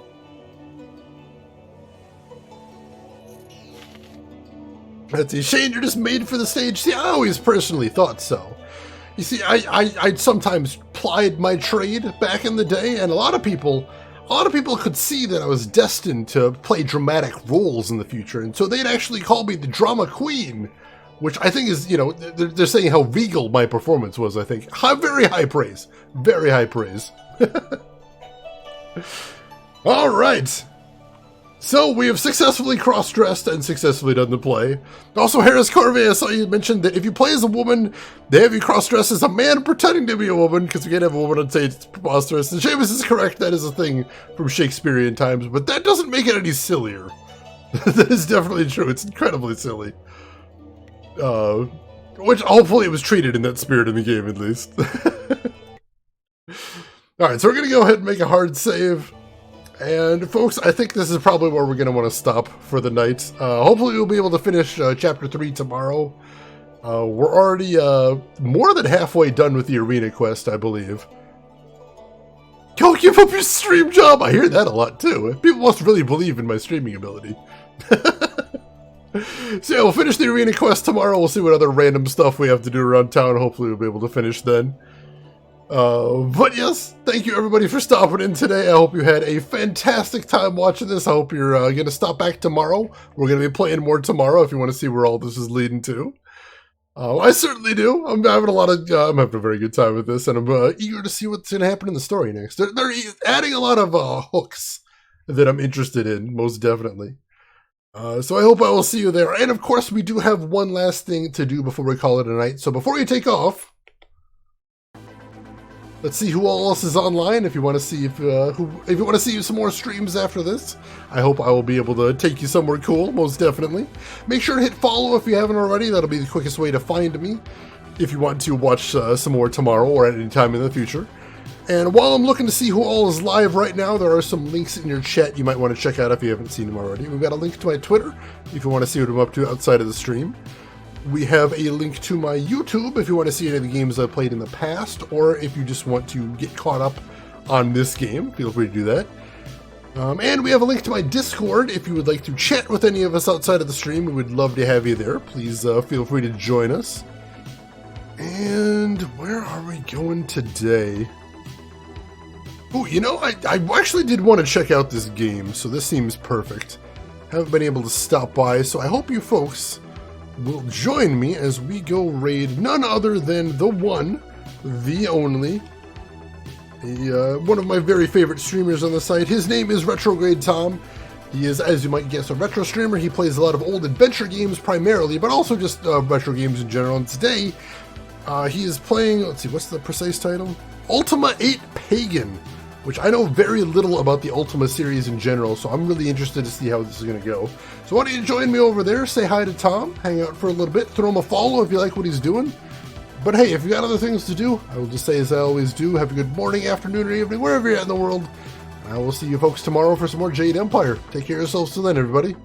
That's a shame you're just made for the stage. See, I always personally thought so. You see, I sometimes plied my trade back in the day, and a lot of people could see that I was destined to play dramatic roles in the future, and so they'd actually call me the drama queen, which I think is, you know, they're saying how regal my performance was, I think. Very high praise. Very high praise. All right. So we have successfully cross-dressed and successfully done the play. Also, Harris Carvey, I saw you mentioned that if you play as a woman, they have you cross-dressed as a man pretending to be a woman, because we can't have a woman on stage. It's preposterous. And Seamus is correct, that is a thing from Shakespearean times, but that doesn't make it any sillier. That is definitely true. It's incredibly silly. Which hopefully it was treated in that spirit in the game, at least. Alright, so we're going to go ahead and make a hard save. And folks, I think this is probably where we're going to want to stop for the night. Hopefully we'll be able to finish Chapter 3 tomorrow. We're already more than halfway done with the arena quest, I believe. Don't give up your stream job! I hear that a lot too. People must really believe in my streaming ability. So yeah, we'll finish the arena quest tomorrow. We'll see what other random stuff we have to do around town. Hopefully we'll be able to finish then. But yes, thank you everybody for stopping in today. I hope you had a fantastic time watching this. I hope you're going to stop back tomorrow. We're going to be playing more tomorrow if you want to see where all this is leading to. I certainly do. I'm having a very good time with this, and I'm eager to see what's going to happen in the story next. They're adding a lot of hooks that I'm interested in, most definitely. So I hope I will see you there. And of course, we do have one last thing to do before we call it a night. So before you take off, let's see who else is online. If you want to see if you want to see some more streams after this, I hope I will be able to take you somewhere cool. Most definitely. Make sure to hit follow if you haven't already. That'll be the quickest way to find me. If you want to watch some more tomorrow or at any time in the future. And while I'm looking to see who all is live right now, there are some links in your chat you might want to check out if you haven't seen them already. We've got a link to my Twitter if you want to see what I'm up to outside of the stream. We have a link to my YouTube if you want to see any of the games I've played in the past, or if you just want to get caught up on this game, feel free to do that. And we have a link to my Discord if you would like to chat with any of us outside of the stream. We would love to have you there. Please feel free to join us. And where are we going today? Oh, you know, I actually did want to check out this game, so this seems perfect. Haven't been able to stop by, so I hope you folks will join me as we go raid none other than the one, the only, one of my very favorite streamers on the site. His name is Retrograde Tom. He is, as you might guess, a retro streamer. He plays a lot of old adventure games primarily, but also just retro games in general. And today, he is playing, let's see, what's the precise title? Ultima 8 Pagan, which I know very little about the Ultima series in general, so I'm really interested to see how this is going to go. So why don't you join me over there, say hi to Tom, hang out for a little bit, throw him a follow if you like what he's doing. But hey, if you got other things to do, I will just say as I always do, have a good morning, afternoon, or evening, wherever you're at in the world. I will see you folks tomorrow for some more Jade Empire. Take care of yourselves till then, everybody.